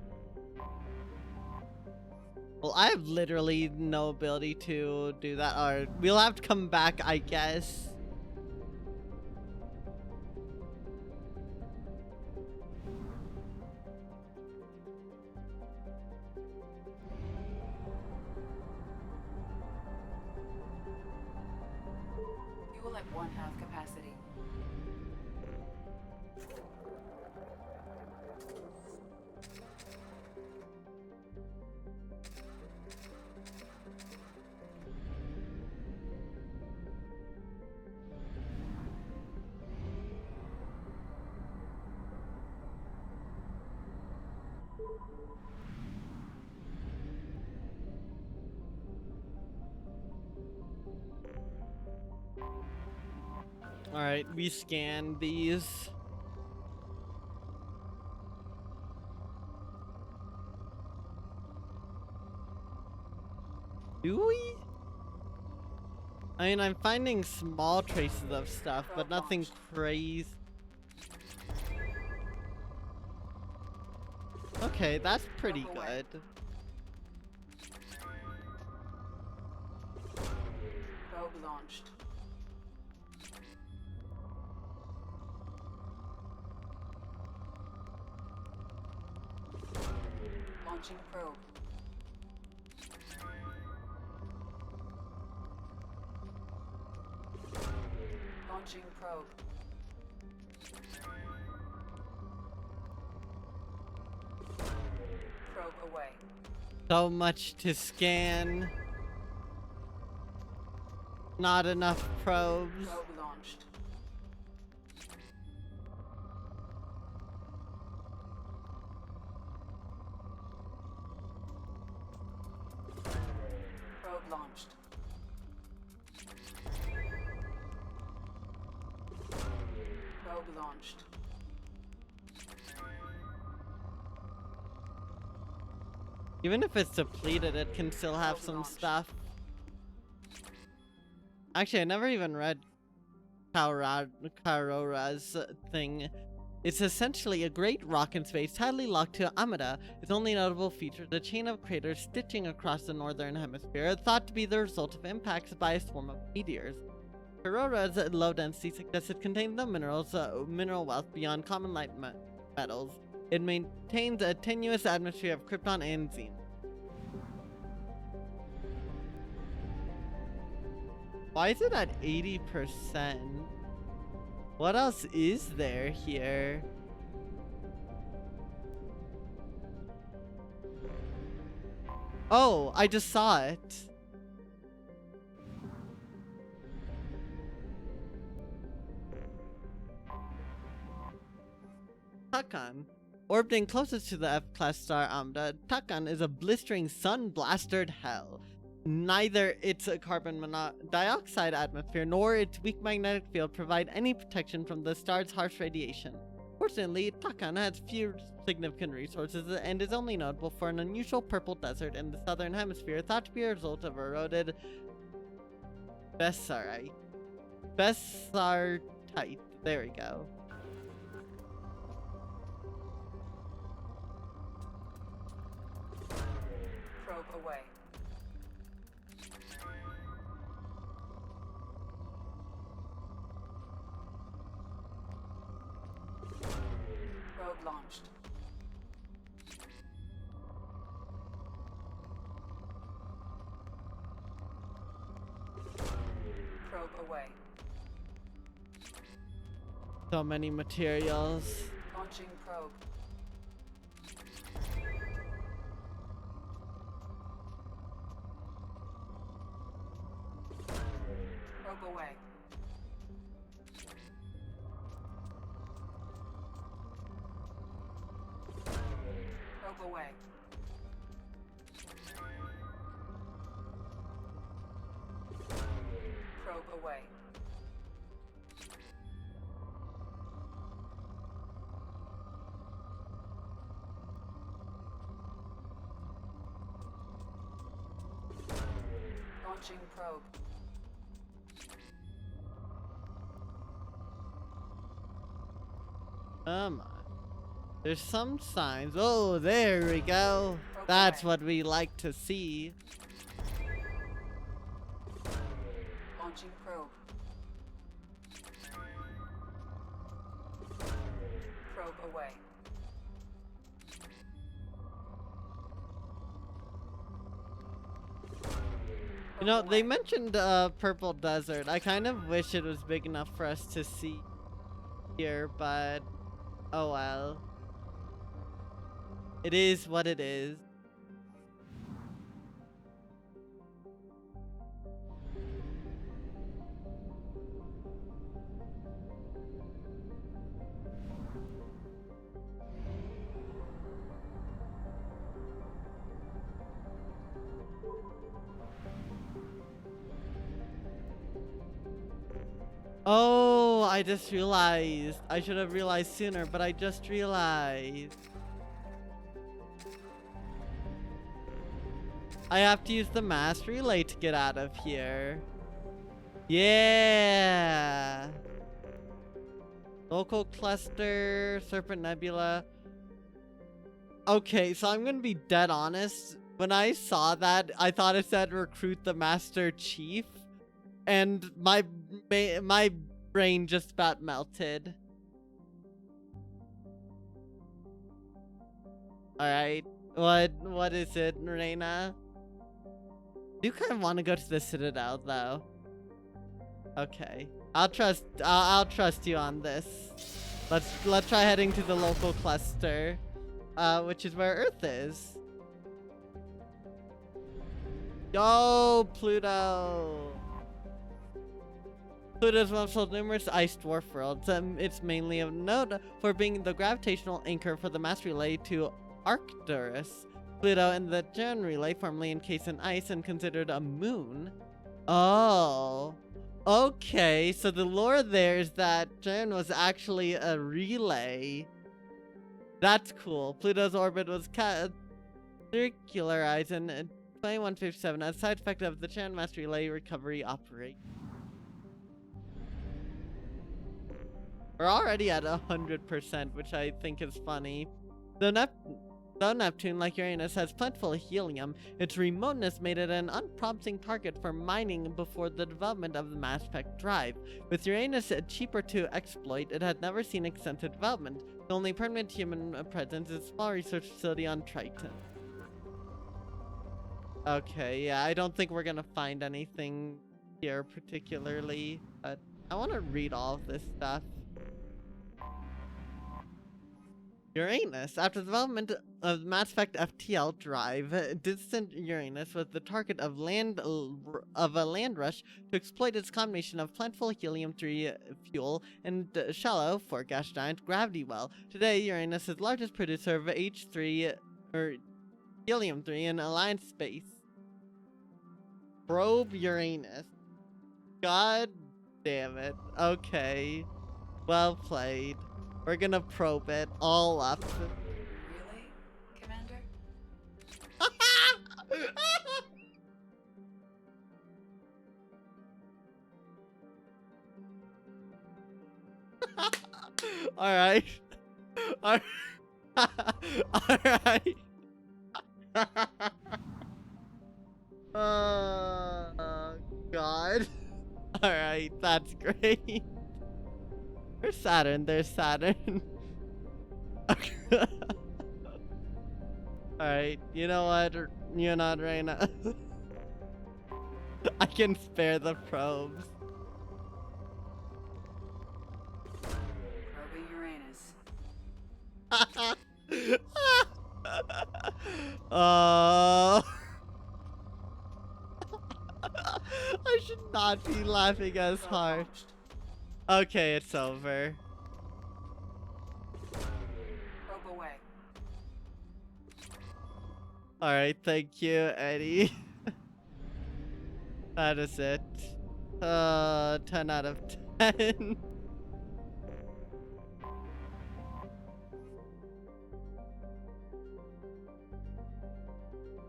Well, I have literally no ability to do that, or we'll have to come back, I guess. Fuel at 1/2 capacity. Alright, we scan these. Do we? I mean, I'm finding small traces of stuff, but nothing crazy. Okay, that's pretty good. Probe launched. Launching probe. Launching probe. Probe away. So much to scan. Not enough probes. Probe launched. Probe launched. Probe launched. Even if it's depleted, it can still have some stuff. Actually, I never even read Karora's thing. It's essentially a great rock in space tightly locked to Amida. Its only notable feature, the chain of craters stitching across the northern hemisphere, thought to be the result of impacts by a swarm of meteors. Karora's low density suggests it contains no mineral wealth beyond common light metals. It maintains a tenuous atmosphere of krypton and xenon. Why is it at 80%? What else is there here? Oh, I just saw it. Takan. Orbiting closest to the F-class star Amda, Takan is a blistering sun-blastered hell. Neither its carbon dioxide atmosphere nor its weak magnetic field provide any protection from the star's harsh radiation. Fortunately, Takan has few significant resources and is only notable for an unusual purple desert in the southern hemisphere thought to be a result of eroded Besarite. There we go. Probe away. Probe launched. Probe away. So many materials. Launching probe. Probe away. Probe away. Probe away. Launching probe. Come on. There's some signs. Oh, there we go. That's what we like to see. Launching probe. Probe away. You know, they mentioned Purple Desert. I kind of wish it was big enough for us to see here, but oh well. It is what it is. Oh, I just realized. I should have realized sooner, but I just realized. I have to use the mass relay to get out of here. Yeah. Local cluster, Serpent Nebula. Okay, so I'm gonna be dead honest. When I saw that, I thought it said recruit the Master Chief. And my brain just about melted. Alright. What is it, Reina? I do kind of want to go to the Citadel though. Okay. I'll trust you on this. Let's try heading to the local cluster. Which is where Earth is. Yo, Pluto! Pluto is one of the numerous ice dwarf worlds. It's mainly of note for being the gravitational anchor for the mass relay to Arcturus. Pluto and the Jern relay, formerly encased in ice and considered a moon. Oh. Okay, so the lore there is that Jern was actually a relay. That's cool. Pluto's orbit was circularized in 2157 as a side effect of the Jern mass relay recovery operation. We're already at 100%, which I think is funny. Though Neptune, like Uranus, has plentiful helium, its remoteness made it an unpromising target for mining before the development of the mass spec drive. With Uranus cheaper to exploit, it had never seen extensive development. The only permanent human presence is a small research facility on Triton. Okay, yeah, I don't think we're gonna find anything here particularly, but I want to read all of this stuff. Uranus. After the development of the Mass Effect FTL drive, distant Uranus was the target of a land rush to exploit its combination of plentiful helium-3 fuel and shallow, for gas giant, gravity well. Today, Uranus is the largest producer of H3 or helium-3 in Alliance space. Probe Uranus. God damn it. Okay. Well played. We're gonna probe it all up. Really, Commander? Alright. Alright. Oh, God. Alright, that's great. There's Saturn, there's Saturn. Alright, you know what? You're not Reina. I can spare the probes. Probing Uranus. I should not be laughing as hard. Okay, it's over. Probe away. Alright, thank you, Eddie. That is it. 10 out of 10.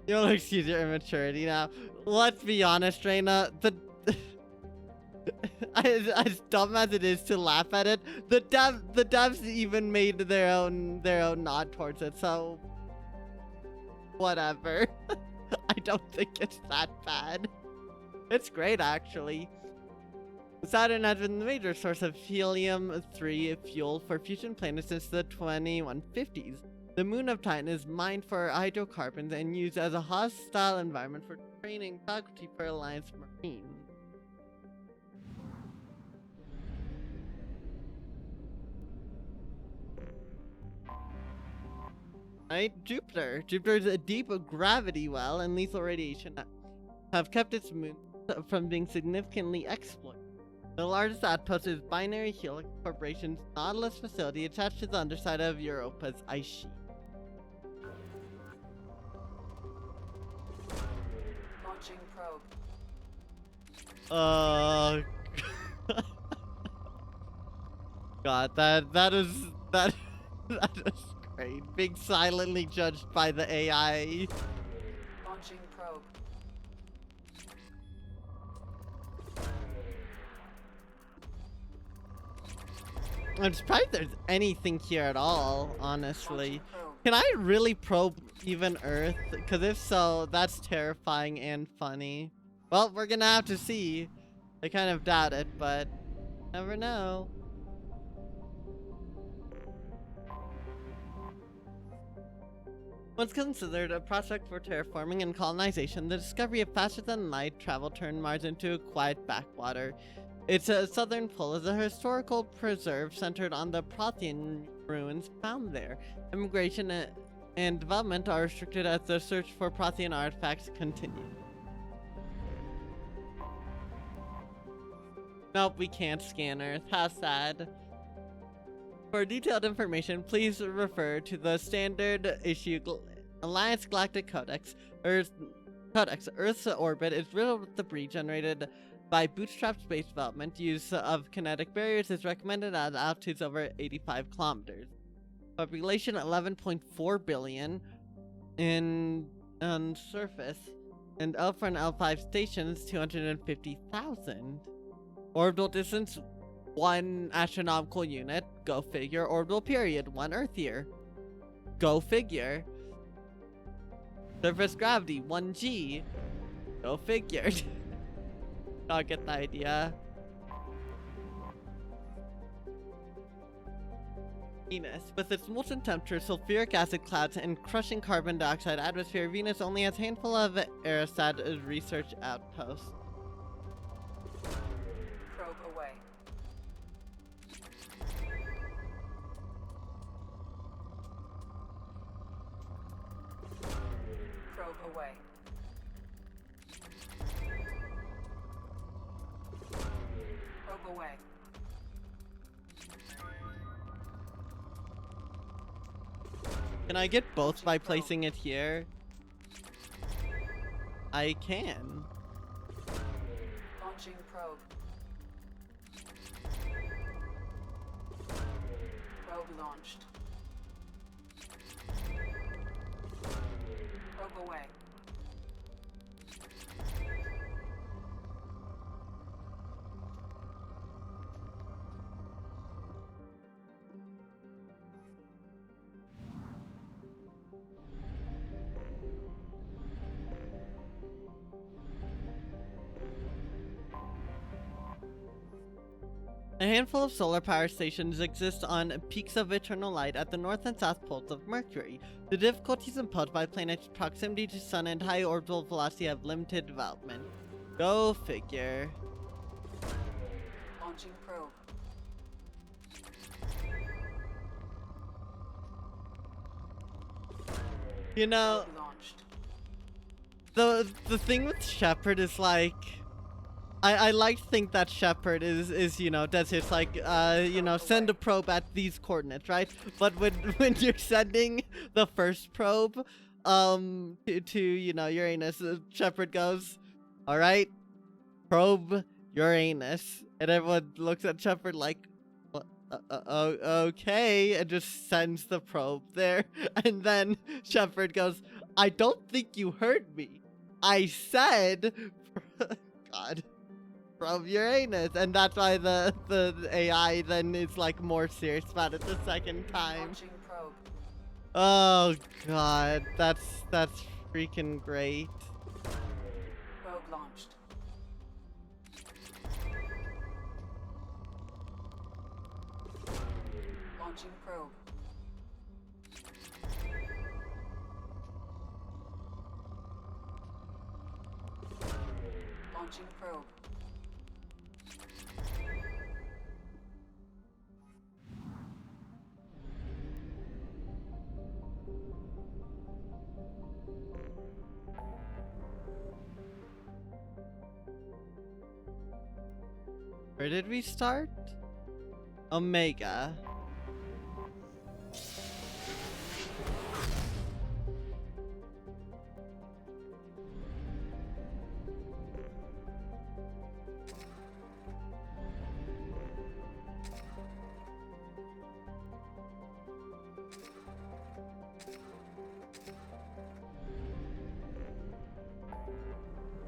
You'll excuse your immaturity now. Let's be honest, Reina. as dumb as it is to laugh at it, the devs even made their own nod towards it. So whatever. I don't think it's that bad. It's great, actually. Saturn has been the major source of helium-3 fuel for fusion planets since the 2150s. The moon of Titan is mined for hydrocarbons and used as a hostile environment for training faculty for Alliance Marines. Right, Jupiter. Jupiter's deep gravity well and lethal radiation have kept its moon from being significantly exploited. The largest outpost is Binary Helix Corporation's Nautilus facility attached to the underside of Europa's ice sheet. Launching probe. God, that is great. Being silently judged by the AI. Launching probe. I'm surprised there's anything here at all, honestly. Can I really probe even Earth? Because if so, that's terrifying and funny. Well, we're gonna have to see. I kind of doubt it, but never know. Once considered a prospect for terraforming and colonization, the discovery of faster-than-light travel turned Mars into a quiet backwater. Its southern pole is a historical preserve centered on the Prothean ruins found there. Immigration and development are restricted as the search for Prothean artifacts continues. Nope, we can't scan Earth. How sad. For detailed information, please refer to the standard issue Alliance Galactic Codex. Earth's orbit is riddled with debris generated by bootstrap space development. Use of kinetic barriers is recommended at altitudes over 85 kilometers. Population 11.4 billion on surface, and L4 and L5 stations 250,000. Orbital distance 1 astronomical unit. Go figure. Orbital period 1 Earth year. Go figure. Surface gravity 1 G. Go figure. I'll get the idea. Venus. With its molten temperature, sulfuric acid clouds, and crushing carbon dioxide atmosphere, Venus only has a handful of aerostat research outposts. Probe away. Probe away. Probe away. Can I get both by placing it here? I can. Launching probe. Probe launched. Probe away. A handful of solar power stations exist on peaks of eternal light at the north and south poles of Mercury. The difficulties imposed by planets' proximity to Sun and high orbital velocity have limited development. Go figure. Launching probe. You know, Launched. the thing with Shepard is like, I like to think that Shepard is you know, does his like you know, send a probe at these coordinates, right? But when you're sending the first probe to you know, Uranus, Shepard goes, all right, probe Uranus, and everyone looks at Shepard like, what? Okay, and just sends the probe there, and then Shepard goes, I don't think you heard me. I said, God. from Uranus, and that's why the AI then is like more serious about it the second time. Launching probe. Oh god, that's freaking great. Probe launched. Launching probe. Launching probe. Where did we start? Omega.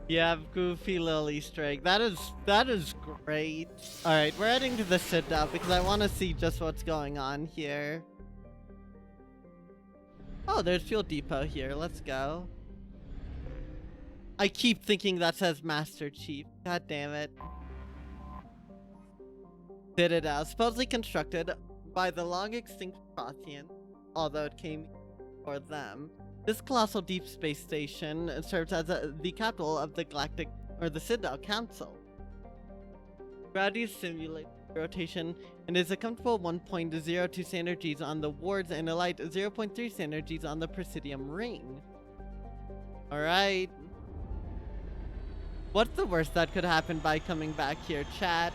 Yeah, goofy little Easter egg. That is great. All right, we're heading to the sit down because I want to see just what's going on here. Oh, there's fuel depot here. Let's go. I keep thinking that says Master Chief. God damn it. Citadel, supposedly constructed by the long extinct Prothean, although it came for them. This colossal deep space station serves as the capital of the Galactic, or the Citadel Council. Gravity simulates rotation and is a comfortable 1.02 standard Gs on the wards and a light 0.3 standard Gs on the Presidium ring. Alright. What's the worst that could happen by coming back here, chat?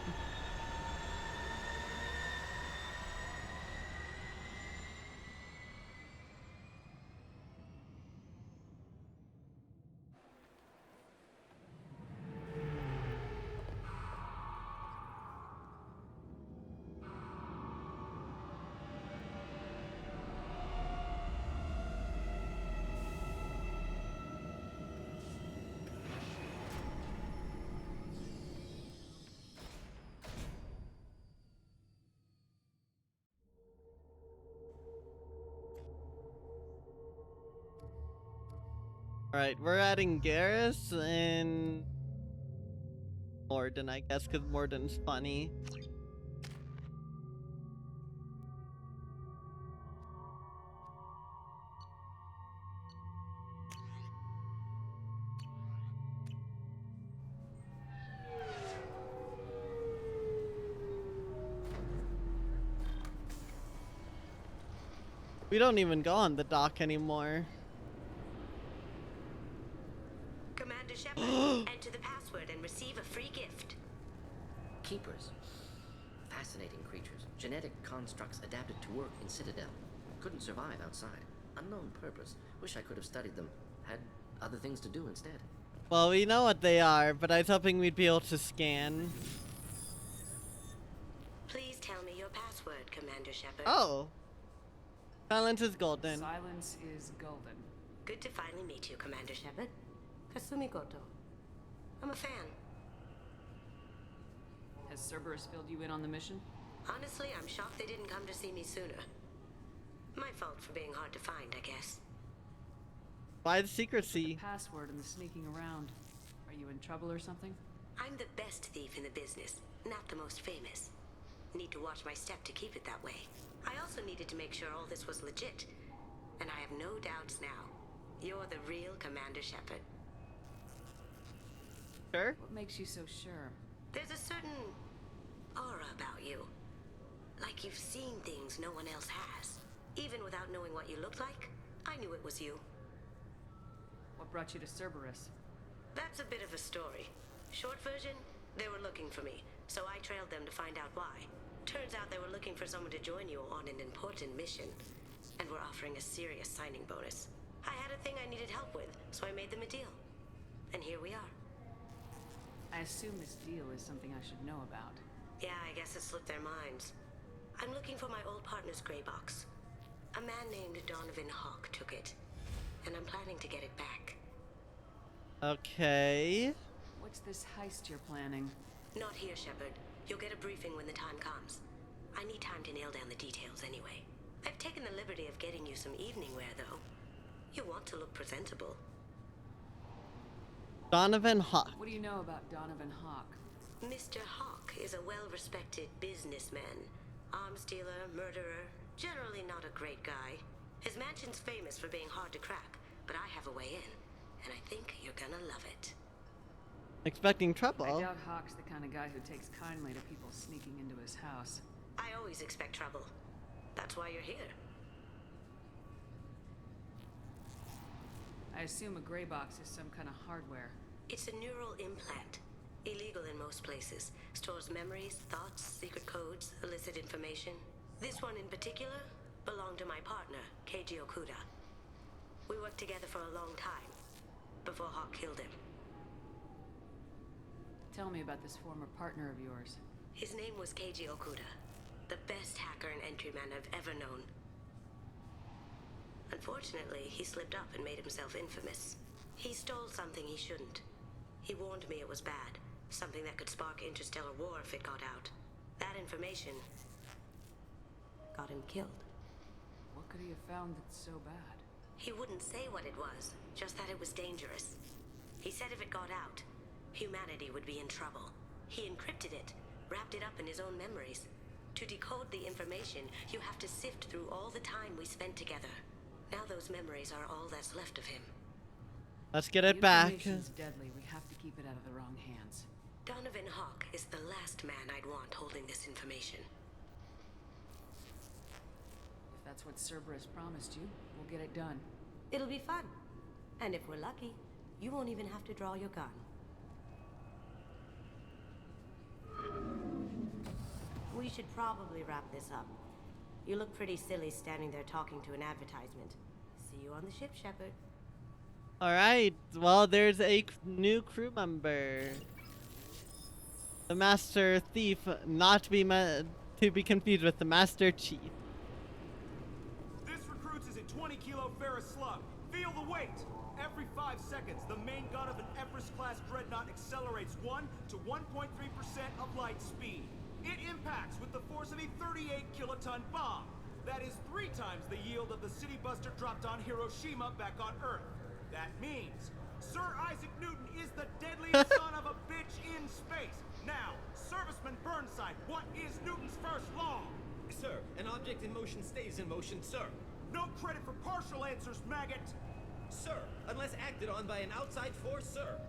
Alright, we're adding Garrus and Morden, I guess, because Morden's funny. We don't even go on the dock anymore. Commander Shepard, enter the password and receive a free gift. Keepers. Fascinating creatures. Genetic constructs adapted to work in Citadel. Couldn't survive outside. Unknown purpose. Wish I could have studied them. Had other things to do instead. Well, we know what they are, but I was hoping we'd be able to scan. Please tell me your password, Commander Shepard. Oh. Silence is golden. Silence is golden. Good to finally meet you, Commander Shepard. Kasumi Goto. I'm a fan. Has Cerberus filled you in on the mission? Honestly, I'm shocked they didn't come to see me sooner. My fault for being hard to find, I guess. Why the secrecy? The password and the sneaking around. Are you in trouble or something? I'm the best thief in the business, not the most famous. Need to watch my step to keep it that way. I also needed to make sure all this was legit. And I have no doubts now. You're the real Commander Shepard. Sure? What makes you so sure? There's a certain aura about you. Like you've seen things no one else has. Even without knowing what you looked like, I knew it was you. What brought you to Cerberus? That's a bit of a story. Short version, they were looking for me, so I trailed them to find out why. Turns out they were looking for someone to join you on an important mission, and were offering a serious signing bonus. I had a thing I needed help with, so I made them a deal. And here we are. I assume this deal is something I should know about. Yeah, I guess it slipped their minds. I'm looking for my old partner's gray box. A man named Donovan Hawk took it, and I'm planning to get it back. Okay. What's this heist you're planning? Not here, Shepard. You'll get a briefing when the time comes. I need time to nail down the details anyway. I've taken the liberty of getting you some evening wear, though. You want to look presentable. Donovan Hawk. What do you know about Donovan Hawk? Mr. Hawk is a well-respected businessman. Arms dealer, murderer, generally not a great guy. His mansion's famous for being hard to crack, but I have a way in, and I think you're gonna love it. Expecting trouble. I doubt Hawk's the kind of guy who takes kindly to people sneaking into his house. I always expect trouble. That's why you're here. I assume a gray box is some kind of hardware. It's a neural implant. Illegal in most places. Stores memories, thoughts, secret codes, illicit information. This one in particular belonged to my partner, Keiji Okuda. We worked together for a long time, before Hawk killed him. Tell me about this former partner of yours. His name was Keiji Okuda, the best hacker and entryman I've ever known. Unfortunately, he slipped up and made himself infamous. He stole something he shouldn't. He warned me it was bad, something that could spark interstellar war if it got out. That information got him killed. What could he have found that's so bad? He wouldn't say what it was, just that it was dangerous. He said if it got out, humanity would be in trouble. He encrypted it, wrapped it up in his own memories. To decode the information, you have to sift through all the time we spent together. Now those memories are all that's left of him. Let's get it back. Information's deadly. We have to keep it out of the wrong hands. Donovan Hawk is the last man I'd want holding this information. If that's what Cerberus promised you, we'll get it done. It'll be fun. And if we're lucky, you won't even have to draw your gun. We should probably wrap this up. You look pretty silly standing there talking to an advertisement. See you on the ship, Shepard. Alright, well, there's a new crew member. The Master Thief, not to be confused with the Master Chief. This recruits is a 20-kilo ferrous slug. Feel the weight. Every 5 seconds, the main gun of an Everest-class dreadnought accelerates 1 to 1.3% of light speed. It impacts with the force of a 38-kiloton bomb. That is 3 times the yield of the city buster dropped on Hiroshima back on Earth. That means Sir Isaac Newton is the deadliest son of a bitch in space. Now, Serviceman Burnside, what is Newton's first law? Sir, an object in motion stays in motion, sir. No credit for partial answers, maggot. Sir, unless acted on by an outside force, sir.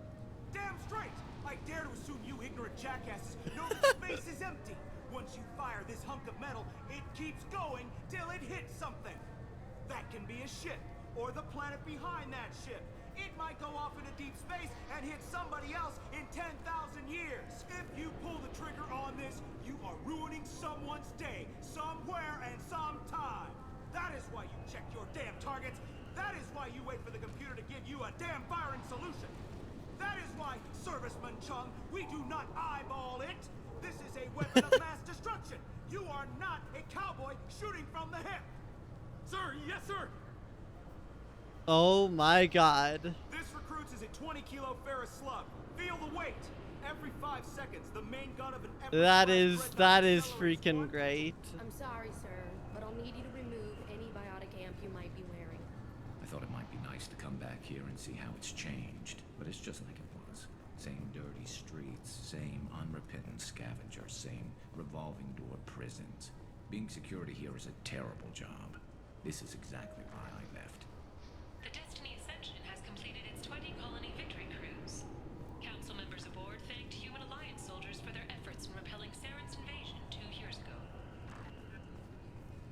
Damn straight! I dare to assume you ignorant jackasses know that space is empty. Once you fire this hunk of metal, it keeps going till it hits something. That can be a ship, or the planet behind that ship. It might go off into deep space and hit somebody else in 10,000 years. If you pull the trigger on this, you are ruining someone's day, somewhere and sometime. That is why you check your damn targets. That is why you wait for the computer to give you a damn firing solution. That is why, Serviceman Chung, we do not eyeball it. This is a weapon of mass destruction. You are not a cowboy shooting from the hip. Sir, yes, sir. Oh my god. This recruits is a 20-kilo ferrous slug. Feel the weight. Every 5 seconds, the main gun of an That is freaking great. I'm sorry, sir, but I'll need you to remove any biotic amp you might be wearing. I thought it might be nice to come back here and see how it's changed, but it's just like it was. Same dirty streets, same unrepentant scavengers, same revolving door prisons. Being security here is a terrible job. This is exactly why I left. The Destiny Ascension has completed its 20-colony victory cruise. Council members aboard thanked Human Alliance soldiers for their efforts in repelling Saren's invasion 2 years ago.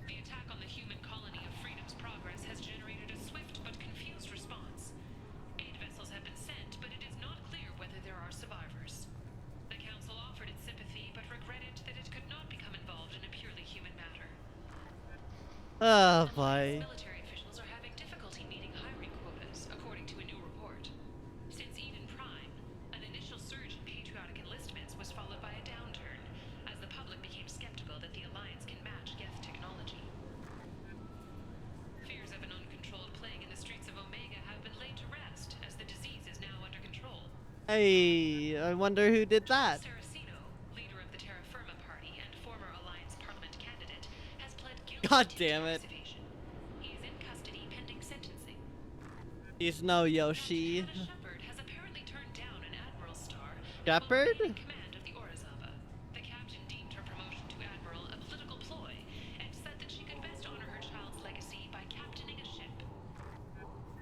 The attack on the human colony of Freedom's Progress has generated a swift but confused response. Aid vessels have been sent, but it is not clear whether there are survivors. The Council offered its sympathy, but regretted that it could not become involved in a purely human matter. Oh boy. Military officials are having difficulty meeting hiring quotas, according to a new report. Since Eden Prime, an initial surge in patriotic enlistments was followed by a downturn, as the public became skeptical that the Alliance can match Geth technology. Fears of an uncontrolled plague in the streets of Omega have been laid to rest, as the disease is now under control. Hey, I wonder who did that. Saraceno, God damn it. He is in custody pending sentencing. He's no Yoshi. Shepard has apparently turned down an admiral star Shepard? in command of the Orizava. The captain deemed her promotion to admiral a political ploy and said that she could best honor her child's legacy by captaining a ship.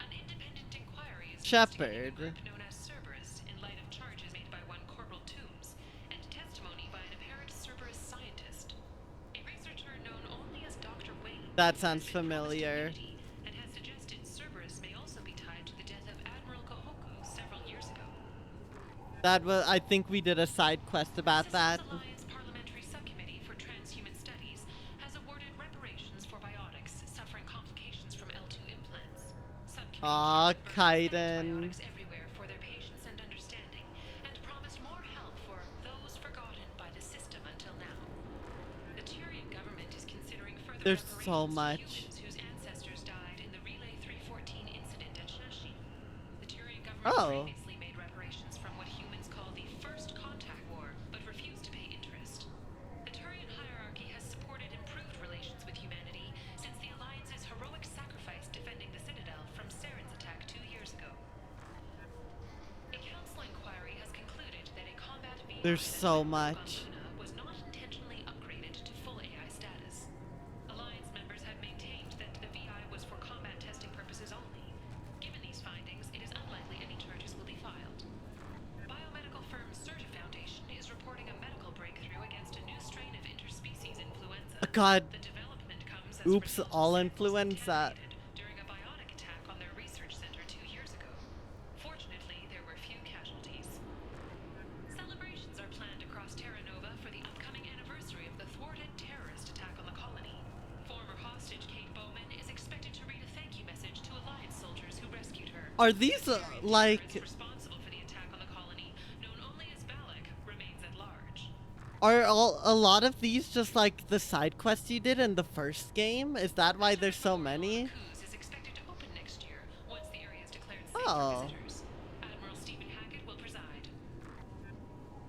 An independent inquiry is Shepard. known as Cerberus in light of charges made by one Corporal Toombs and testimony by an apparent Cerberus scientist. A researcher known only as Dr. Wayne That sounds familiar. and has suggested Cerberus may also be tied to the death of Admiral Kohoku several years ago. That was, I think we did a side quest about that. Alliance Parliamentary Subcommittee for Transhuman Studies has awarded reparations for biotics suffering complications from L2 implants. Aw, Kaiden. Everywhere for their patience and understanding, and promised more help for those forgotten by the system until now. The Tyrian government is considering further There's so much. humans whose ancestors died in the Relay 314 incident at Shashi. The Tyrian government previously made reparations from what humans call the First Contact War, but refused to pay interest. The Turian hierarchy has supported improved relations with humanity since the Alliance's heroic sacrifice defending the Citadel from Saren's attack 2 years ago. A council inquiry has concluded that a combat VI There's so much. was not intentionally upgraded to full AI status. Alliance members have maintained that the VI was for combat testing purposes only. Given these findings, it is unlikely any charges will be filed. Biomedical firm Certa Foundation is reporting a medical breakthrough against a new strain of interspecies influenza. God. The development comes as Oops, all influenza. during a biotic attack on their research center 2 years ago. Fortunately, there were few casualties. Celebrations are planned across Terra Nova for the upcoming anniversary of the thwarted terrorist attack on the colony. Former hostage Kate Bowman is expected to read a thank you message to Alliance soldiers who rescued her. Are these like Responsible for the attack on the colony, known only as Balak, remains at large. are a lot of these just like the side quests you did in the first game? Is that why there's so many? Is expected to open next year once the area is declared safe Oh. for visitors. Admiral Stephen Hackett will preside.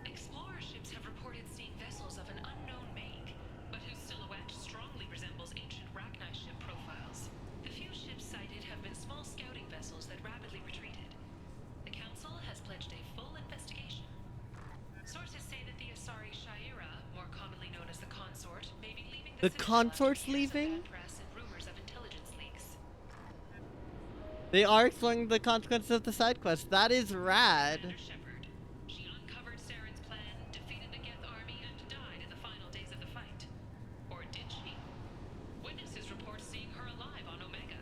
Explorer ships have reported seeing vessels of an unknown make, but whose silhouette strongly resembles ancient Rachni ship profiles. The few ships sighted have been small scouting vessels that rapidly retreated. The Council has pledged a full investigation. Sources say that the Asari Shaira, more commonly known as the Consort, may be leaving The consort's leaving? press and rumors of intelligence leaks. They are exploring the consequences of the side quest. That is rad. She uncovered Saren's plan, defeated the Geth army, and died in the final days of the fight. Or did she? Witnesses report seeing her alive on Omega.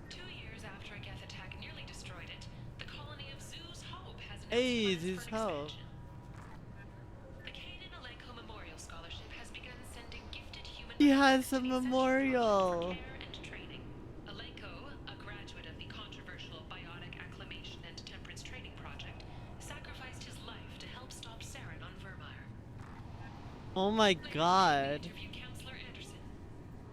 2 years after a Geth attack nearly destroyed it, the colony of Zeus Hope has Hey, Zeus Hope. The Kaden Alenko Memorial Scholarship has begun sending gifted human He has a memorial. and training. Alenko, a graduate of the controversial Biotic Acclimation and Temperance Training Project, sacrificed his life to help stop Saren on Vermeer. Oh my god. Interview Counselor Anderson.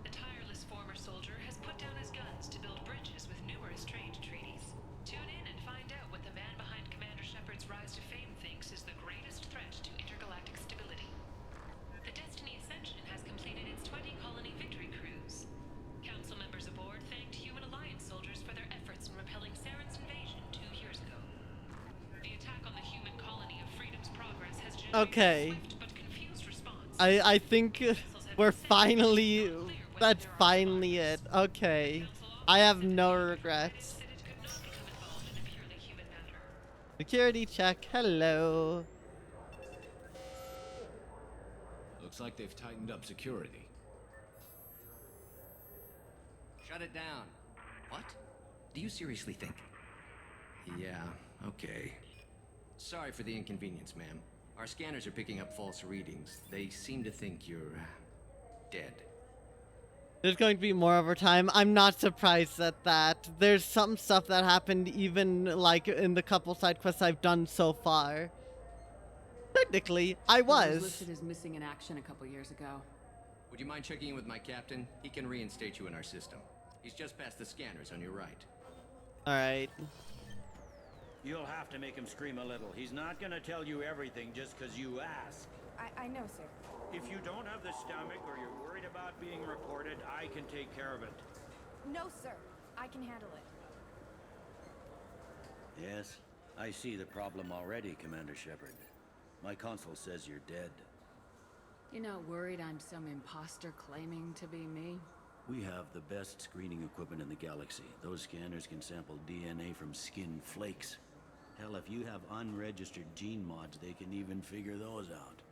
The tireless former soldier has put down his guns to build bridges with numerous trade treaties. Tune in and find out what the man behind Commander Shepard's rise to fame thinks is the greatest threat to intergalactic stability. The Destiny Ascension has completed its 20-colony victory cruise. Council members aboard thanked Human Alliance soldiers for their efforts in repelling Saren's invasion 2 years ago. The attack on the human colony of Freedom's Progress has generated Okay. a swift but confused response. I think we're finally, that's finally it. Okay. I have no regrets. Security check, hello. Looks like they've tightened up security. Shut it down. What? Do you seriously think? Yeah, okay. Sorry for the inconvenience, ma'am. Our scanners are picking up false readings. They seem to think you're dead. There's going to be more overtime. I'm not surprised at that. There's some stuff that happened even like in the couple side quests I've done so far. Technically, I He was was. listed as missing in action a couple years ago. Would you mind checking in with my captain? He can reinstate you in our system. He's just past the scanners on your right. Alright. You'll have to make him scream a little. He's not gonna tell you everything just because you ask. I know, sir. If you don't have the stomach or you're worried about not being reported. I can take care of it. No, sir. I can handle it. Yes, I see the problem already, Commander Shepard. My console says you're dead. You're not worried I'm some imposter claiming to be me? We have the best screening equipment in the galaxy. Those scanners can sample DNA from skin flakes. Hell, if you have unregistered gene mods, they can even figure those out.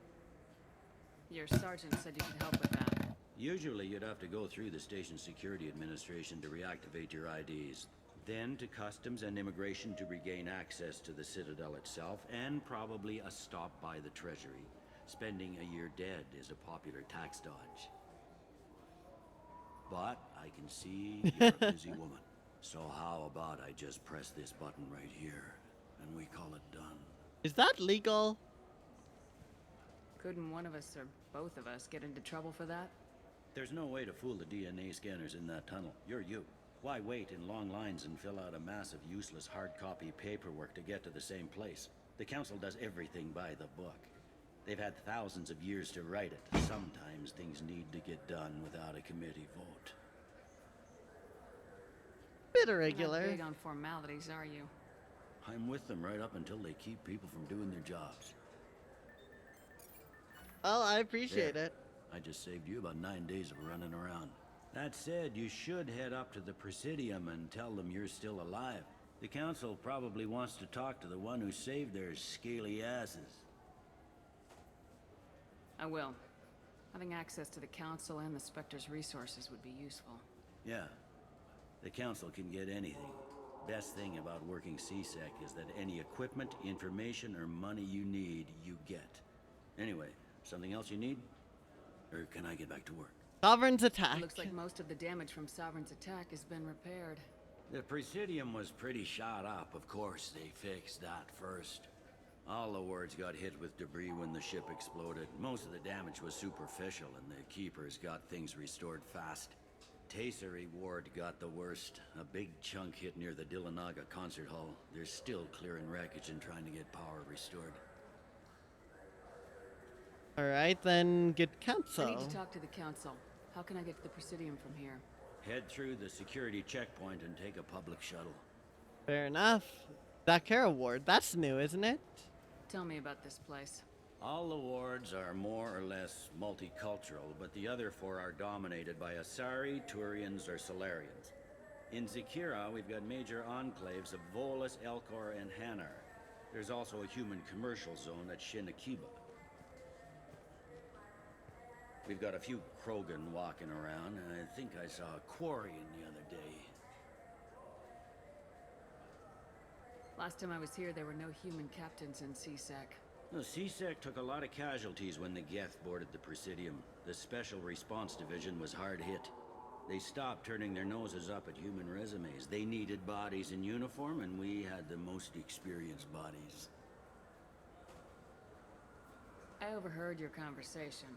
Your sergeant said you could help with that. Usually you'd have to go through the station security administration to reactivate your IDs. Then to customs and immigration to regain access to the Citadel itself, and probably a stop by the Treasury. Spending a year dead is a popular tax dodge. But I can see you're a busy woman. So how about I just press this button right here, and we call it done. Is that legal? Couldn't one of us or both of us get into trouble for that? There's no way to fool the DNA scanners in that tunnel. You're you. Why wait in long lines and fill out a massive useless hard copy paperwork to get to the same place? The Council does everything by the book. They've had thousands of years to write it. Sometimes things need to get done without a committee vote. Bit irregular. You're not big on formalities, are you? I'm with them right up until they keep people from doing their jobs. Well, I appreciate it. I just saved you about 9 days of running around. That said, you should head up to the Presidium and tell them you're still alive. The Council probably wants to talk to the one who saved their scaly asses. I will. Having access to the Council and the Spectre's resources would be useful. Yeah. The Council can get anything. Best thing about working CSEC is that any equipment, information, or money you need, you get. Anyway, something else you need? Or can I get back to work? Sovereign's attack. It looks like most of the damage from Sovereign's attack has been repaired. The Presidium was pretty shot up. Of course, they fixed that first. All the wards got hit with debris when the ship exploded. Most of the damage was superficial, and the Keepers got things restored fast. Tasery Ward got the worst. A big chunk hit near the Dillanaga concert hall. They're still clearing wreckage and trying to get power restored. Alright, then get Council. I need to talk to the Council. How can I get to the Presidium from here? Head through the security checkpoint and take a public shuttle. Fair enough. Dakara Ward, that's new, isn't it? Tell me about this place. All the wards are more or less multicultural, but the other four are dominated by Asari, Turians, or Solarians. In Zakira, we've got major enclaves of Volus, Elcor, and Hanar. There's also a human commercial zone at Shinakiba. We've got a few Krogan walking around, and I think I saw a Quarian the other day. Last time I was here, there were no human captains in CSEC. The CSEC took a lot of casualties when the Geth boarded the Presidium. The Special Response Division was hard hit. They stopped turning their noses up at human resumes. They needed bodies in uniform, and we had the most experienced bodies. I overheard your conversation.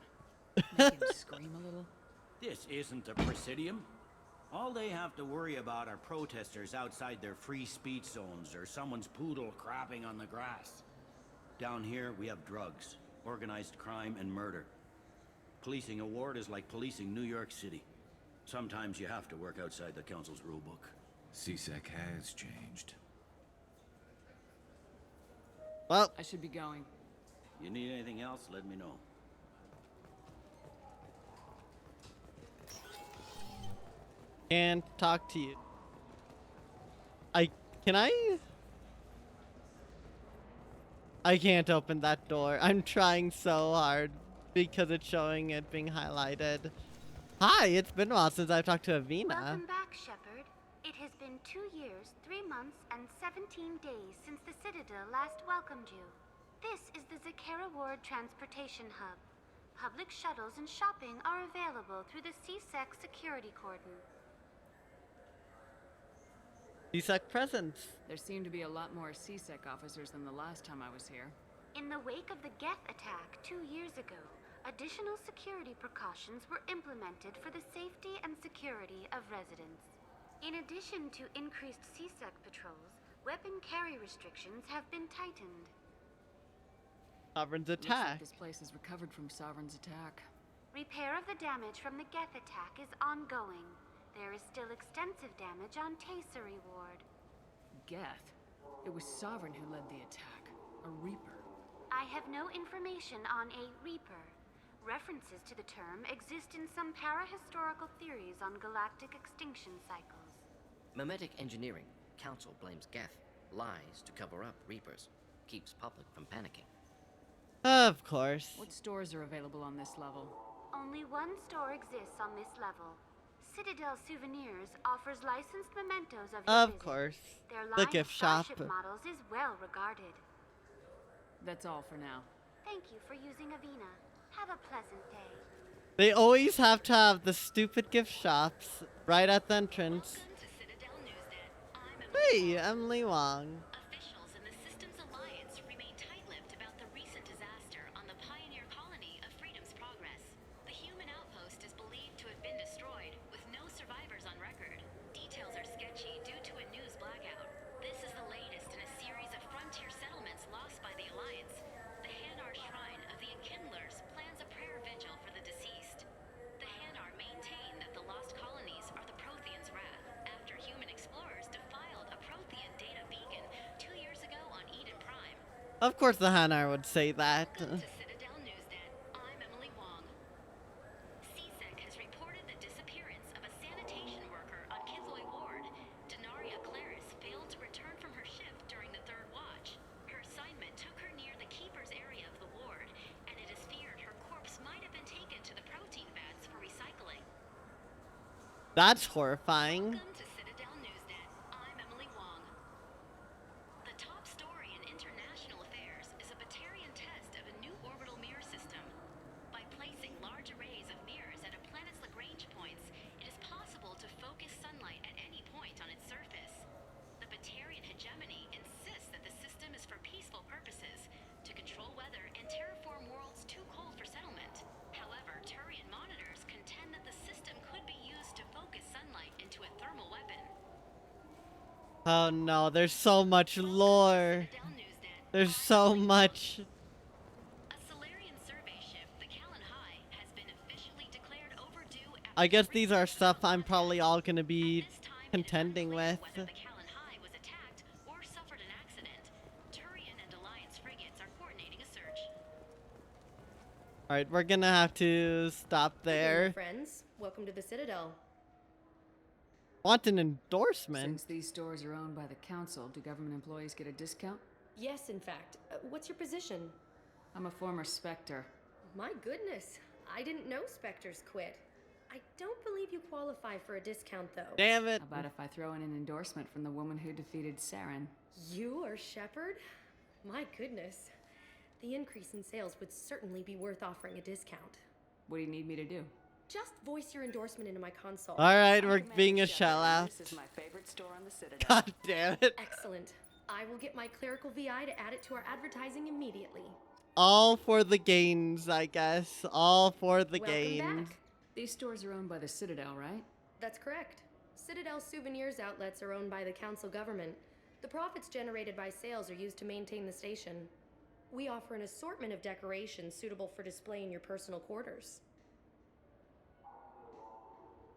Make him scream a little? This isn't a Presidium. All they have to worry about are protesters outside their free speech zones or someone's poodle crapping on the grass. Down here, we have drugs, organized crime, and murder. Policing a ward is like policing New York City. Sometimes you have to work outside the Council's rulebook. CSEC has changed. Well, I should be going. You need anything else, let me know. Can't talk to you. I can't open that door. I'm trying so hard because it's showing it being highlighted. Hi, it's been a while since I've talked to Avina. Welcome back, Shepard. It has been 2 years, 3 months, and 17 days since the Citadel last welcomed you. This is the Zakera Ward Transportation Hub. Public shuttles and shopping are available through the CSEC security cordon. CSEC presence. There seem to be a lot more CSEC officers than the last time I was here. In the wake of the Geth attack 2 years ago, additional security precautions were implemented for the safety and security of residents. In addition to increased CSEC patrols, weapon carry restrictions have been tightened. Sovereign's Looks attack. like this place has recovered from Sovereign's attack. Repair of the damage from the Geth attack is ongoing. There is still extensive damage on Tasery Ward. Geth? It was Sovereign who led the attack. A Reaper. I have no information on a Reaper. References to the term exist in some parahistorical theories on galactic extinction cycles. Memetic engineering. Council blames Geth. Lies to cover up Reapers. Keeps public from panicking. Of course. What stores are available on this level? Only one store exists on this level. Citadel Souvenirs offers licensed mementos of your visit. Course. Their The line gift of shop. starship models is well regarded. That's all for now. Thank you for using Avina. Have a pleasant day. They always have to have the stupid gift shops right at the entrance. Hey, Emily Wong. Officials in the Systems Alliance remain tight-lipped about the recent disaster on the pioneer colony of Freedom's Progress. The human outpost is believed to have been destroyed, with no survivors on record. Details are sketchy due to a news blackout. This is the latest in a series of frontier settlements lost by the Alliance. The Hanar Shrine of the Enkindlers plans a prayer vigil for the deceased. The Hanar maintain that the lost colonies are the Protheans' wrath, after human explorers defiled a Prothean data beacon 2 years ago on Eden Prime. Of course the Hanar would say that. Citadel Newsnet, I'm Emily Wong. CSEC has reported the disappearance of a sanitation worker on Kithoy Ward. Denaria Claris failed to return from her shift during the third watch. Her assignment took her near the Keeper's area of the ward, and it is feared her corpse might have been taken to the protein vats for recycling. That's horrifying. Welcome to Citadel Newsnet. I'm Emily Wong. The top story in international affairs is a Batarian test of a new orbital mirror system. By placing large arrays of mirrors at a planet's Lagrange points, it is possible to focus sunlight at any point on its surface. The Batarian hegemony insists that the system is for peaceful purposes, to control weather and terraform worlds too cold for settlement. However, Turian monitors contend that the system could be used to focus sunlight into a thermal weapon. Oh no, there's so much lore. There's so much. A Solarian survey ship, the Callan High, has been officially declared overdue after I guess these are stuff I'm probably all gonna be contending with. whether the Callan High was attacked or suffered an accident. Turian and Alliance frigates are coordinating a search. Alright, we're gonna have to stop there. Friends, welcome to the Citadel. Want an endorsement? Since these stores are owned by the Council, do government employees get a discount? Yes, in fact. What's your position? I'm a former Spectre. My goodness, I didn't know Spectres quit. I don't believe you qualify for a discount, though. Damn it. How about if I throw in an endorsement from the woman who defeated Saren? You are Shepard? My goodness. The increase in sales would certainly be worth offering a discount. What do you need me to do? Just voice your endorsement into my console. Alright, we're being a shell out. This is my favorite store on the Citadel. God damn it. Excellent. I will get my clerical VI to add it to our advertising immediately. All for the gains, I guess. All for the Welcome gains. back. These stores are owned by the Citadel, right? That's correct. Citadel Souvenirs outlets are owned by the Council government. The profits generated by sales are used to maintain the station. We offer an assortment of decorations suitable for display in your personal quarters.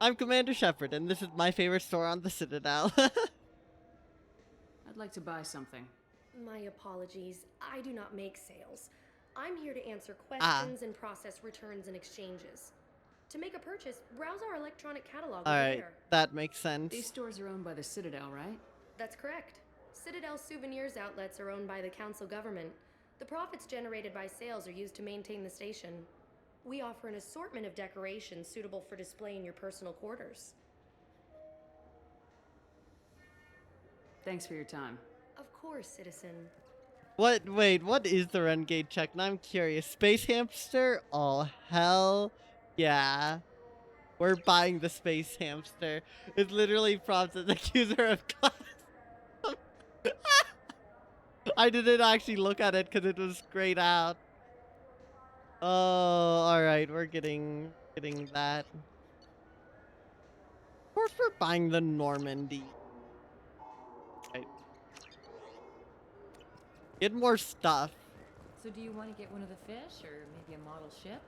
I'm Commander Shepard, and this is my favorite store on the Citadel. I'd like to buy something. My apologies. I do not make sales. I'm here to answer questions and process returns and exchanges. To make a purchase, browse our electronic catalog over Alright, there. that makes sense. These stores are owned by the Citadel, right? That's correct. Citadel Souvenirs outlets are owned by the Council government. The profits generated by sales are used to maintain the station. We offer an assortment of decorations suitable for display in your personal quarters. Thanks for your time. Of course, citizen. Wait, what is the Renegade check? Now I'm curious. Space Hamster? Oh, hell yeah. We're buying the Space Hamster. It literally prompts an accuser of class. I didn't actually look at it because it was grayed out. Oh, alright, we're getting that. Of course we're buying the Normandy. Right. Get more stuff. So do you want to get one of the fish, or maybe a model ship?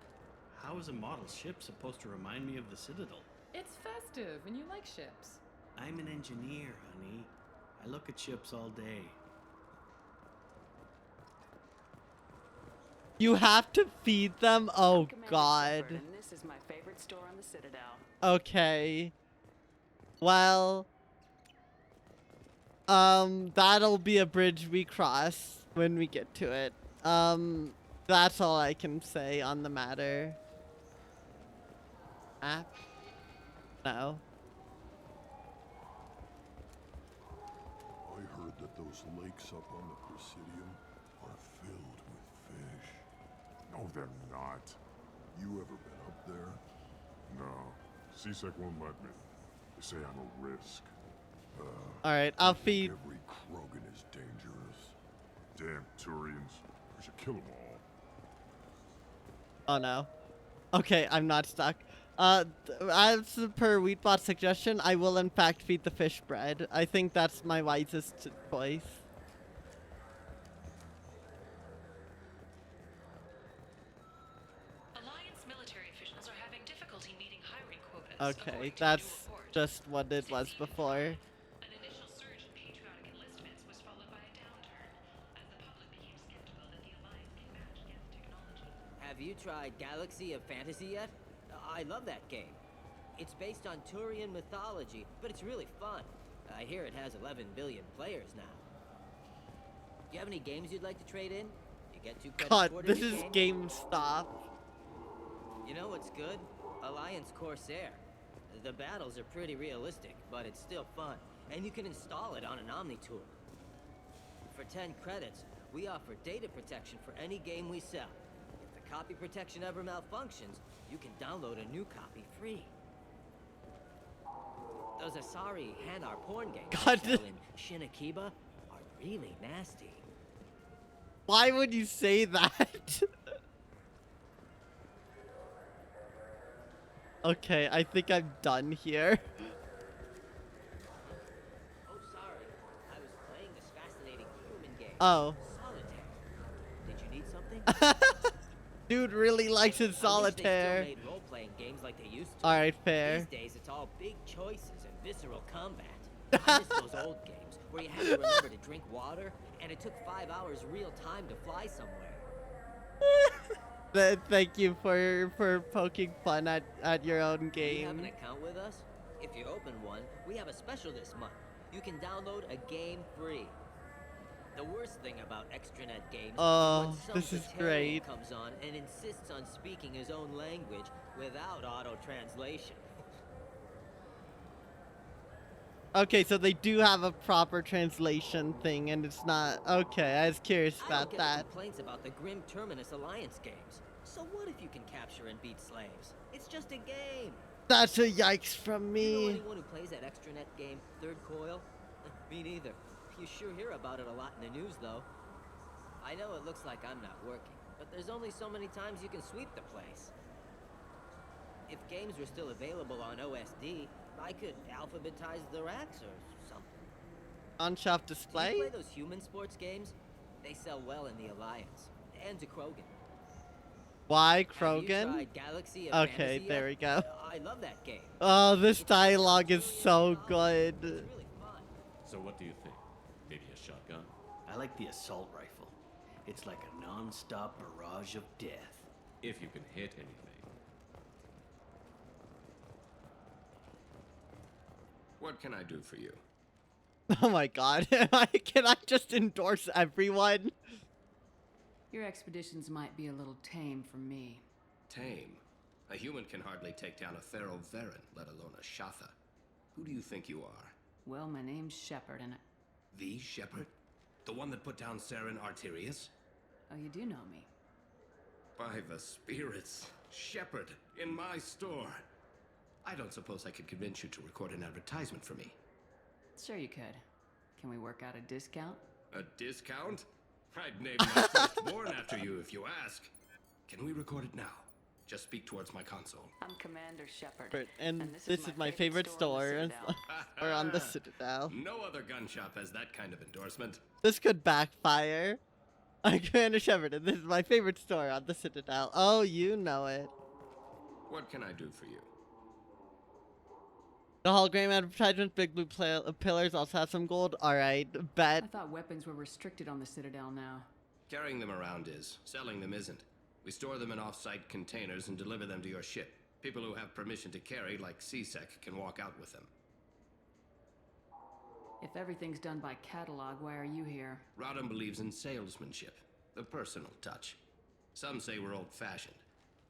How is a model ship supposed to remind me of the Citadel? It's festive, and you like ships. I'm an engineer, honey. I look at ships all day. You have to feed them? Oh, God. And this is my favorite store on the Citadel. Okay. Well, that'll be a bridge we cross when we get to it. That's all I can say on the matter. App? No. I heard that those lakes up on the Presidium are filled with fish. No, they're not. You ever been up there? No. CSEC won't let me. They say I'm a risk. Alright, I'll feed. Every Krogan is dangerous. Damn Turians. I should kill them all. Oh no. Okay, I'm not stuck. As per Wheatbot's suggestion, I will in fact feed the fish bread. I think that's my wisest choice. Alliance military officials are having difficulty meeting hiring quotas. Okay, that's just what it was before. An initial surge in patriotic enlistments was followed by a downturn, as the public became skeptical that the Alliance can match Geth technology. Have you tried Galaxy of Fantasy yet? I love that game. It's based on Turian mythology, but it's really fun. I hear it has 11 billion players now. Do you have any games you'd like to trade in? You get 2 credits God, toward this any is game. GameStop. You know what's good? Alliance Corsair. The battles are pretty realistic, but it's still fun, and you can install it on an Omni-tool. For 10 credits, we offer data protection for any game we sell. If the copy protection ever malfunctions, you can download a new copy free. Those Asari Hanar porn games God. we sell in Shinakiba are really nasty. Why would you say that? Okay, I think I'm done here. Oh, sorry. I was playing this fascinating human game. Oh. Solitaire. Did you need something? Dude really likes his I wish they solitaire. still made role-playing games like they used to. Alright, fair. These days, it's all big choices and visceral combat. I miss those old games where you had to remember to drink water, and it took 5 hours real time to fly somewhere. Thank you for poking fun at your own Do you have an game. account with us? If you open one, we have a special this month. You can download a game free. The worst thing about extranet games Oh, is when this some is Batarian great. comes on and insists on speaking his own language without auto-translation. Okay, so they do have a proper translation thing, and it's not... Okay, I was curious I about don't get that. complaints about the Grim Terminus Alliance games. So what if you can capture and beat slaves? It's just a game. That's a yikes from You know me. anyone who plays that extranet game, Third Coil? Me neither. You sure hear about it a lot in the news, though. I know it looks like I'm not working, but there's only so many times you can sweep the place. If games were still available on OSD, I could alphabetize the racks or something. On-shelf Do display? you play those human sports games? They sell well in the Alliance. And to Krogan. Why Have you Krogan? tried Galaxy of Okay, Fantasy there yet? we go. I love that game. Oh, this dialogue is so good. So what do you think? Maybe a shotgun? I like the assault rifle. It's like a non-stop barrage of death. If you can hit anything. What can I do for you? Oh my god. Can I just endorse everyone? Your expeditions might be a little tame for me. Tame. A human can hardly take down a Pharaoh Varen, let alone a Shatha. Who do you think you are? Well, my name's Shepard, and The Shepherd? The one that put down Saren Arterius? oh, you do know me. By the spirits, Shepherd, in my store. I don't suppose I could convince you to record an advertisement for me. Sure you could. Can we work out a discount? A discount? I'd name my firstborn after you if you ask. Can we record it now? Just speak towards my console. I'm Commander Shepard. And this is my favorite store or on the Citadel. No other gun shop has that kind of endorsement. This could backfire. I'm Commander Shepard, and this is my favorite store on the Citadel. Oh, you know it. What can I do for you? The hologram advertisement, big blue pillars, also has some gold. Alright, bet. I thought weapons were restricted on the Citadel now. Carrying them around is. Selling them isn't. We store them in off-site containers and deliver them to your ship. People who have permission to carry, like CSEC, can walk out with them. If everything's done by catalog, why are you here? Rodham believes in salesmanship, the personal touch. Some say we're old-fashioned.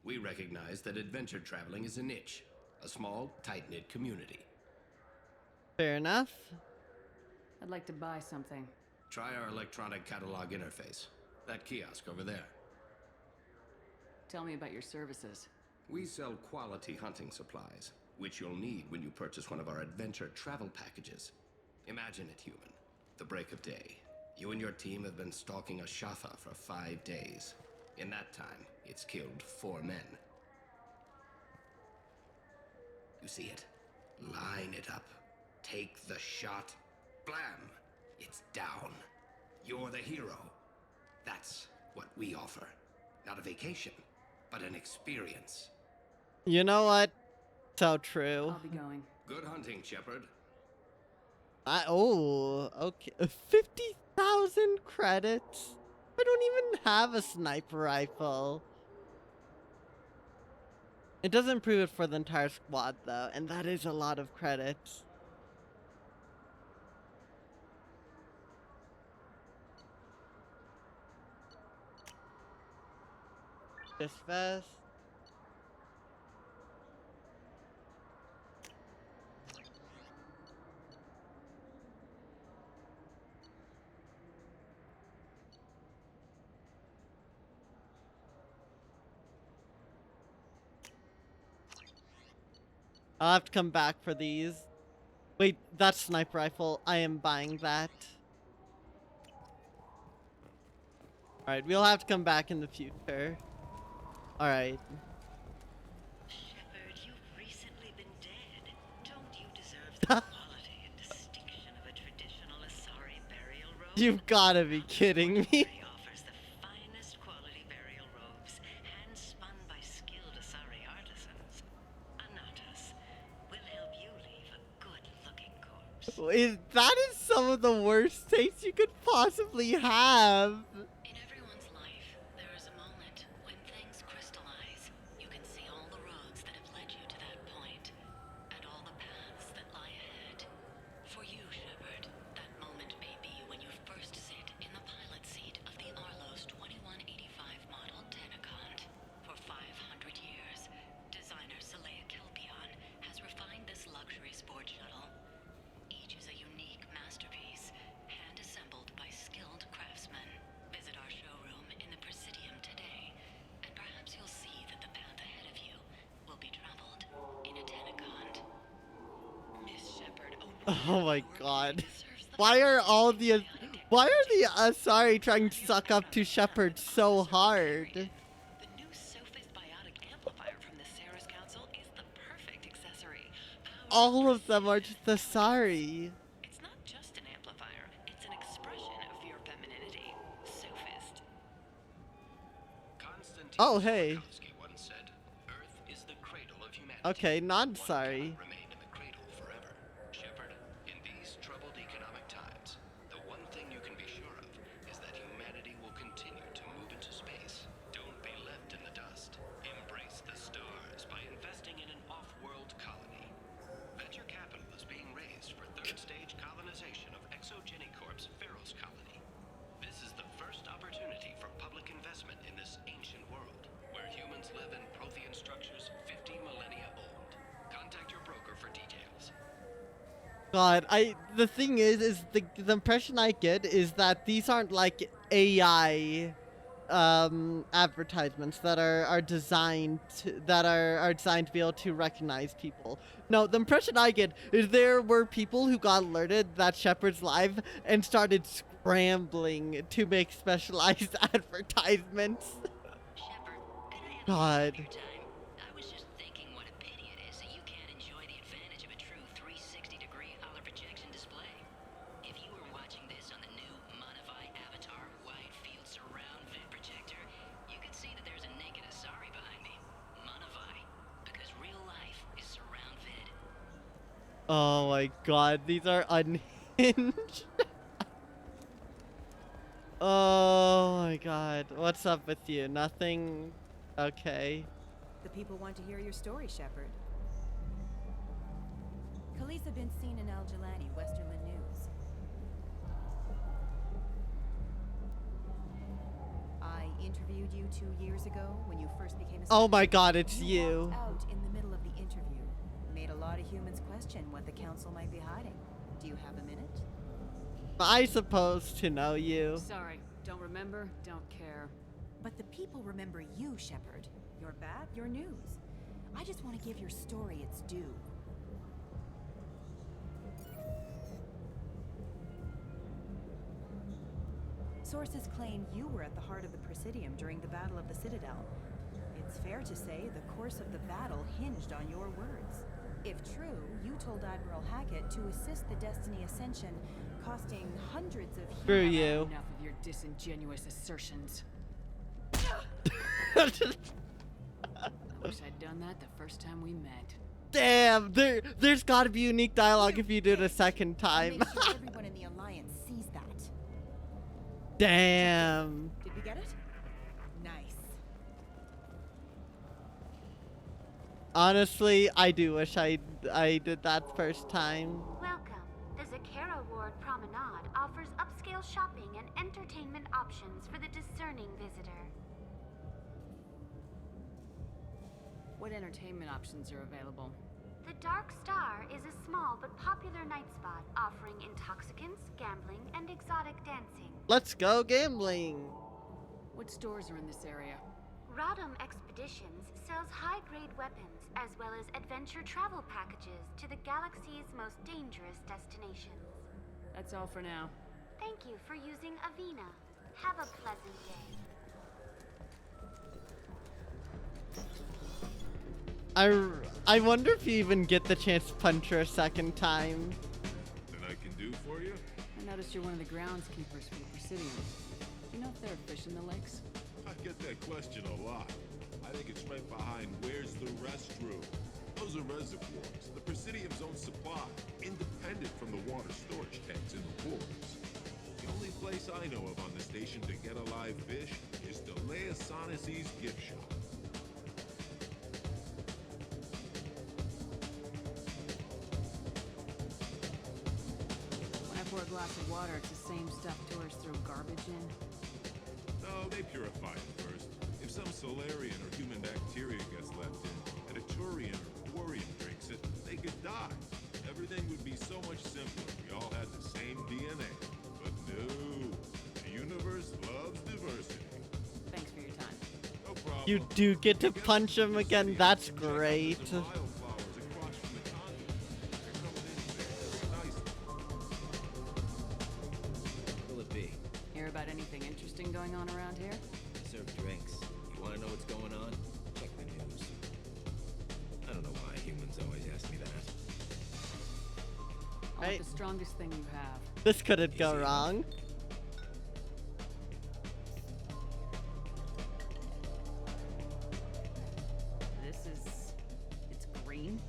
We recognize that adventure traveling is a niche, a small, tight-knit community. Fair enough. I'd like to buy something. Try our electronic catalog interface. That kiosk over there. Tell me about your services. We sell quality hunting supplies, which you'll need when you purchase one of our adventure travel packages. Imagine it, human. The break of day. You and your team have been stalking a Shafa for 5 days. In that time, it's killed 4 men. You see it? Line it up. Take the shot. Blam! It's down. You're the hero. That's what we offer. Not a vacation, but an experience. You know what? So true. I'll be going. Good hunting, Shepard. Okay. 50,000 credits? I don't even have a sniper rifle. It does improve it for the entire squad, though, and that is a lot of credits. This vest. I'll have to come back for these. Wait, that sniper rifle. I am buying that. Alright, we'll have to come back in the future. Alright. Shepard, you've recently been dead. Don't you deserve the quality and distinction of a traditional Asari burial robe? You've gotta be kidding me. Offers the finest quality burial robes, hand-spun by skilled Asari artisans. Anatas will help you leave a good-looking corpse. That is some of the worst takes you could possibly have. In everyone's life, there is a moment when things crystallize. You can see all the roads that have led you to that point, and all the paths that lie ahead. For you, Shepard, that moment may be when you first sit in the pilot seat of the Arlos 2185 model Tenacont. For 500 years, designer Saleha Kelpion has refined this luxury sport shuttle. Each is a unique masterpiece, hand-assembled by skilled craftsmen. Visit our showroom in the Presidium today, and perhaps you'll see that the path ahead of you will be traveled in a Tenacont. Miss Shepard, Oh my god. Why are the Asari trying to suck up to Shepard so hard? The new Sophist biotic amplifier from the Sarah's Council is the perfect accessory. All of them are just Asari. It's not just an amplifier, it's an expression of your femininity. Sophist. Oh, hey. Once said, Earth is the cradle of humanity. Okay, not sorry. Remain in the cradle forever. Shepard, in these troubled economic times, the one thing you can be sure of is that humanity will continue to move into space. Don't be left in the dust. Embrace the stars by investing in an off-world colony. Venture capital is being raised for third-stage colonization of Exogeny Corp's Pharaoh's colony. This is the first opportunity for public investment in this ancient world, where humans live in Prothean structures 50 millennia old. Contact your broker for details. God, the thing is the impression I get is that these aren't like AI advertisements that are designed to be able to recognize people. No, the impression I get is there were people who got alerted that Shepard's live and started scrambling to make specialized advertisements. God. I was just thinking what a pity it is that you can't enjoy the advantage of a true 360-degree color projection display. If you were watching this on the new Modify Avatar wide field surround vid projector, you could see that there's a naked Asari behind me. Modify, because Oh my god, these are unhinged. Oh my god, what's up with you? Nothing? Okay. The people want to hear your story, Shepard. Khaleesa been seen in Al Jalani, Westerland News. I interviewed you 2 years ago when you first became a Oh my Senator. god, it's You you. walked out in the middle of the interview. Made a lot of humans question what the council might be hiding. Do you have a minute? I supposed to know you. Sorry, don't remember, don't care. But the people remember you, Shepard. Your back, your news. I just want to give your story its due. Sources claim you were at the heart of the Presidium during the Battle of the Citadel. It's fair to say the course of the battle hinged on your words. If true, you told Admiral Hackett to assist the Destiny Ascension, costing hundreds of Screw you. Enough of your disingenuous assertions. I wish I'd done that the first time we met. Damn, there's gotta be unique dialogue if you do it a second time. Make sure everyone in the Alliance sees that. Damn. Did we get it? Nice. Honestly, I do wish I did that first time. Welcome. The Zakara Ward Promenade offers upscale shopping and entertainment options for the discerning visitor. What entertainment options are available? The Dark Star is a small but popular night spot offering intoxicants, gambling, and exotic dancing. Let's go gambling. What stores are in this area? Rodham Expeditions sells high-grade weapons as well as adventure travel packages to the galaxy's most dangerous destinations. That's all for now. Thank you for using Avena. Have a pleasant day. I wonder if you even get the chance to punch her a second time. That I can do for you? I noticed you're one of the groundskeepers for the Presidium. Do you know if there are fish in the lakes? I get that question a lot. I think it's right behind where's the restroom. Those are reservoirs, the Presidium's own supply, independent from the water storage tanks in the woods. The only place I know of on the station to get a live fish is Delea Sonesi's gift shop. When I pour a glass of water, it's the same stuff tourists throw garbage in? No, they purify it first. If some Solarian or human bacteria gets left in, and a Turian or Quarian drinks it, they could die. Everything would be so much simpler if we all had the same DNA. But no, the universe loves diversity. Thanks for your time. No problem. You do get to punch him again. That's great. Wildflowers across from the continent. They're coming in very nicely. Will it be? Hear about anything interesting going on around here? I serve drinks. You want to know what's going on? Check the news. I don't know why humans always ask me that. I want the strongest thing you have. This couldn't go wrong. It's green?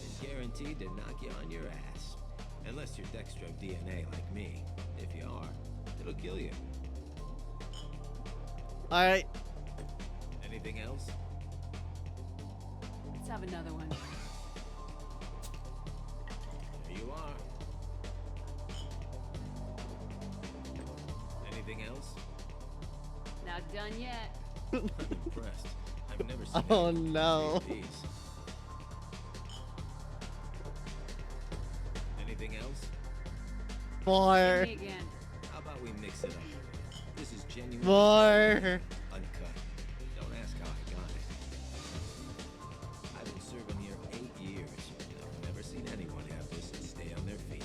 It's guaranteed to knock you on your ass. Unless you're Dextro DNA like me. If you are, it'll kill you. Alright. Anything else? Let's have another one. There you are. Anything else? Not done yet. I'm impressed. I've never seen Oh anyone no. create these. Anything else? More. Me again. How about we mix it up? This is genuine. More. Uncut. Don't ask how I got it. I've been serving here 8 years. I've never seen anyone have this and stay on their feet.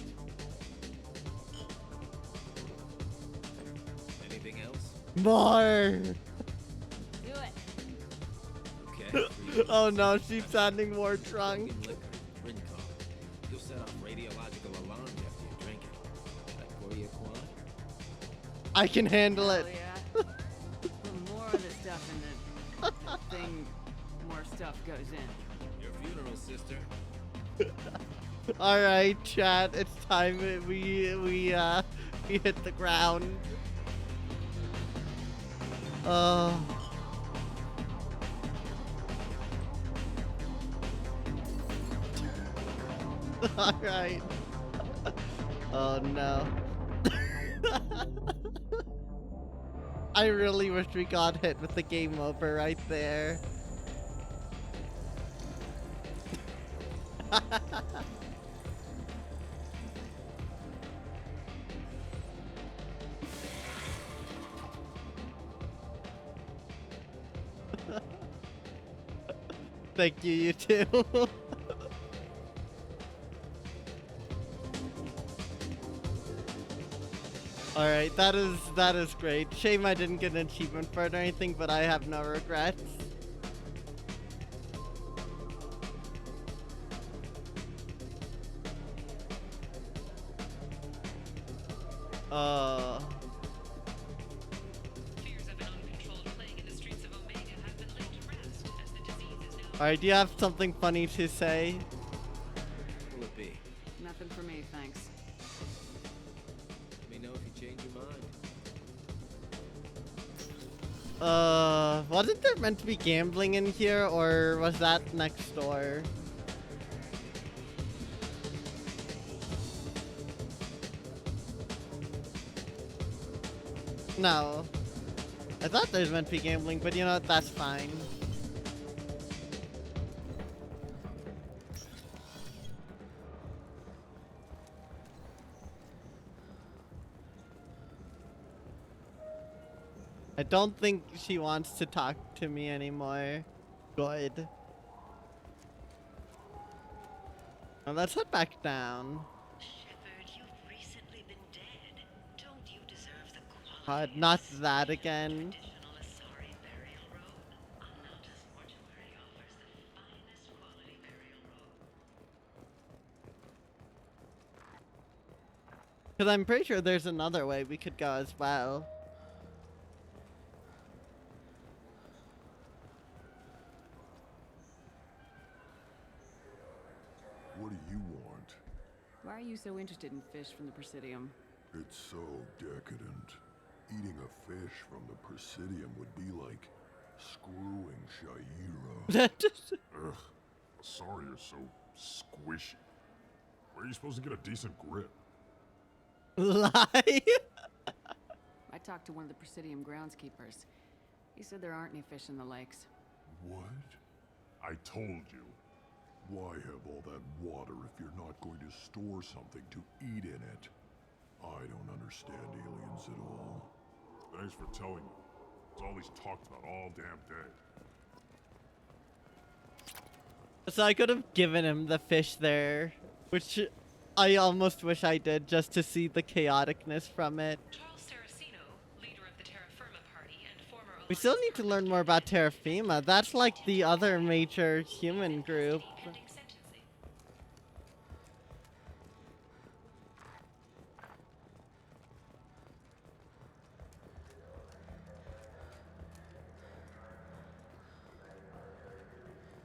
Anything else? More. Do it. Okay. Oh no, she's sounding more drunk. Liquor, Rincon. You'll set off radiological alarms after you drink it. Should I pour you a quad? I can handle it. Hell yeah. The more of the stuff in the thing, more stuff goes in. Your funeral, sister. All right, chat. It's time we hit the ground. Oh. All right. Oh no. I really wish we got hit with the game over right there. Thank you, you too. Alright, that is great. Shame I didn't get an achievement for it or anything, but I have no regrets. Alright, do you have something funny to say? What will it be? Nothing for me, thanks. Let me know if you change your mind. Wasn't there meant to be gambling in here, or was that next door? No. I thought there was meant to be gambling, but you know what, that's fine. I don't think she wants to talk to me anymore. Good. Now let's head back down. Shepard, you've recently been dead. Don't you deserve the God, not that again. traditional Asari burial robe? Alnauta's mortuary offers the finest quality burial robe. Because I'm pretty sure there's another way we could go as well. What do you want? Why are you so interested in fish from the Presidium? It's so decadent. Eating a fish from the Presidium would be like screwing Shaira. Ugh, sorry you're so squishy. Where are you supposed to get a decent grip? Lie? I talked to one of the Presidium groundskeepers. He said there aren't any fish in the lakes. What? I told you. Why have all that water if you're not going to store something to eat in it? I don't understand aliens at all. Thanks for telling me. It's all he's talked about all damn day. So I could have given him the fish there, which I almost wish I did just to see the chaoticness from it. We still need to learn more about Terra Firma. That's like the other major human group.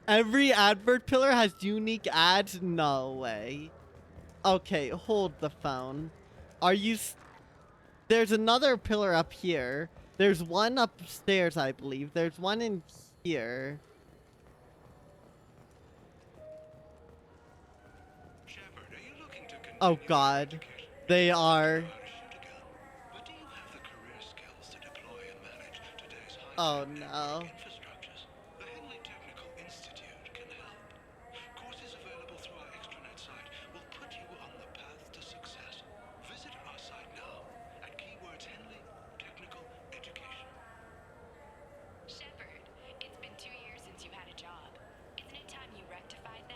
Every advert pillar has unique ads? No way. Okay, hold the phone. Are you... There's another pillar up here. There's one upstairs, I believe. There's one in here. Oh god. They are. Oh no.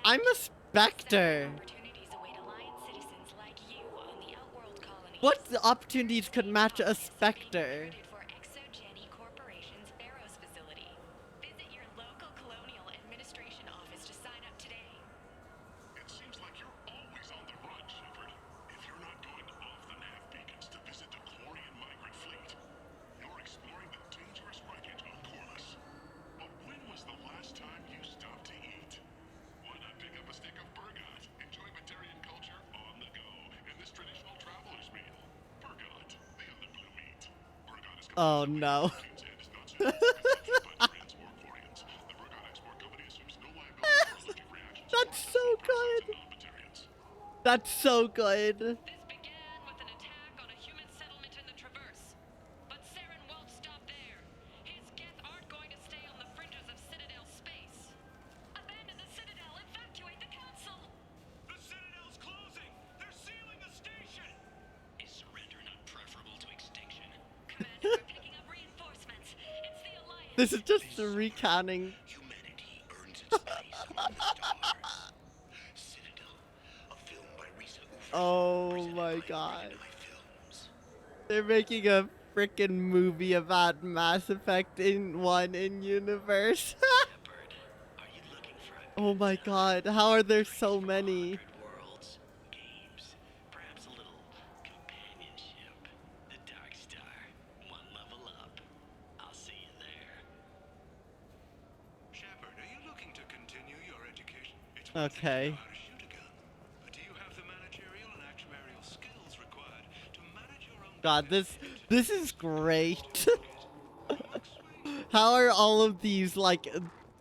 I'm a Spectre. What opportunities could match a Spectre? It seems like you're always on the run, Shepard. If you're not going off the nav beacons to visit the Quarian migrant fleet, you're exploring the dangerous wreckage of Corliss. But when was the last time you stopped to eat? Why not pick up a stick of Burgot? Enjoy Batarian Oh no. That's so good. That's so good. This began with an attack on a human settlement in the Traverse. But Saren won't stop there. His Geth aren't going to stay on the fringes of Citadel space. Abandon the Citadel! Evacuate the Council! The Citadel's closing! They're sealing the station! Is surrender not preferable to extinction? Commander, we're picking up reinforcements. It's the Alliance. This is just the recounting. Humanity earns its place among the stars. Citadel, a film by Risa Ufers, Oh my god. They're making a freaking movie about Mass Effect in one in universe. Oh my god, how are there so many? Worlds, games, perhaps a little companionship. The Dark Star, one level up. I'll see you there. Shepard, are you looking to continue your education? It's Okay. how to shoot a gun. But do you have the managerial and actuarial skills required to manage your own God, this is great. How are all of these like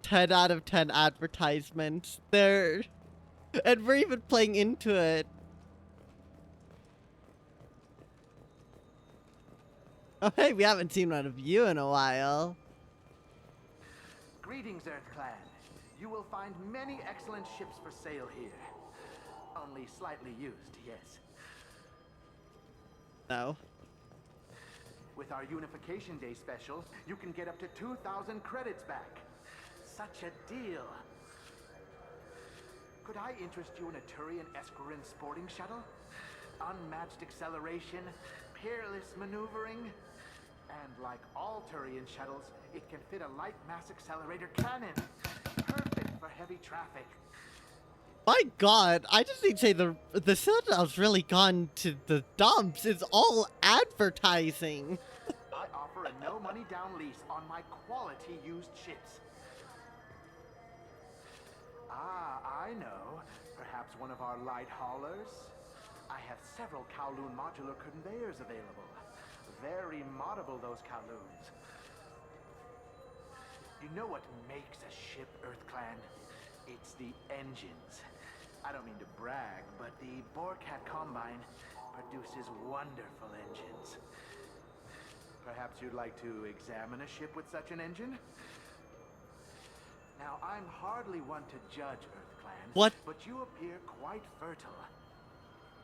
10 out of 10 advertisements? And we're even playing into it. Oh hey, we haven't seen one of you in a while. Greetings, Earth Clan. You will find many excellent ships for sale here. Only slightly used, yes. No. With our Unification Day special, you can get up to 2,000 credits back. Such a deal. Could I interest you in a Turian Esquirine sporting shuttle? Unmatched acceleration, peerless maneuvering, and like all Turian shuttles, it can fit a light mass accelerator cannon. Perfect for heavy traffic. My god, I just need to say the Citadel's really gone to the dumps. It's all advertising. I offer a no money down lease on my quality used ships. Ah, I know. Perhaps one of our light haulers? I have several Kowloon modular conveyors available. Very moddable, those Kowloons. You know what makes a ship, Earth Clan? It's the engines. I don't mean to brag, but the Borcat Combine produces wonderful engines. Perhaps you'd like to examine a ship with such an engine? Now, I'm hardly one to judge, Earth Clan. What? But you appear quite fertile.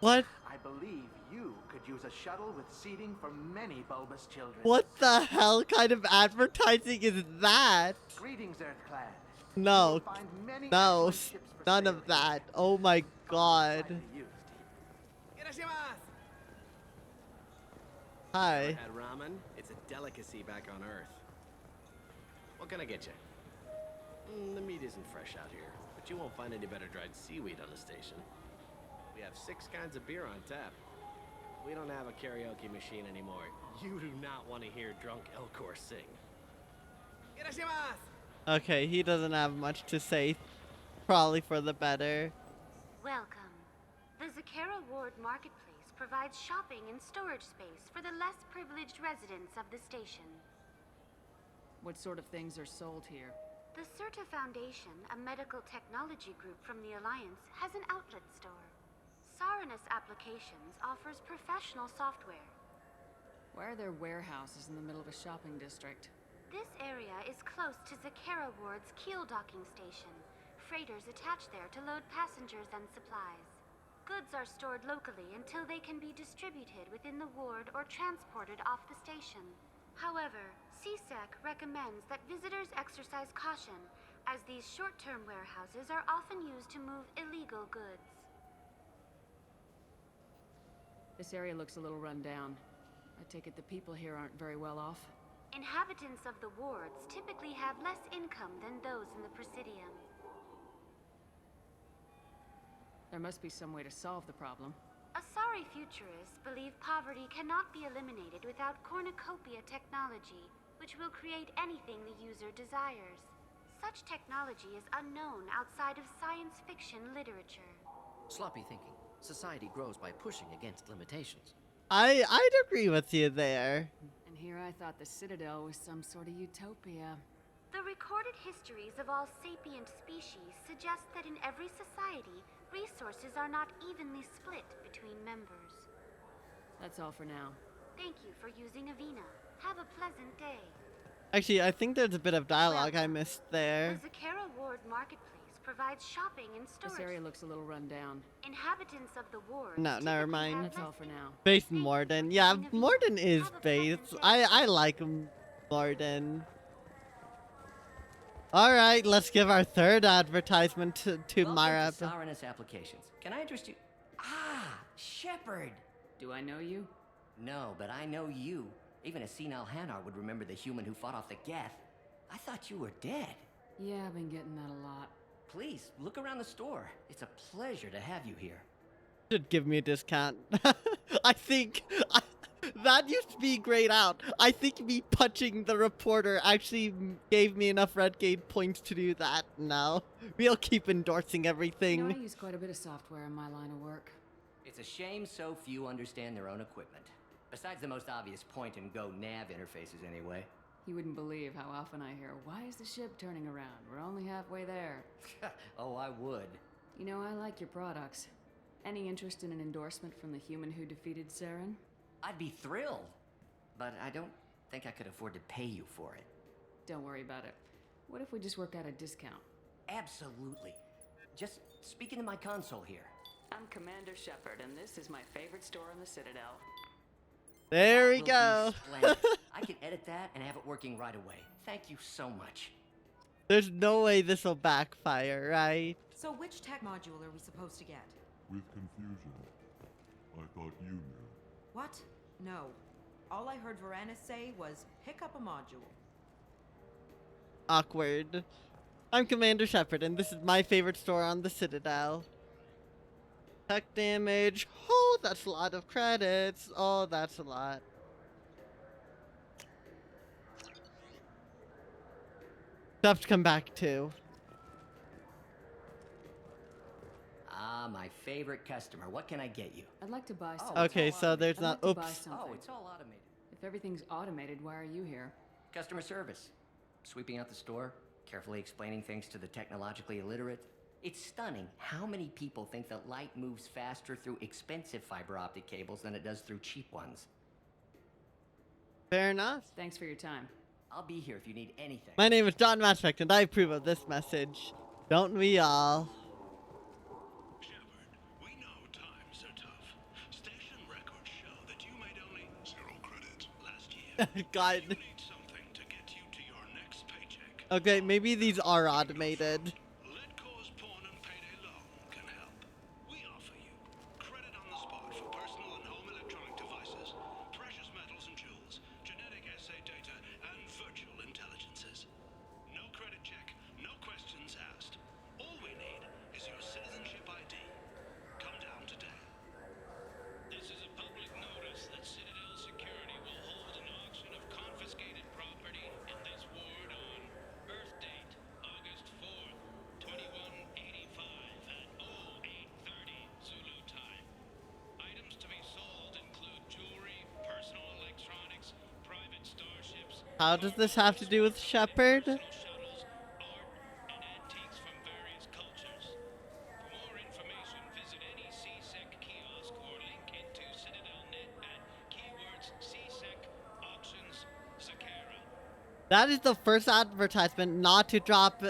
What? I believe you could use a shuttle with seating for many bulbous children. What the hell kind of advertising is that? Greetings, Earth Clan. No. No. None of that. Oh my god. Hi. Ever had ramen? It's a delicacy back on Earth. What can I get you? The meat isn't fresh out here, but you won't find any better dried seaweed on the station. We have 6 kinds of beer on tap. We don't have a karaoke machine anymore. You do not want to hear drunk Elcor sing. Okay, he doesn't have much to say. Probably for the better. Welcome. The Zakera Ward Marketplace provides shopping and storage space for the less privileged residents of the station. What sort of things are sold here? The Certa Foundation, a medical technology group from the Alliance, has an outlet store. Saranus Applications offers professional software. Why are there warehouses in the middle of a shopping district? This area is close to Zakera Ward's Keel docking station. Freighters attach there to load passengers and supplies. Goods are stored locally until they can be distributed within the ward or transported off the station. However, CSEC recommends that visitors exercise caution, as these short-term warehouses are often used to move illegal goods. This area looks a little run down. I take it the people here aren't very well off? Inhabitants of the wards typically have less income than those in the Presidium. There must be some way to solve the problem. Asari futurists believe poverty cannot be eliminated without cornucopia technology, which will create anything the user desires. Such technology is unknown outside of science fiction literature. Sloppy thinking. Society grows by pushing against limitations. I'd agree with you there. And here I thought the Citadel was some sort of utopia. The recorded histories of all sapient species suggest that in every society, resources are not evenly split between members. That's all for now. Thank you for using Avena. Have a pleasant day. Actually, I think there's a bit of dialogue I missed there. The Zakara Ward Marketplace provides shopping and storage. This area looks a little run down. Inhabitants of the ward. No, never mind. That's all for now. Based Morden. Yeah, Morden is based. I like Morden. Alright, let's give our third advertisement to Mara. Welcome to Sarenus Applications. Can I interest you? Ah, Shepard! Do I know you? No, but I know you. Even a senile Hanar would remember the human who fought off the Geth. I thought you were dead. Yeah, I've been getting that a lot. Please, look around the store. It's a pleasure to have you here. Should give me a discount. I think that used to be grayed out. I think me punching the reporter actually gave me enough Redgate points to do that. No, we'll keep endorsing everything. You know, I use quite a bit of software in my line of work. It's a shame so few understand their own equipment. Besides the most obvious point-and-go nav interfaces anyway. You wouldn't believe how often I hear, "Why is the ship turning around? We're only halfway there." Oh, I would. You know, I like your products. Any interest in an endorsement from the human who defeated Saren? I'd be thrilled. But I don't think I could afford to pay you for it. Don't worry about it. What if we just work out a discount? Absolutely. Just speak into my console here. I'm Commander Shepard, and this is my favorite store in the Citadel. There we go. I can edit that and have it working right away. Thank you so much. There's no way this will backfire, right? So which tech module are we supposed to get? With confusion. I thought you knew. What? No. All I heard Varanus say was, pick up a module. Awkward. I'm Commander Shepard, and this is my favorite store on the Citadel. Tech damage. Oh, that's a lot of credits. Oh, that's a lot. Stuff to come back to. Ah, my favorite customer. What can I get you? I'd like to buy some. Okay, so there's not. I'd like to buy Oops. something. Oh, it's all automated. If everything's automated, why are you here? Customer service. Sweeping out the store, carefully explaining things to the technologically illiterate. It's stunning how many people think that light moves faster through expensive fiber optic cables than it does through cheap ones. Fair enough. Thanks for your time. I'll be here if you need anything. My name is John Matchbeck, and I approve of this message. Don't we all? Shepard, we know times are tough. Station records show that you made only 0 credit last year. God. You need something to get you to your next paycheck. Okay, maybe these are automated. Let cause pawn and payday loan can help. We offer you credit on the spot for personal and home electronic devices, precious metals and jewels, genetic assay data, and virtual intelligences. No credit check, no questions asked. All we need is your citizenship ID. Come down today. This is a public notice that Citadel Security will hold an auction of confiscated property in this ward on Earth date, August 4th, 2185 at 0830 Zulu time. Items to be sold include jewelry, personal electronics, private starships, How does this have to do with Shepard? shuttles, art, and antiques from various cultures. For more information, visit any CSEC kiosk or link into CitadelNet at keywords CSEC auctions Sakara. That is the first advertisement not to drop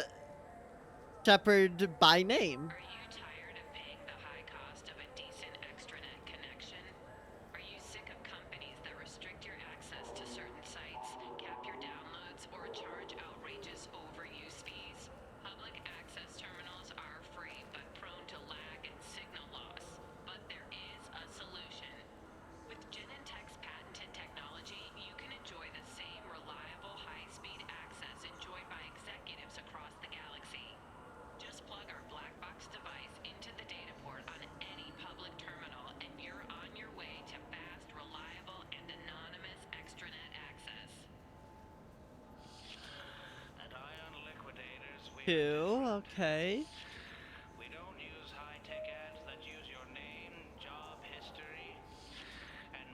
Shepard by name. Are you tired of paying the high cost of a decent extranet connection? Are you sick of companies that restrict your access to certain sites, cap your downloads, or charge outrageous overuse fees? Public access terminals are free but prone to lag and signal loss. But there is a solution. With Genentech's patented technology, you can enjoy the same reliable high-speed access enjoyed by executives across the galaxy. Just plug our black box device into the data port on any public terminal and you're on your way to fast, reliable, and anonymous extranet access. At Ion Liquidators, Two, okay. we don't use high-tech ads that use your name, job history, and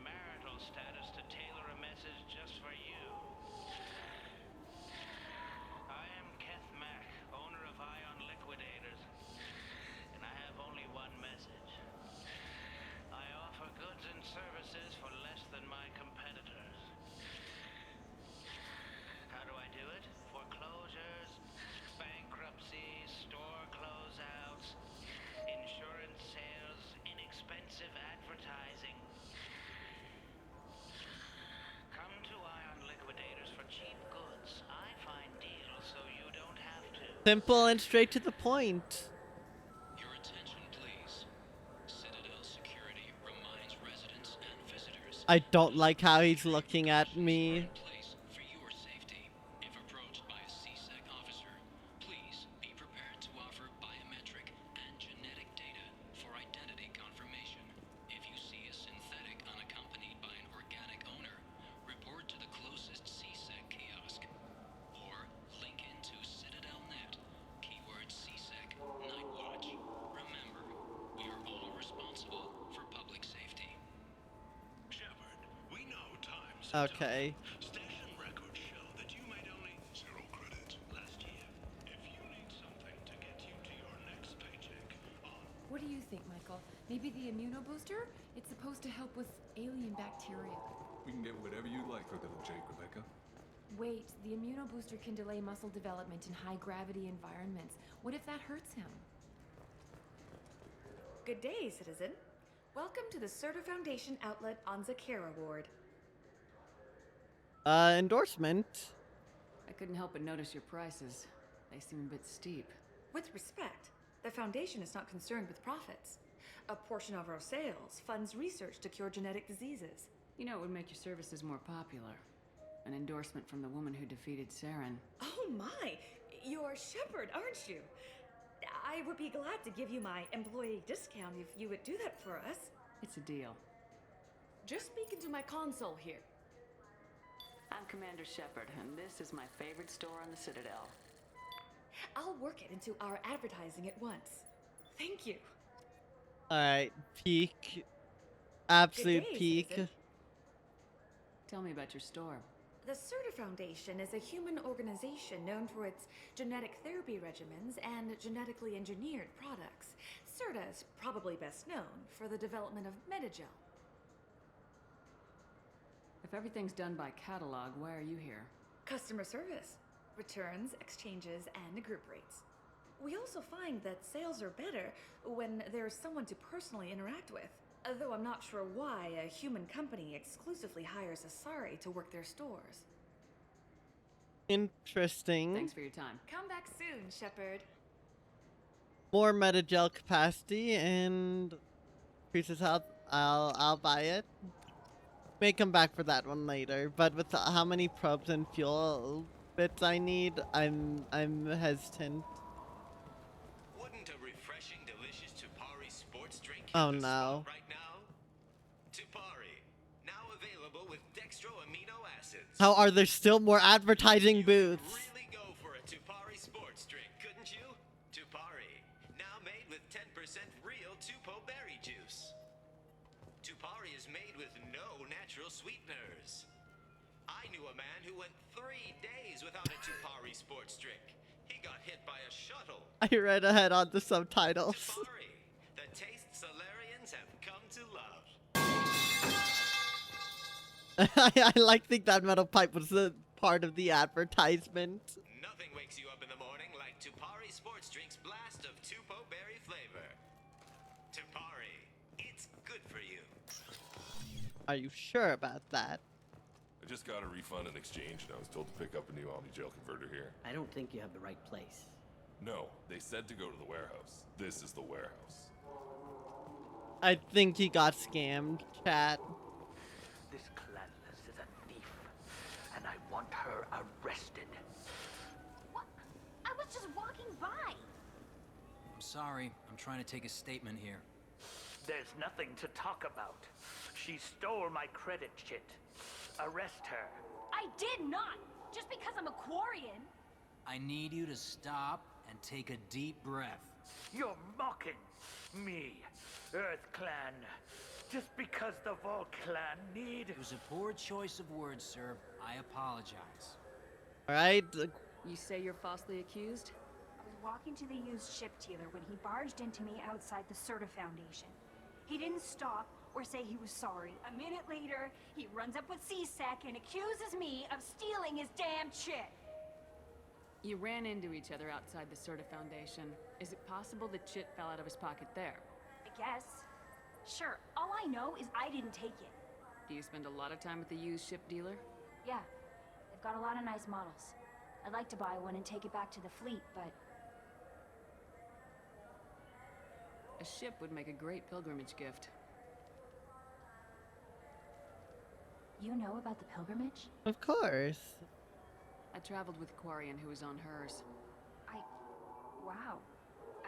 Simple and straight to the point. Your attention, please. Citadel security reminds residents and visitors I don't like how he's looking at me. place for your safety. If approached by a CSEC officer, please be prepared to offer biometric and genetic data for identity confirmation. If you see a synthetic unaccompanied by an organic owner, report to the closest CSEC kiosk or link into CitadelNet, keyword CSEC Night Watch. Remember, we are all responsible for public safety. Shepard, we know times Okay. station records show that you made only 0 credit last year. If you need something to get you to your next paycheck What do you think, Michael? Maybe the immunobooster? It's supposed to help with alien bacteria. We can get whatever you like for little Jake, Rebecca. Wait, the immunobooster can delay muscle development in high-gravity environments. What if that hurts him? Good day, citizen. Welcome to the Certa Foundation outlet on Zakara Ward. Endorsement. I couldn't help but notice your prices. They seem a bit steep. With respect, the Foundation is not concerned with profits. A portion of our sales funds research to cure genetic diseases. You know, it would make your services more popular. An endorsement from the woman who defeated Saren. Oh my! You're Shepard, aren't you? I would be glad to give you my employee discount if you would do that for us. It's a deal. Just speak into my console here. I'm Commander Shepard, and this is my favorite store on the Citadel. I'll work it into our advertising at once. Thank you. Alright, peak. Absolute Good day, peak. citizen. Tell me about your store. The Certa Foundation is a human organization known for its genetic therapy regimens and genetically engineered products. Certa is probably best known for the development of Metagel. If everything's done by catalog, why are you here? Customer service, returns, exchanges, and group rates. We also find that sales are better when there's someone to personally interact with. Though I'm not sure why a human company exclusively hires Asari to work their stores. Interesting. Thanks for your time. Come back soon, Shepard. More metagel capacity and increases health. I'll buy it. May come back for that one later, but with how many probes and fuel bits I need, I'm hesitant. Wouldn't a refreshing, delicious Tupari sports drink hit Oh the no. spot right now? Tupari, now available with dextro amino acids. How are there still more advertising booths? Really go for a Tupari sports drink, couldn't you? Tupari, now made with 10% real Tupo berry juice. Tupari is made with no natural sweeteners. I knew a man who went 3 days without a Tupari sports drink. He got hit by a shuttle. I read ahead on the subtitles. Tupari, the taste Solarians have come to love. I like think that metal pipe was the part of the advertisement. Nothing wakes you up in the morning like Tupari sports drink's blast of Tupo berry flavor. Tupari, it's good for you. Are you sure about that? I just got a refund and exchange, and I was told to pick up a new Omni-Gel converter here. I don't think you have the right place. No, they said to go to the warehouse. This is the warehouse. I think he got scammed, chat. This Clanless is a thief, and I want her arrested. What? I was just walking by. I'm sorry. I'm trying to take a statement here. There's nothing to talk about. She stole my credit chit. Arrest her. I did not! Just because I'm a Quarian! I need you to stop and take a deep breath. You're mocking me, Earth Clan. Just because the Vol Clan need... It was a poor choice of words, sir. I apologize. Alright. You say you're falsely accused? I was walking to the used ship dealer when he barged into me outside the Certa Foundation. He didn't stop or say he was sorry. A minute later, he runs up with CSEC and accuses me of stealing his damn chit. You ran into each other outside the Certa Foundation. Is it possible the chit fell out of his pocket there? I guess. Sure, all I know is I didn't take it. Do you spend a lot of time at the used ship dealer? Yeah, they've got a lot of nice models. I'd like to buy one and take it back to the fleet, but A ship would make a great pilgrimage gift. You know about the pilgrimage? Of course. I traveled with Quarian who was on hers. Wow.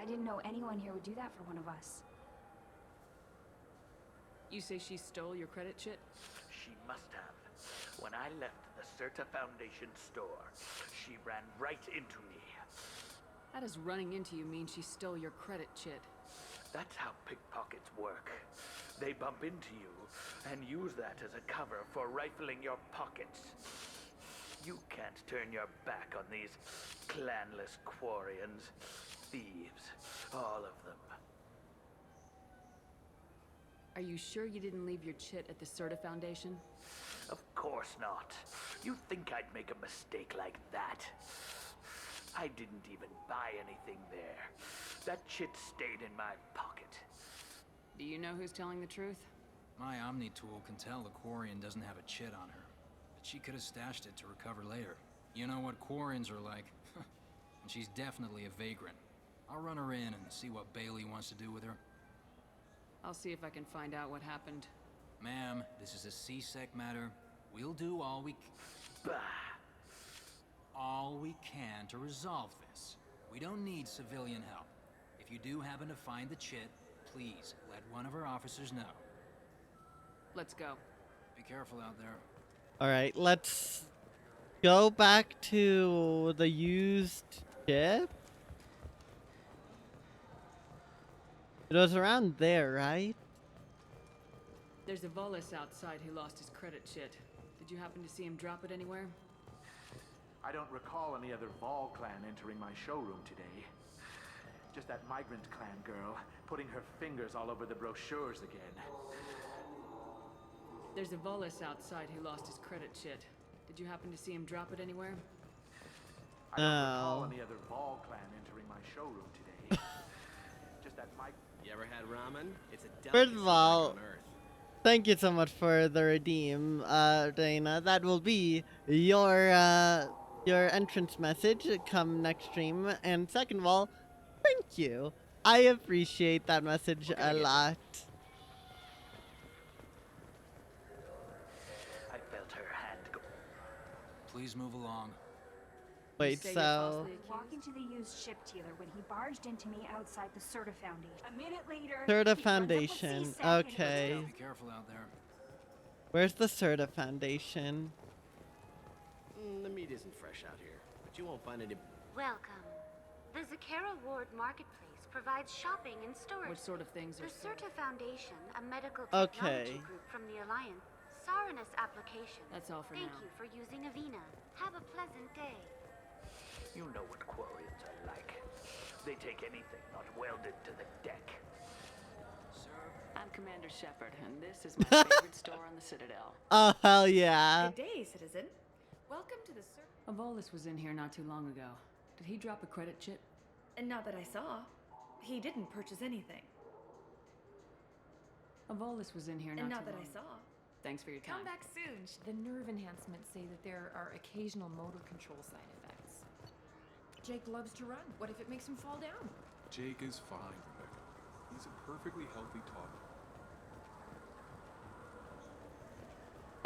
I didn't know anyone here would do that for one of us. You say she stole your credit chit? She must have. When I left the Certa Foundation store, she ran right into me. How does running into you mean she stole your credit chit? That's how pickpockets work. They bump into you and use that as a cover for rifling your pockets. You can't turn your back on these clanless Quarians. Thieves, all of them. Are you sure you didn't leave your chit at the Certa Foundation? Of course not. You think I'd make a mistake like that? I didn't even buy anything there. That chit stayed in my pocket. Do you know who's telling the truth? My Omni tool can tell the Quarian doesn't have a chit on her, but she could have stashed it to recover later. You know what Quarians are like, and she's definitely a vagrant. I'll run her in and see what Bailey wants to do with her. I'll see if I can find out what happened. Ma'am, this is a C-Sec matter. We'll do all we can to resolve this. We don't need civilian help. If you do happen to find the chit, please let one of our officers know. Let's go. Be careful out there. Alright, let's go back to the used ship. It was around there, right? There's a Volus outside who lost his credit chit. Did you happen to see him drop it anywhere? I don't recall any other Vol clan entering my showroom today. Just that migrant clan girl putting her fingers all over the brochures again. There's a Volus outside who lost his credit chit. Did you happen to see him drop it anywhere? I don't recall any other Vol clan entering my showroom today. Just that You ever had ramen? It's a First delicacy of back all, on Earth. thank you so much for the redeem, Dana. That will be your entrance message come next stream. And second of all, thank you. I appreciate that message a lot. I felt her hand go. Please move along. Wait, so Walking to the used ship dealer when he barged into me outside the Certa Foundation. A minute later, Certa he runs up with Foundation. C-Sec and Okay. Be careful out there. Where's the Certa Foundation? The meat isn't fresh out here, but you won't find any. Welcome. The Zakara Ward Marketplace provides shopping and storage. What sort of things The are sold? Certa Foundation, a medical Okay. technology group from the Alliance, Saranus application. That's all for Thank now. you for using Avena. Have a pleasant day. You know what Quarians are like. They take anything not welded to the deck. I'm Commander Shepard, and this is my favorite store on the Citadel. Oh, hell yeah. Good day, citizen. Welcome to the A Volus was in here not too long ago. Did he drop a credit chit? And not that I saw. He didn't purchase anything. A Volus was in here And not not too that long I saw. Thanks for your time. Come back soon. The nerve enhancements say that there are occasional motor control side effects. Jake loves to run. What if it makes him fall down? Jake is fine, Rebecca. He's a perfectly healthy toddler.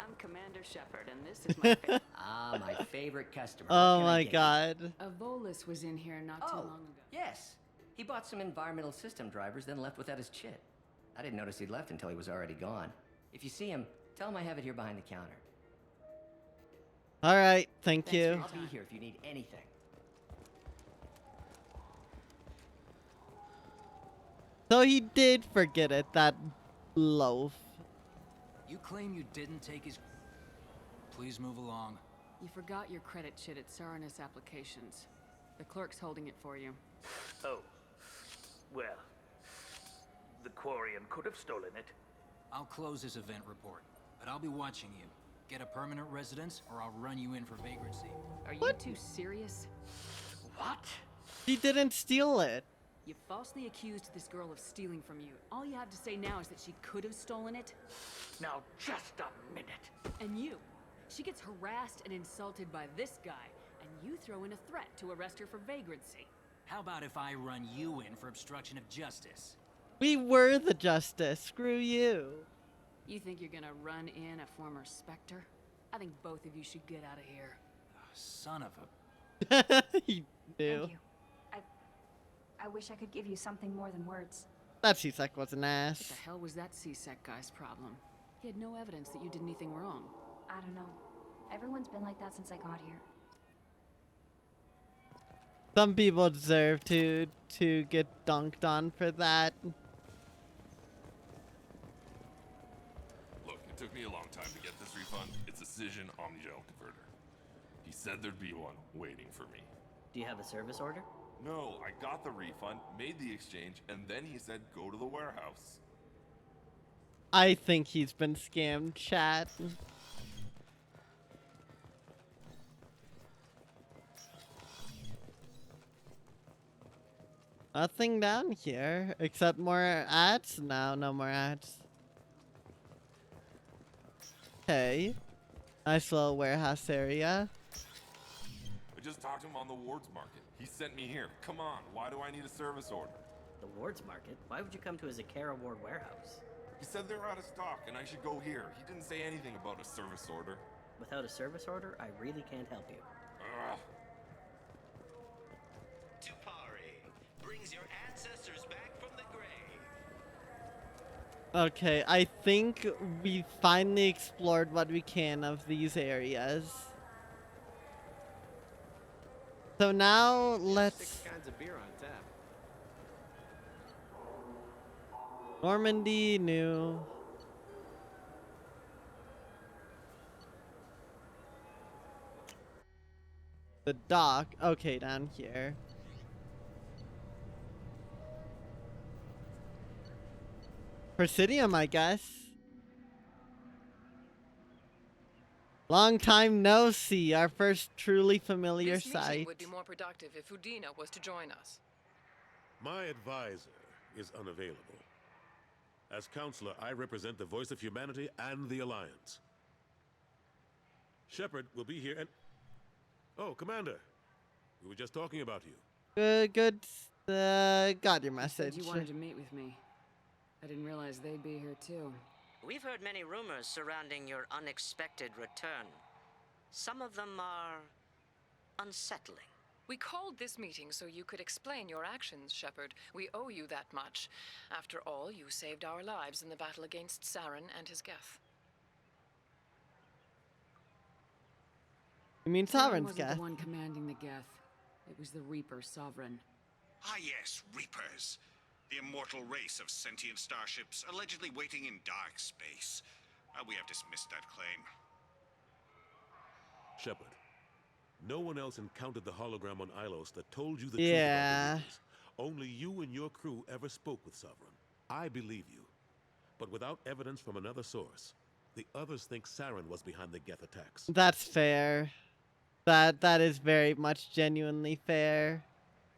I'm Commander Shepard, and this is my favorite. My favorite customer. Oh What can I my get you? god. A Volus was in here not too Oh, long ago. yes. He bought some environmental system drivers, then left without his chit. I didn't notice he'd left until he was already gone. If you see him, tell him I have it here behind the counter. Alright, thank you. I'll be here if you need anything. So he did forget it, that loaf. You claim you didn't take his... Please move along. You forgot your credit chit at Saranus Applications. The clerk's holding it for you. Oh. Well. The Quarian could have stolen it. I'll close this event report, but I'll be watching you. Get a permanent residence, or I'll run you in for vagrancy. Are you two serious? What? He didn't steal it. You falsely accused this girl of stealing from you. All you have to say now is that she could have stolen it. Now, just a minute. And you. She gets harassed and insulted by this guy, and you throw in a threat to arrest her for vagrancy. How about if I run you in for obstruction of justice? We were the justice. Screw you. You think you're gonna run in a former Spectre? I think both of you should get out of here. Son of a... He knew. Thank you. I wish I could give you something more than words. That C-Sec was an ass. What the hell was that C-Sec guy's problem? He had no evidence that you did anything wrong. I don't know. Everyone's been like that since I got here. Some people deserve to get dunked on for that. Look, it took me a long time to get this refund. It's a Cision Omnigel converter. He said there'd be one waiting for me. Do you have a service order? No, I got the refund, made the exchange, and then he said go to the warehouse. I think he's been scammed, chat. Nothing down here except more ads. No, no more ads. Okay. Nice little warehouse area. I just talked to him on the Wards Market. He sent me here. Come on, why do I need a service order? The Wards Market? Why would you come to a Zakara Ward warehouse? He said they're out of stock and I should go here. He didn't say anything about a service order. Without a service order, I really can't help you. Ugh. Tupari brings your ancestors back from the grave. Okay, I think we finally explored what we can of these areas. So now let's... 6 kinds of beer on tap. Normandy, new. The dock. Okay, down here. Presidium, I guess. Long time no see. Our first truly familiar This meeting sight. would be more productive if Udina was to join us. My advisor is unavailable. As counselor, I represent the voice of humanity and the Alliance. Shepard will be here and... Oh, Commander. We were just talking about you. Good. Got your message. You wanted to meet with me. I didn't realize they'd be here too. We've heard many rumors surrounding your unexpected return. Some of them are unsettling. We called this meeting so you could explain your actions, Shepard. We owe you that much. After all, you saved our lives in the battle against Saren and his Geth. You mean Saren Sovereign's wasn't Geth? the one commanding the Geth. It was the Reaper Sovereign. Ah yes, Reapers. The immortal race of sentient starships allegedly waiting in dark space. We have dismissed that claim. Shepard, no one else encountered the hologram on Ilos that told you the Yeah. truth about the Reapers. Only you and your crew ever spoke with Sovereign. I believe you. But without evidence from another source, the others think Saren was behind the Geth attacks. That's fair. That is very much genuinely fair.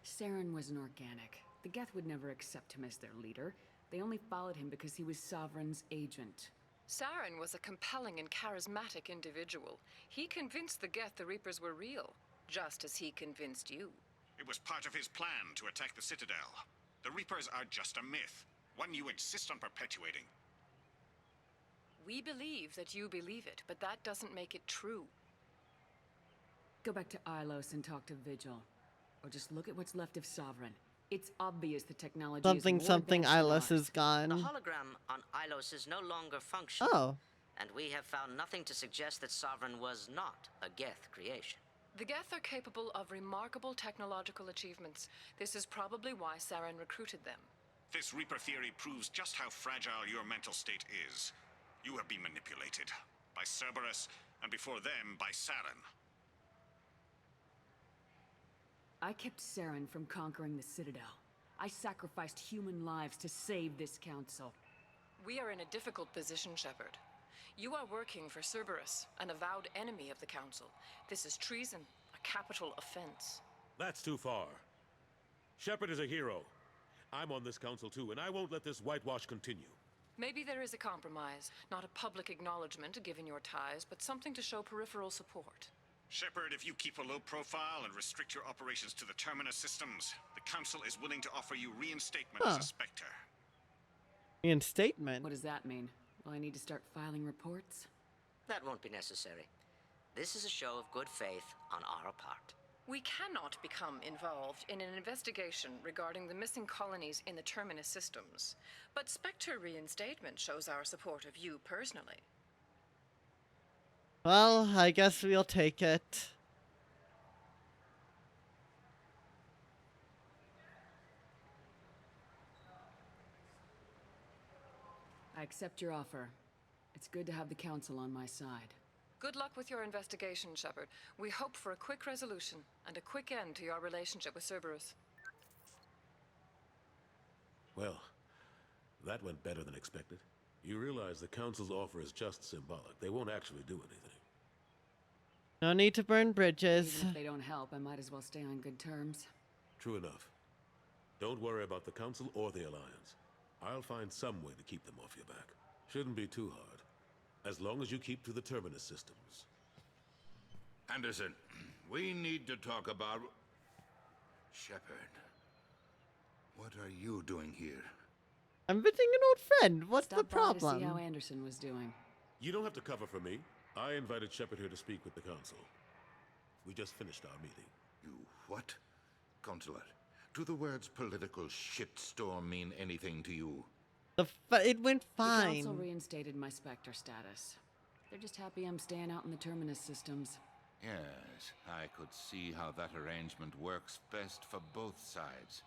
Saren was an organic. The Geth would never accept him as their leader. They only followed him because he was Sovereign's agent. Saren was a compelling and charismatic individual. He convinced the Geth the Reapers were real, just as he convinced you. It was part of his plan to attack the Citadel. The Reapers are just a myth, one you insist on perpetuating. We believe that you believe it, but that doesn't make it true. Go back to Ilos and talk to Vigil. Or just look at what's left of Sovereign. It's obvious the technology Something is more something advanced than Ilos ours. is gone. The hologram on Ilos is no longer functional. Oh. And we have found nothing to suggest that Sovereign was not a Geth creation. The Geth are capable of remarkable technological achievements. This is probably why Saren recruited them. This Reaper theory proves just how fragile your mental state is. You have been manipulated. By Cerberus, and before them, by Saren. I kept Saren from conquering the Citadel. I sacrificed human lives to save this council. We are in a difficult position, Shepard. You are working for Cerberus, an avowed enemy of the Council. This is treason, a capital offense. That's too far. Shepard is a hero. I'm on this council too, and I won't let this whitewash continue. Maybe there is a compromise, not a public acknowledgement given your ties, but something to show peripheral support. Shepard, if you keep a low profile and restrict your operations to the Terminus systems, the Council is willing to offer you reinstatement as a Spectre. Reinstatement? What does that mean? Will I need to start filing reports? That won't be necessary. This is a show of good faith on our part. We cannot become involved in an investigation regarding the missing colonies in the Terminus systems, but Spectre reinstatement shows our support of you personally. Well, I guess we'll take it. I accept your offer. It's good to have the council on my side. Good luck with your investigation, Shepard. We hope for a quick resolution and a quick end to your relationship with Cerberus. Well, that went better than expected. You realize the Council's offer is just symbolic. They won't actually do anything. No need to burn bridges. Even if they don't help, I might as well stay on good terms. True enough. Don't worry about the Council or the Alliance. I'll find some way to keep them off your back. Shouldn't be too hard. As long as you keep to the Terminus systems. Anderson, we need to talk about... Shepard. What are you doing here? I'm visiting an old friend. What's the Stop by problem? to see how Anderson was doing. You don't have to cover for me. I invited Shepard here to speak with the Council. We just finished our meeting. You what? Consular, do the words political shitstorm mean anything to you? It went fine. The council reinstated my Spectre status. They're just happy I'm staying out in the Terminus systems. Yes, I could see how that arrangement works best for both sides.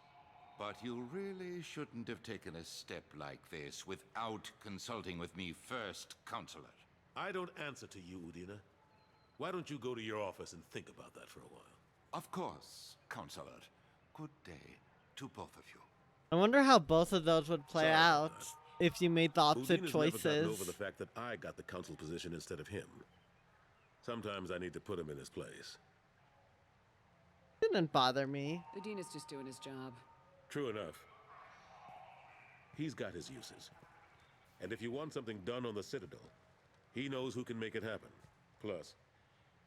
But you really shouldn't have taken a step like this without consulting with me first, Consular. I don't answer to you, Udina. Why don't you go to your office and think about that for a while? Of course, Consular. Good day to both of you. I wonder how both of those would play out if you made the opposite Udina's choices. never gotten over the fact that I got the Council position instead of him. Sometimes I need to put him in his place. Didn't bother me. Udina's just doing his job. True enough. He's got his uses. And if you want something done on the Citadel, he knows who can make it happen. Plus,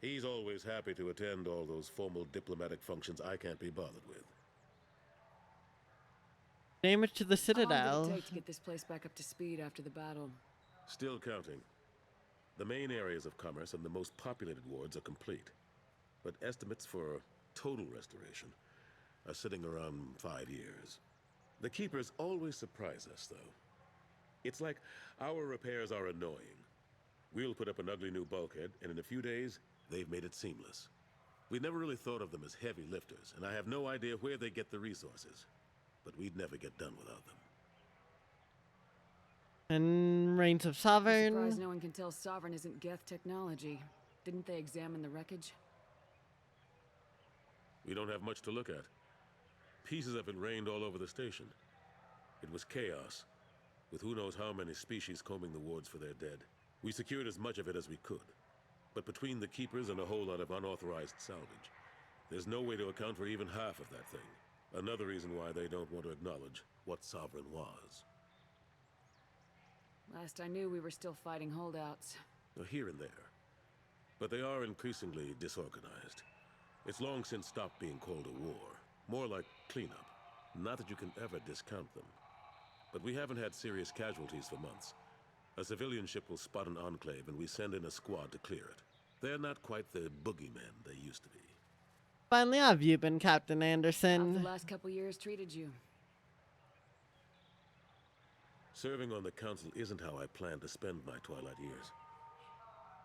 he's always happy to attend all those formal diplomatic functions I can't be bothered with. Damage to the How Citadel. long did it take to get this place back up to speed after the battle? Still counting. The main areas of commerce and the most populated wards are complete. But estimates for total restoration are sitting around 5 years. The Keepers always surprise us, though. It's like our repairs are annoying. We'll put up an ugly new bulkhead, and in a few days, they've made it seamless. We never really thought of them as heavy lifters, and I have no idea where they get the resources. But we'd never get done without them. And Reigns of I'm Sovereign. surprised no one can tell Sovereign isn't Geth technology. Didn't they examine the wreckage? We don't have much to look at. Pieces have been rained all over the station. It was chaos, with who knows how many species combing the wards for their dead. We secured as much of it as we could. But between the Keepers and a whole lot of unauthorized salvage, there's no way to account for even half of that thing. Another reason why they don't want to acknowledge what Sovereign was. Last I knew, we were still fighting holdouts. Here and there. But they are increasingly disorganized. It's long since stopped being called a war. More like cleanup. Not that you can ever discount them. But we haven't had serious casualties for months. A civilian ship will spot an enclave and we send in a squad to clear it. They're not quite the boogeymen they used to be. Finally, how have you been, Captain How've Anderson? the last couple years treated you? Serving on the Council isn't how I planned to spend my twilight years.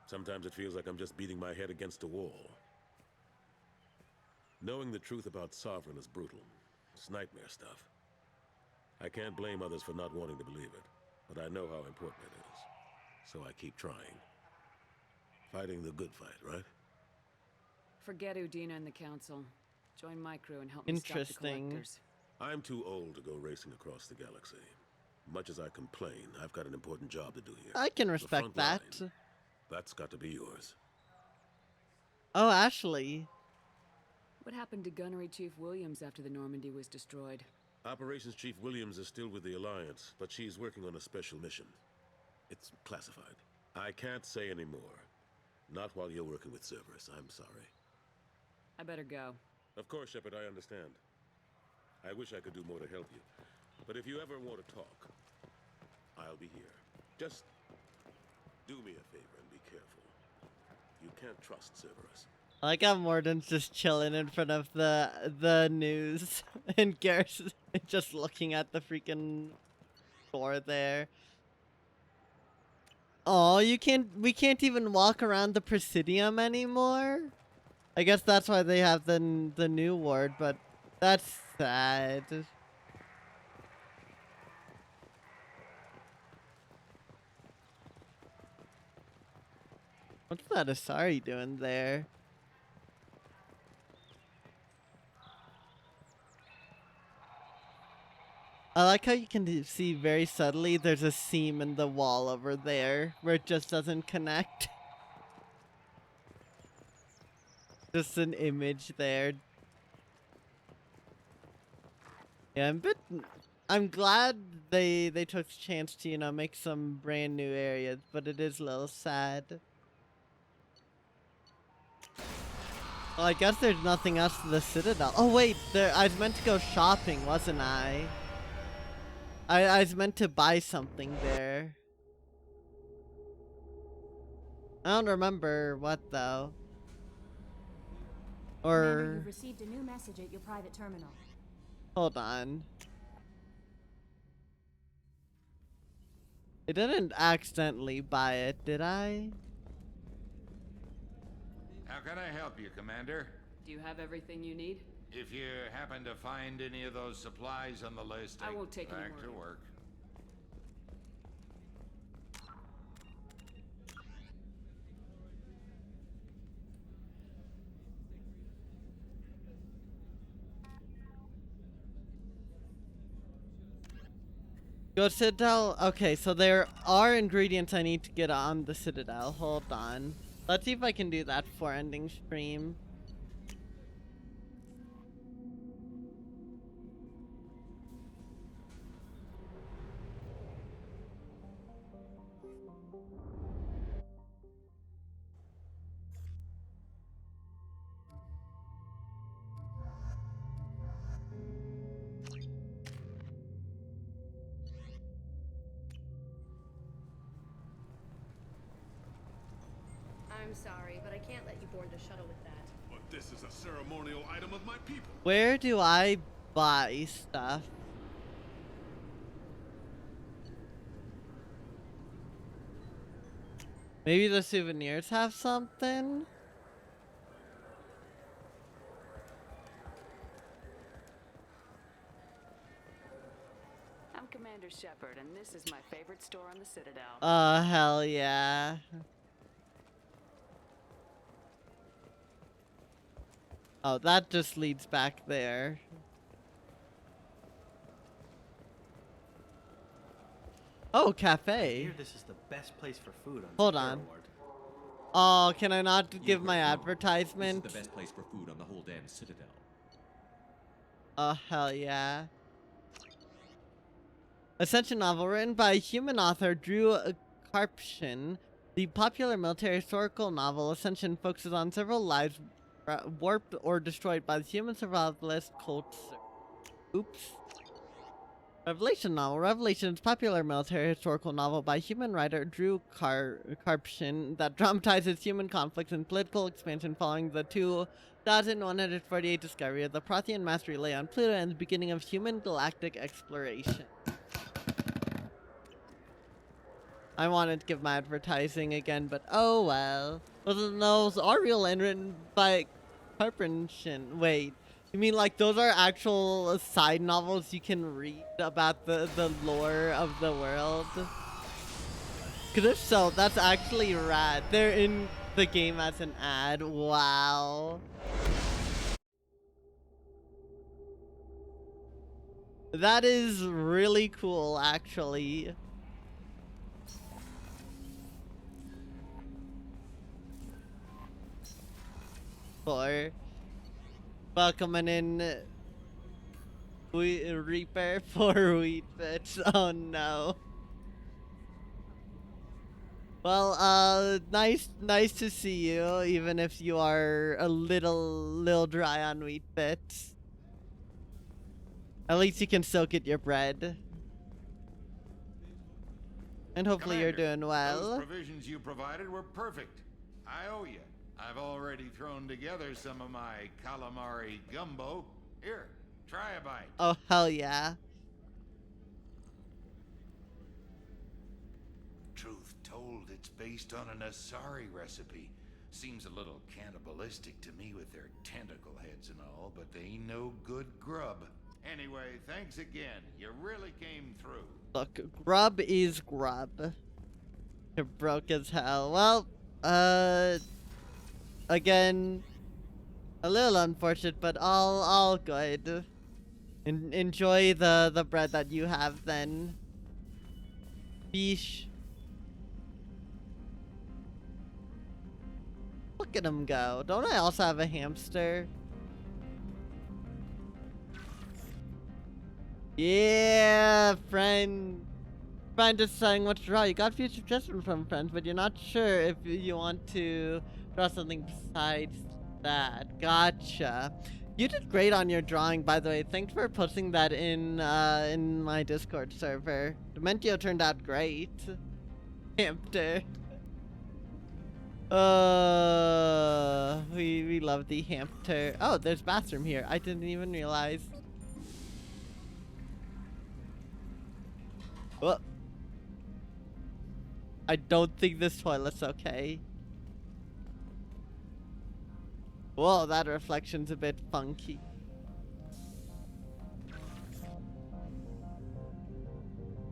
Sometimes it feels like I'm just beating my head against a wall. Knowing the truth about Sovereign is brutal. It's nightmare stuff. I can't blame others for not wanting to believe it, but I know how important it is. So I keep trying. Fighting the good fight, right? Forget Udina and the council. Join my crew and help me stop the Interesting. collectors. I'm too old to go racing across the galaxy. Much as I complain, I've got an important job to do here. I can The respect front that. line, that's got to be yours. Oh, Ashley. What happened to Gunnery Chief Williams after the Normandy was destroyed? Operations Chief Williams is still with the Alliance, but she's working on a special mission. It's classified. I can't say any more. Not while you're working with Cerberus, I'm sorry. I better go. Of course, Shepard, I understand. I wish I could do more to help you. But if you ever want to talk, I'll be here. Just do me a favor and be careful. You can't trust Cerberus. I like how Morden's just chilling in front of the news, and Garrus is just looking at the freaking door there. Oh, we can't even walk around the Presidium anymore? I guess that's why they have the new ward, but that's sad. What's that Asari doing there? I like how you can see very subtly there's a seam in the wall over there where it just doesn't connect. Just an image there. Yeah, I'm glad they took the chance to, you know, make some brand new areas, but it is a little sad. Well, I guess there's nothing else to the Citadel. Oh wait, I was meant to go shopping, wasn't I? I was meant to buy something there. I don't remember what though. Commander, you've received a new message at your private terminal. Hold on. I didn't accidentally buy it, did I? How can I help you, Commander? Do you have everything you need? If you happen to find any of those supplies on the list, I won't take any back more. to work. Go to Citadel. Okay, so there are ingredients I need to get on the Citadel. Hold on. Let's see if I can do that before ending stream. I'm sorry, but I can't let you board the shuttle with that. But this is a ceremonial item of my people. Where do I buy stuff? Maybe the souvenirs have something? I'm Commander Shepard, and this is my favorite store on the Citadel. Oh, hell yeah. Oh, that just leads back there. Oh, I cafe. hear this is the best place for food on Hold Sierra on. Ward. Oh, can I not give heard my wrong. advertisement? This is the best place for food on the whole damn Citadel. Oh, hell yeah. Ascension novel written by human author Drew Karpshin. The popular military historical novel Ascension focuses on several lives warped or destroyed by the human survivalist cult. Oops. Revelation novel. Revelation is a popular military historical novel by human writer Drew Karpshin that dramatizes human conflicts and political expansion following the 2148 discovery of the Prothean mass relay on Pluto and the beginning of human galactic exploration. I wanted to give my advertising again, but oh well. Those novels are real and written by Karpshin. Wait. You mean like those are actual side novels you can read about the lore of the world? Cause if so, that's actually rad. They're in the game as an ad. Wow. That is really cool, actually. For welcoming in Reaper for Wheat Bits. Oh no. Well, nice to see you, even if you are a little dry on Wheat Bits. At least you can still get your bread. And hopefully you're Commander, doing well. Those provisions you provided were perfect. I owe you. I've already thrown together some of my calamari gumbo. Here, try a bite. Oh, hell yeah. Truth told, it's based on an Asari recipe. Seems a little cannibalistic to me with their tentacle heads and all, but they ain't no good grub. Anyway, thanks again. You really came through. Look, grub is grub. You're broke as hell. Well, again, a little unfortunate, but all good. Enjoy the bread that you have then. Beesh. Look at him go. Don't I also have a hamster? Yeah, friend. Friend is saying what to draw. You got a few suggestions from friends, but you're not sure if you want to draw something besides that. Gotcha. You did great on your drawing, by the way. Thanks for posting that in my Discord server. Dementio turned out great. Hamster. We love the hamster. Oh, there's bathroom here. I didn't even realize. Oh. I don't think this toilet's okay. Whoa, that reflection's a bit funky.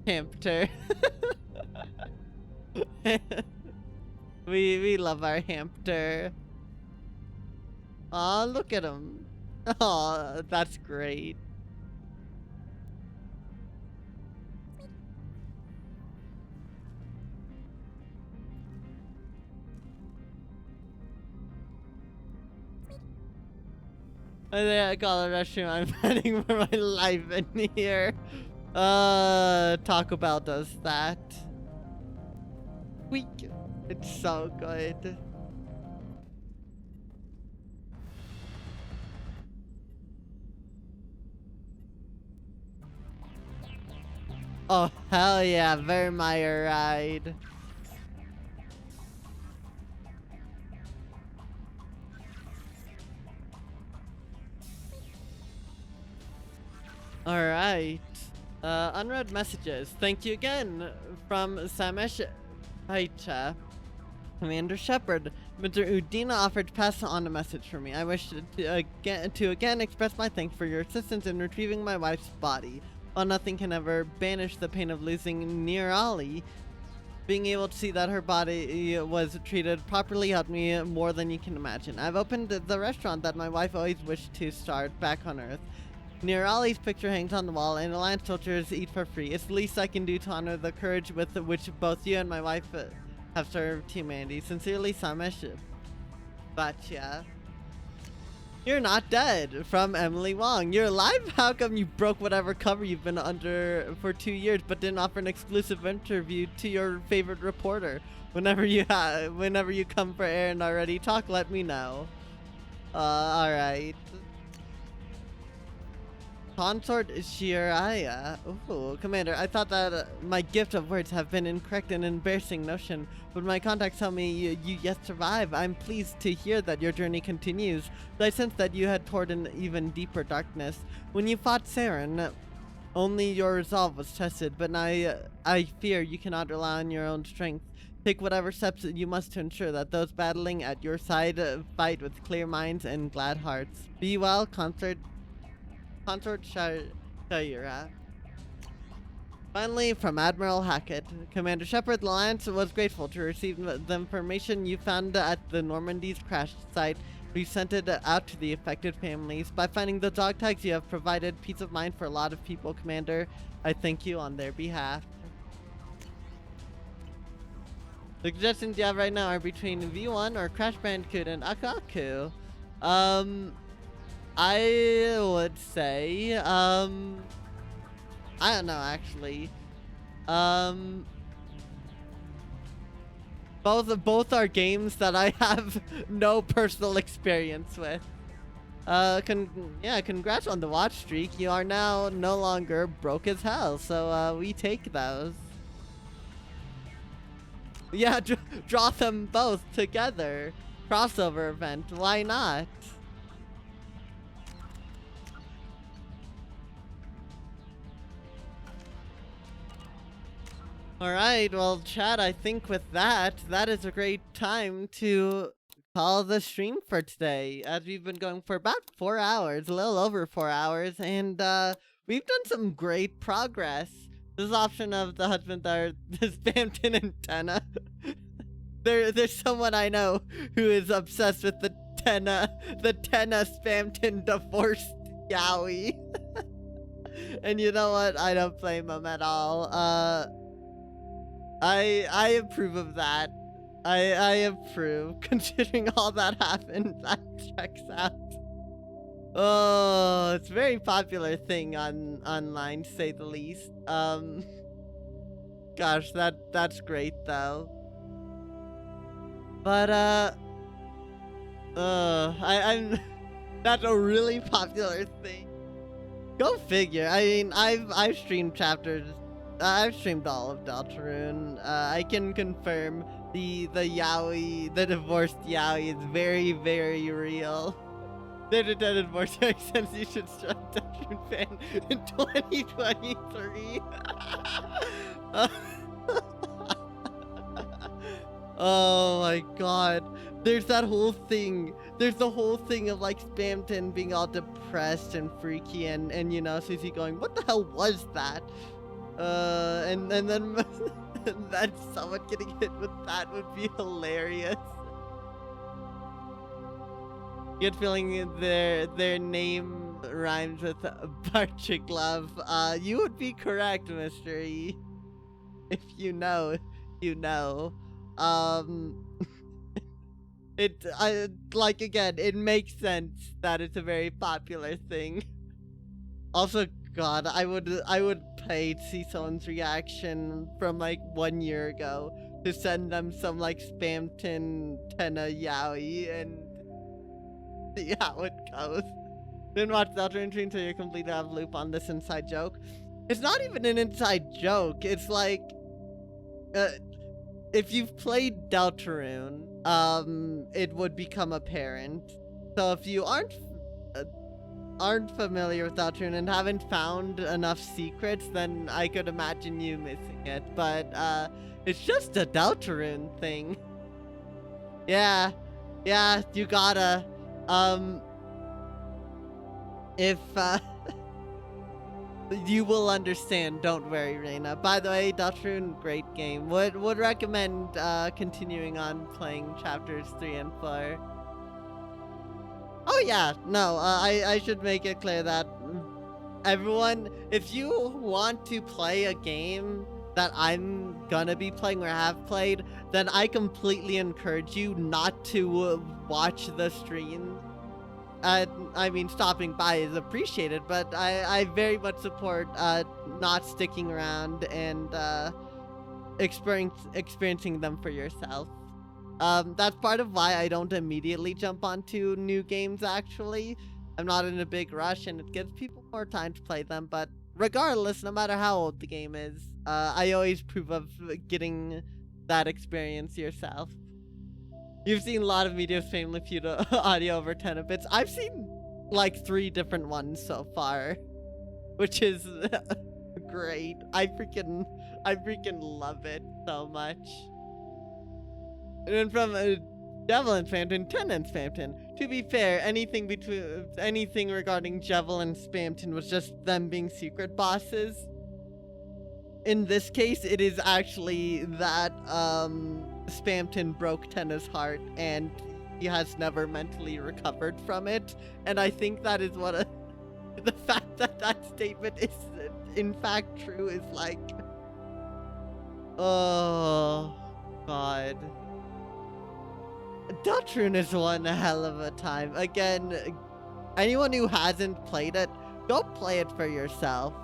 Hamster. we love our hamster. Aw, look at him. Aw, that's great. I call a restroom. I'm fighting for my life in here. Taco Bell does that. Weak. It's so good. Oh, hell yeah. Vermeer ride. Alright. Unread messages. Thank you again from Samesh Paicha. Commander Shepard. Mr. Udina offered to pass on a message for me. I wish to again express my thanks for your assistance in retrieving my wife's body. While nothing can ever banish the pain of losing Nirali, being able to see that her body was treated properly helped me more than you can imagine. I've opened the restaurant that my wife always wished to start back on Earth. Nirali's picture hangs on the wall, and Alliance soldiers eat for free. It's the least I can do to honor the courage with which both you and my wife have served humanity. Sincerely, Samesh Bachya. You're not dead. From Emily Wong. You're alive? How come you broke whatever cover you've been under for 2 years, but didn't offer an exclusive interview to your favorite reporter? Whenever you come for air and already talk, let me know. Alright. Consort Shiraya. Ooh, Commander, I thought that my gift of words have been incorrect and embarrassing notion, but my contacts tell me you yet survive. I'm pleased to hear that your journey continues, but I sense that you had toward an even deeper darkness. When you fought Saren, only your resolve was tested, but I fear you cannot rely on your own strength. Take whatever steps you must to ensure that those battling at your side fight with clear minds and glad hearts. Be well, Consort Shayura. Finally, from Admiral Hackett. Commander Shepard, the Alliance was grateful to receive the information you found at the Normandy's crash site. We sent it out to the affected families. By finding the dog tags, you have provided peace of mind for a lot of people, Commander. I thank you on their behalf. The suggestions you have right now are between V1 or Crash Bandicoot and Akaku. I would say, I don't know, actually. Both are games that I have no personal experience with. Congrats on the watch streak. You are now no longer broke as hell, so we take those. Yeah, draw them both together. Crossover event, why not? Alright, well, Chad, I think with that is a great time to call the stream for today, as we've been going for about 4 hours, a little over 4 hours, and we've done some great progress. This option of the husband are the Spamton and Tenna. There's someone I know who is obsessed with the Tenna Spamton divorced yaoi. And you know what? I don't blame him at all. I approve of that. I approve. Considering all that happened, that checks out. Oh, it's a very popular thing online, to say the least. Gosh, that's great though. But I'm that's a really popular thing. Go figure. I mean, I've streamed chapters. I've streamed all of Deltarune. I can confirm the yaoi, the divorced yaoi is very, very real. The divorce makes sense. You should start Deltarune fan in 2023. Oh my god. There's that whole thing. There's the whole thing of like Spamton being all depressed and freaky and you know, Susie going, what the hell was that? And then and then someone getting hit with that would be hilarious. Good feeling their name rhymes with Barchiglove. You would be correct, Mr. E. If you know, you know. Like again, it makes sense that it's a very popular thing. Also, God, I would pay to see someone's reaction from like 1 year ago to send them some like Spamton Tenna yaoi and see how it goes. Didn't watch the Ultra Entry until you're completely out of loop on this inside joke. It's not even an inside joke. It's like, if you've played Deltarune, it would become apparent. So if you aren't familiar with Deltarune and haven't found enough secrets, then I could imagine you missing it. But it's just a Deltarune thing. Yeah, you gotta. If you will understand, don't worry, Reina. By the way, Deltarune, great game. Would recommend continuing on playing chapters 3 and 4. Oh yeah, no, I should make it clear that everyone, if you want to play a game that I'm gonna be playing or have played, then I completely encourage you not to watch the stream. I mean, stopping by is appreciated, but I very much support not sticking around and experiencing them for yourself. That's part of why I don't immediately jump onto new games, actually. I'm not in a big rush, and it gives people more time to play them, but regardless, no matter how old the game is, I always approve of getting that experience yourself. You've seen a lot of Media's Family Feud audio over 10 bits. I've seen like 3 different ones so far, which is great. I freaking love it so much. And then from Javelin Spamton, Tenant Spamton. To be fair, anything regarding Javelin Spamton was just them being secret bosses. In this case, it is actually that Spamton broke Tenna's heart and he has never mentally recovered from it. And I think that is what the fact that that statement is in fact true is like, oh god. Deltarune is one hell of a time. Again, anyone who hasn't played it, go play it for yourself.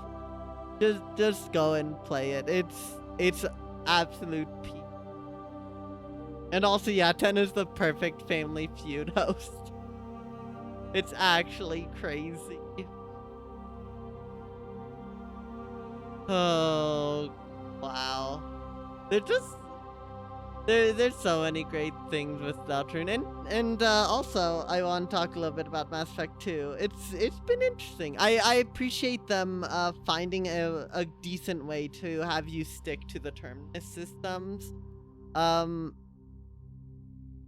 Just go and play it. It's absolute peak. And also, yeah, Ten is the perfect Family Feud host. It's actually crazy. Oh, wow. They're just... There's so many great things with Deltarune, and also I want to talk a little bit about Mass Effect 2. It's been interesting. I appreciate them finding a decent way to have you stick to the terminus systems.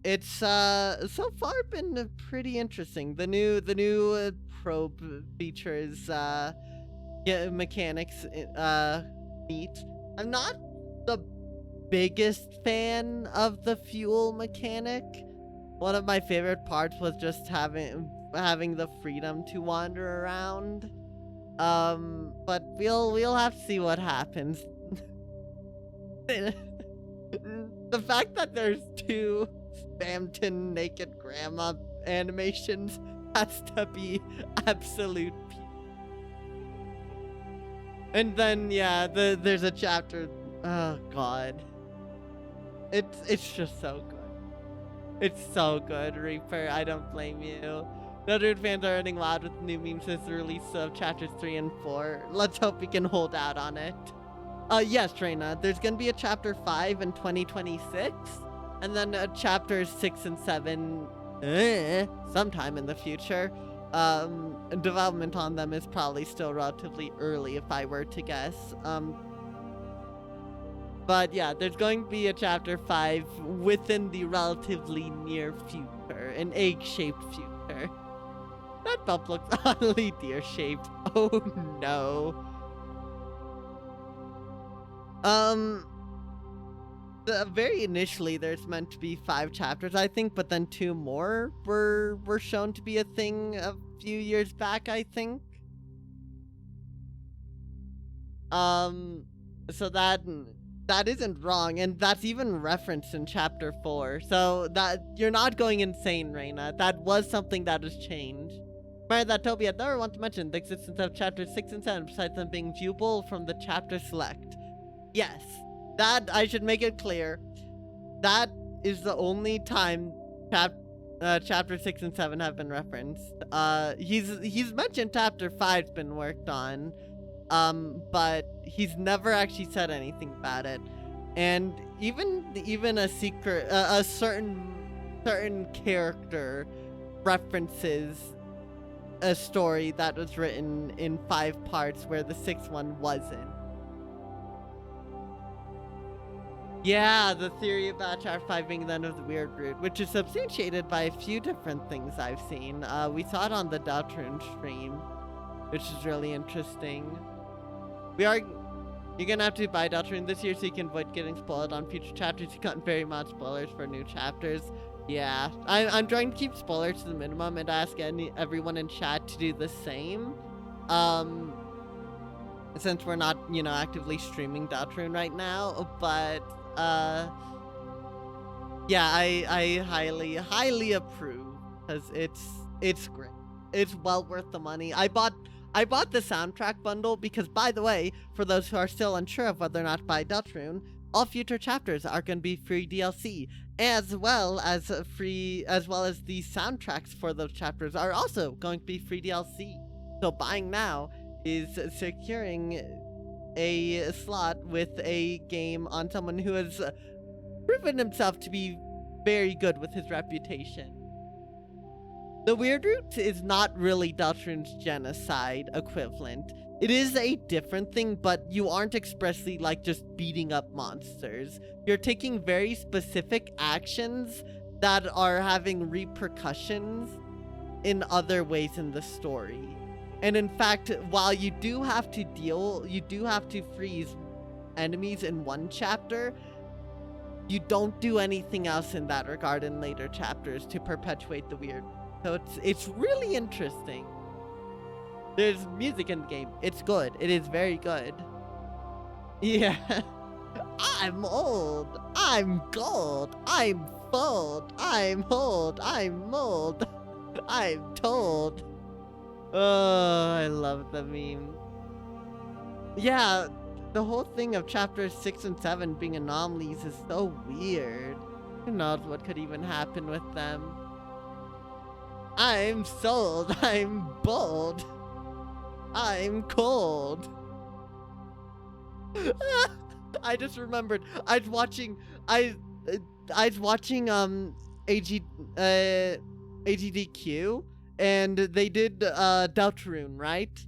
It's so far been pretty interesting. The new probe features mechanics neat. I'm not the biggest fan of the fuel mechanic. One of my favorite parts was just having the freedom to wander around. But we'll have to see what happens. The fact that there's 2 Spamton naked grandma animations has to be absolute peak. And then yeah, there's a chapter. Oh god. It's just so good. It's so good, Reaper. I don't blame you. The other fans are running loud with new memes since the release of chapters 3 and 4. Let's hope we can hold out on it. Yes, Trina. There's gonna be a chapter 5 in 2026, and then chapters 6 and 7 sometime in the future. Development on them is probably still relatively early, if I were to guess. But yeah, there's going to be a chapter 5 within the relatively near future, an egg-shaped future. That bump looks oddly deer-shaped. Oh no. Very initially there's meant to be 5 chapters, I think, but then 2 more were shown to be a thing a few years back, I think. So that isn't wrong, and that's even referenced in chapter 4. So that you're not going insane, Reina. That was something that has changed. Remember that Toby had never want to mention the existence of chapters 6 and 7 besides them being viewable from the chapter select. Yes, that I should make it clear. That is the only time chapter 6 and 7 have been referenced. He's mentioned chapter 5's been worked on. But he's never actually said anything about it, and even a secret, a certain character references a story that was written in 5 parts where the 6th one wasn't. Yeah, the theory about chapter 5 being the end of the weird route, which is substantiated by a few different things I've seen. We saw it on the Deltarune stream, which is really interesting. You're gonna have to buy Deltarune this year so you can avoid getting spoiled on future chapters. You've gotten very much spoilers for new chapters. Yeah, I'm trying to keep spoilers to the minimum and ask everyone in chat to do the same. Since we're not, actively streaming Deltarune right now, but yeah, I highly approve, because it's great. It's well worth the money. I bought the soundtrack bundle because, by the way, for those who are still unsure of whether or not to buy Deltarune, all future chapters are going to be free DLC, as well as the soundtracks for those chapters are also going to be free DLC. So buying now is securing a slot with a game on someone who has proven himself to be very good with his reputation. The Weird Root is not really Deltarune's genocide equivalent. It is a different thing, but you aren't expressly just beating up monsters. You're taking very specific actions that are having repercussions in other ways in the story. And in fact, while you do have to freeze enemies in one chapter, you don't do anything else in that regard in later chapters to perpetuate the weird. So it's really interesting. There's music in the game. It's good. It is very good. Yeah. I'm old. I'm gold. I'm fold. I'm old. I'm mold. I'm told. Oh, I love the meme. Yeah, the whole thing of chapters 6 and 7 being anomalies is so weird. Who knows what could even happen with them? I'm sold. I'm bold. I'm cold. I just remembered. I was watching. I was watching AGDQ, and they did Deltarune, right?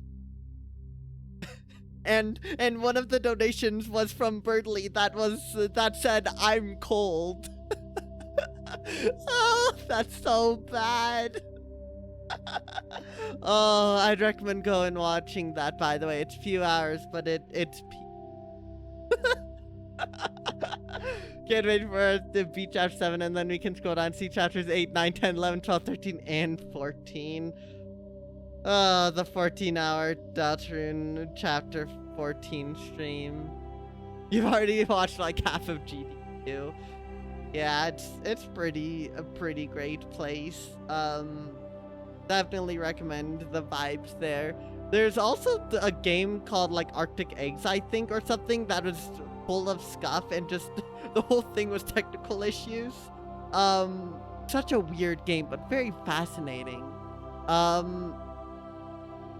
And one of the donations was from Birdley that said I'm cold. Oh, that's so bad. Oh, I'd recommend going watching that, by the way. It's a few hours, but it's can't wait for the beat chapter 7, and then we can scroll down and see chapters 8, 9, 10, 11, 12, 13, and 14. Oh, the 14-hour Deltarune chapter 14 stream. You've already watched like half of GDQ. Yeah, it's a pretty great place. Definitely recommend the vibes there. There's also a game called like Arctic Eggs, I think, or something that was full of scuff and just the whole thing was technical issues. Such a weird game, but very fascinating.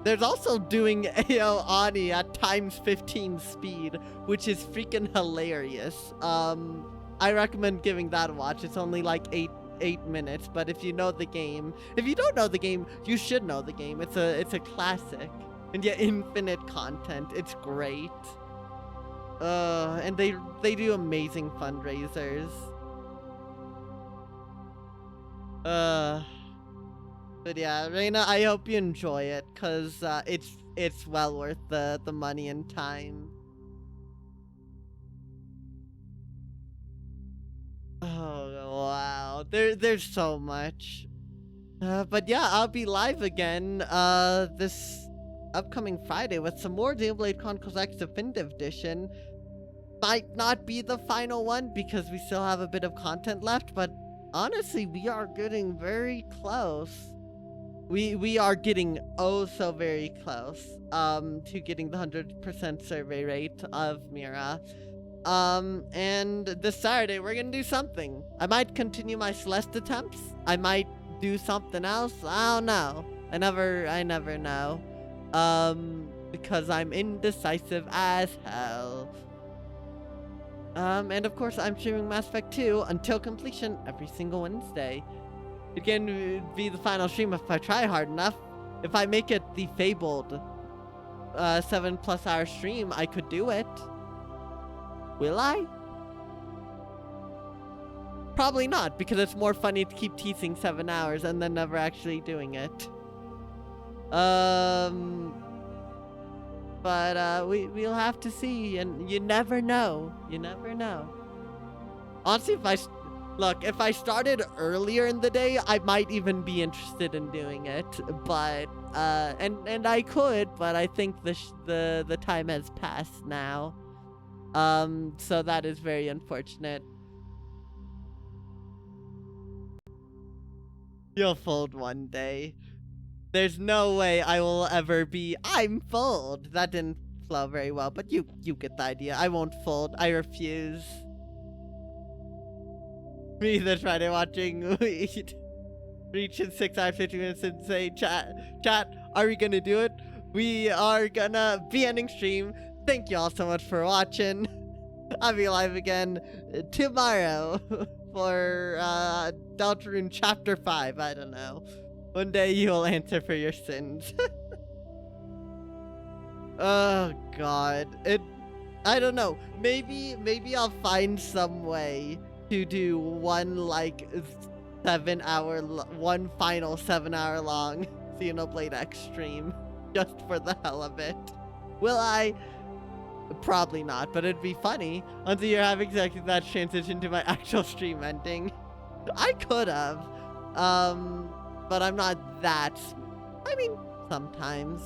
There's also doing AO Ani at times 15 speed, which is freaking hilarious. I recommend giving that a watch. It's only like 8 minutes, but if you know the game, if you don't know the game, you should know the game. It's a classic, and yet infinite content. It's great. And they do amazing fundraisers. But yeah, Reina, I hope you enjoy it, cause it's well worth the money and time. Oh wow, there's so much. But yeah, I'll be live again this upcoming Friday with some more Xenoblade Chronicles X Definitive Edition. Might not be the final one because we still have a bit of content left, but honestly, we are getting very close. We are getting oh so very close to getting the 100% survey rate of Mira. And this Saturday we're gonna do something. I might continue my Celeste attempts. I might do something else. I don't know. I never know. Because I'm indecisive as hell. And of course I'm streaming Mass Effect 2 until completion every single Wednesday. It can be the final stream if I try hard enough. If I make it the fabled 7+ hour stream, I could do it. Will I? Probably not, because it's more funny to keep teasing 7 hours and then never actually doing it. But we'll have to see, and you never know. You never know. Honestly, if I started earlier in the day, I might even be interested in doing it. But and I could, but I think the time has passed now. So that is very unfortunate. You'll fold one day. There's no way I will ever be, I'm fold. That didn't flow very well, but you get the idea. I won't fold. I refuse. Me this Friday watching reach in 6 hours 50 minutes and say chat, are we gonna do it? We are gonna be ending stream. Thank you all so much for watching. I'll be live again tomorrow for Deltarune Chapter 5. I don't know. One day you will answer for your sins. Oh god. I don't know. Maybe I'll find some way to do one one final 7 hour long Xenoblade X stream just for the hell of it. Will I? Probably not, but it'd be funny until you're having exactly that transition to my actual stream ending. I could have, but I'm not that. I mean, sometimes.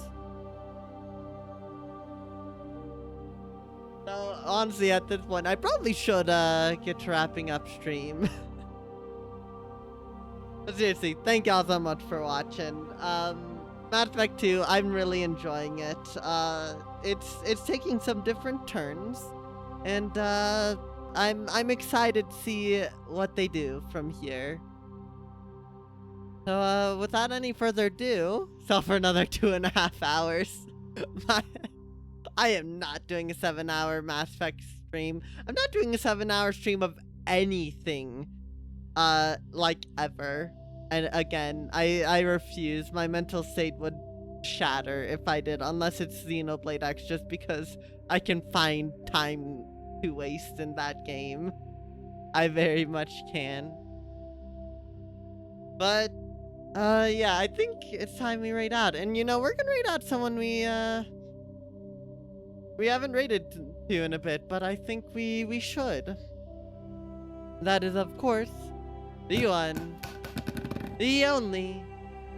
So honestly, at this point, I probably should get to wrapping up stream. But seriously, thank y'all so much for watching. Mass Effect 2, I'm really enjoying it. It's taking some different turns, and I'm excited to see what they do from here. So without any further ado, so for another 2.5 hours, I am not doing a 7-hour Mass Effect stream. I'm not doing a 7-hour stream of anything like ever. And again, I refuse. My mental state would shatter if I did, unless it's Xenoblade X, just because I can find time to waste in that game. I very much can. But yeah, I think it's time we raid out. And you know, we're gonna raid out someone we haven't raided to in a bit, but I think we should. That is, of course, the one, the only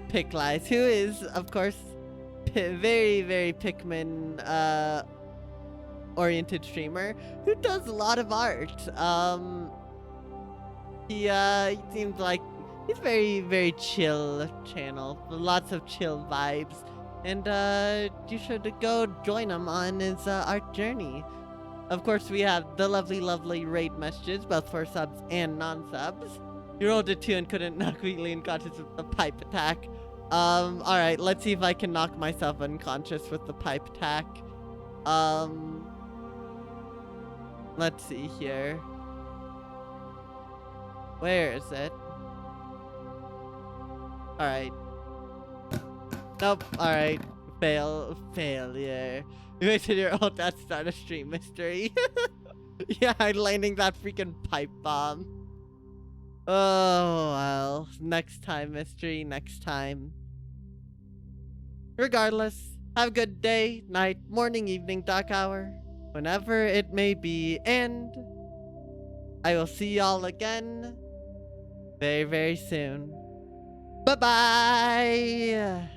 Picklies, who is, of course, very, very Pikmin oriented streamer who does a lot of art. He seems like he's very, very chill channel, lots of chill vibes, and you should go join him on his art journey. Of course, we have the lovely, lovely raid messages, both for subs and non-subs. You rolled a 2 and couldn't knock Wheatley unconscious with the pipe attack. Alright, let's see if I can knock myself unconscious with the pipe attack. Let's see here. Where is it? Alright. Nope, alright. Failure. You wasted your ult to start a stream mystery. Yeah, landing that freaking pipe bomb. Oh, well. Next time, mystery. Next time. Regardless, have a good day, night, morning, evening, dark hour. Whenever it may be. And I will see y'all again very, very soon. Bye-bye!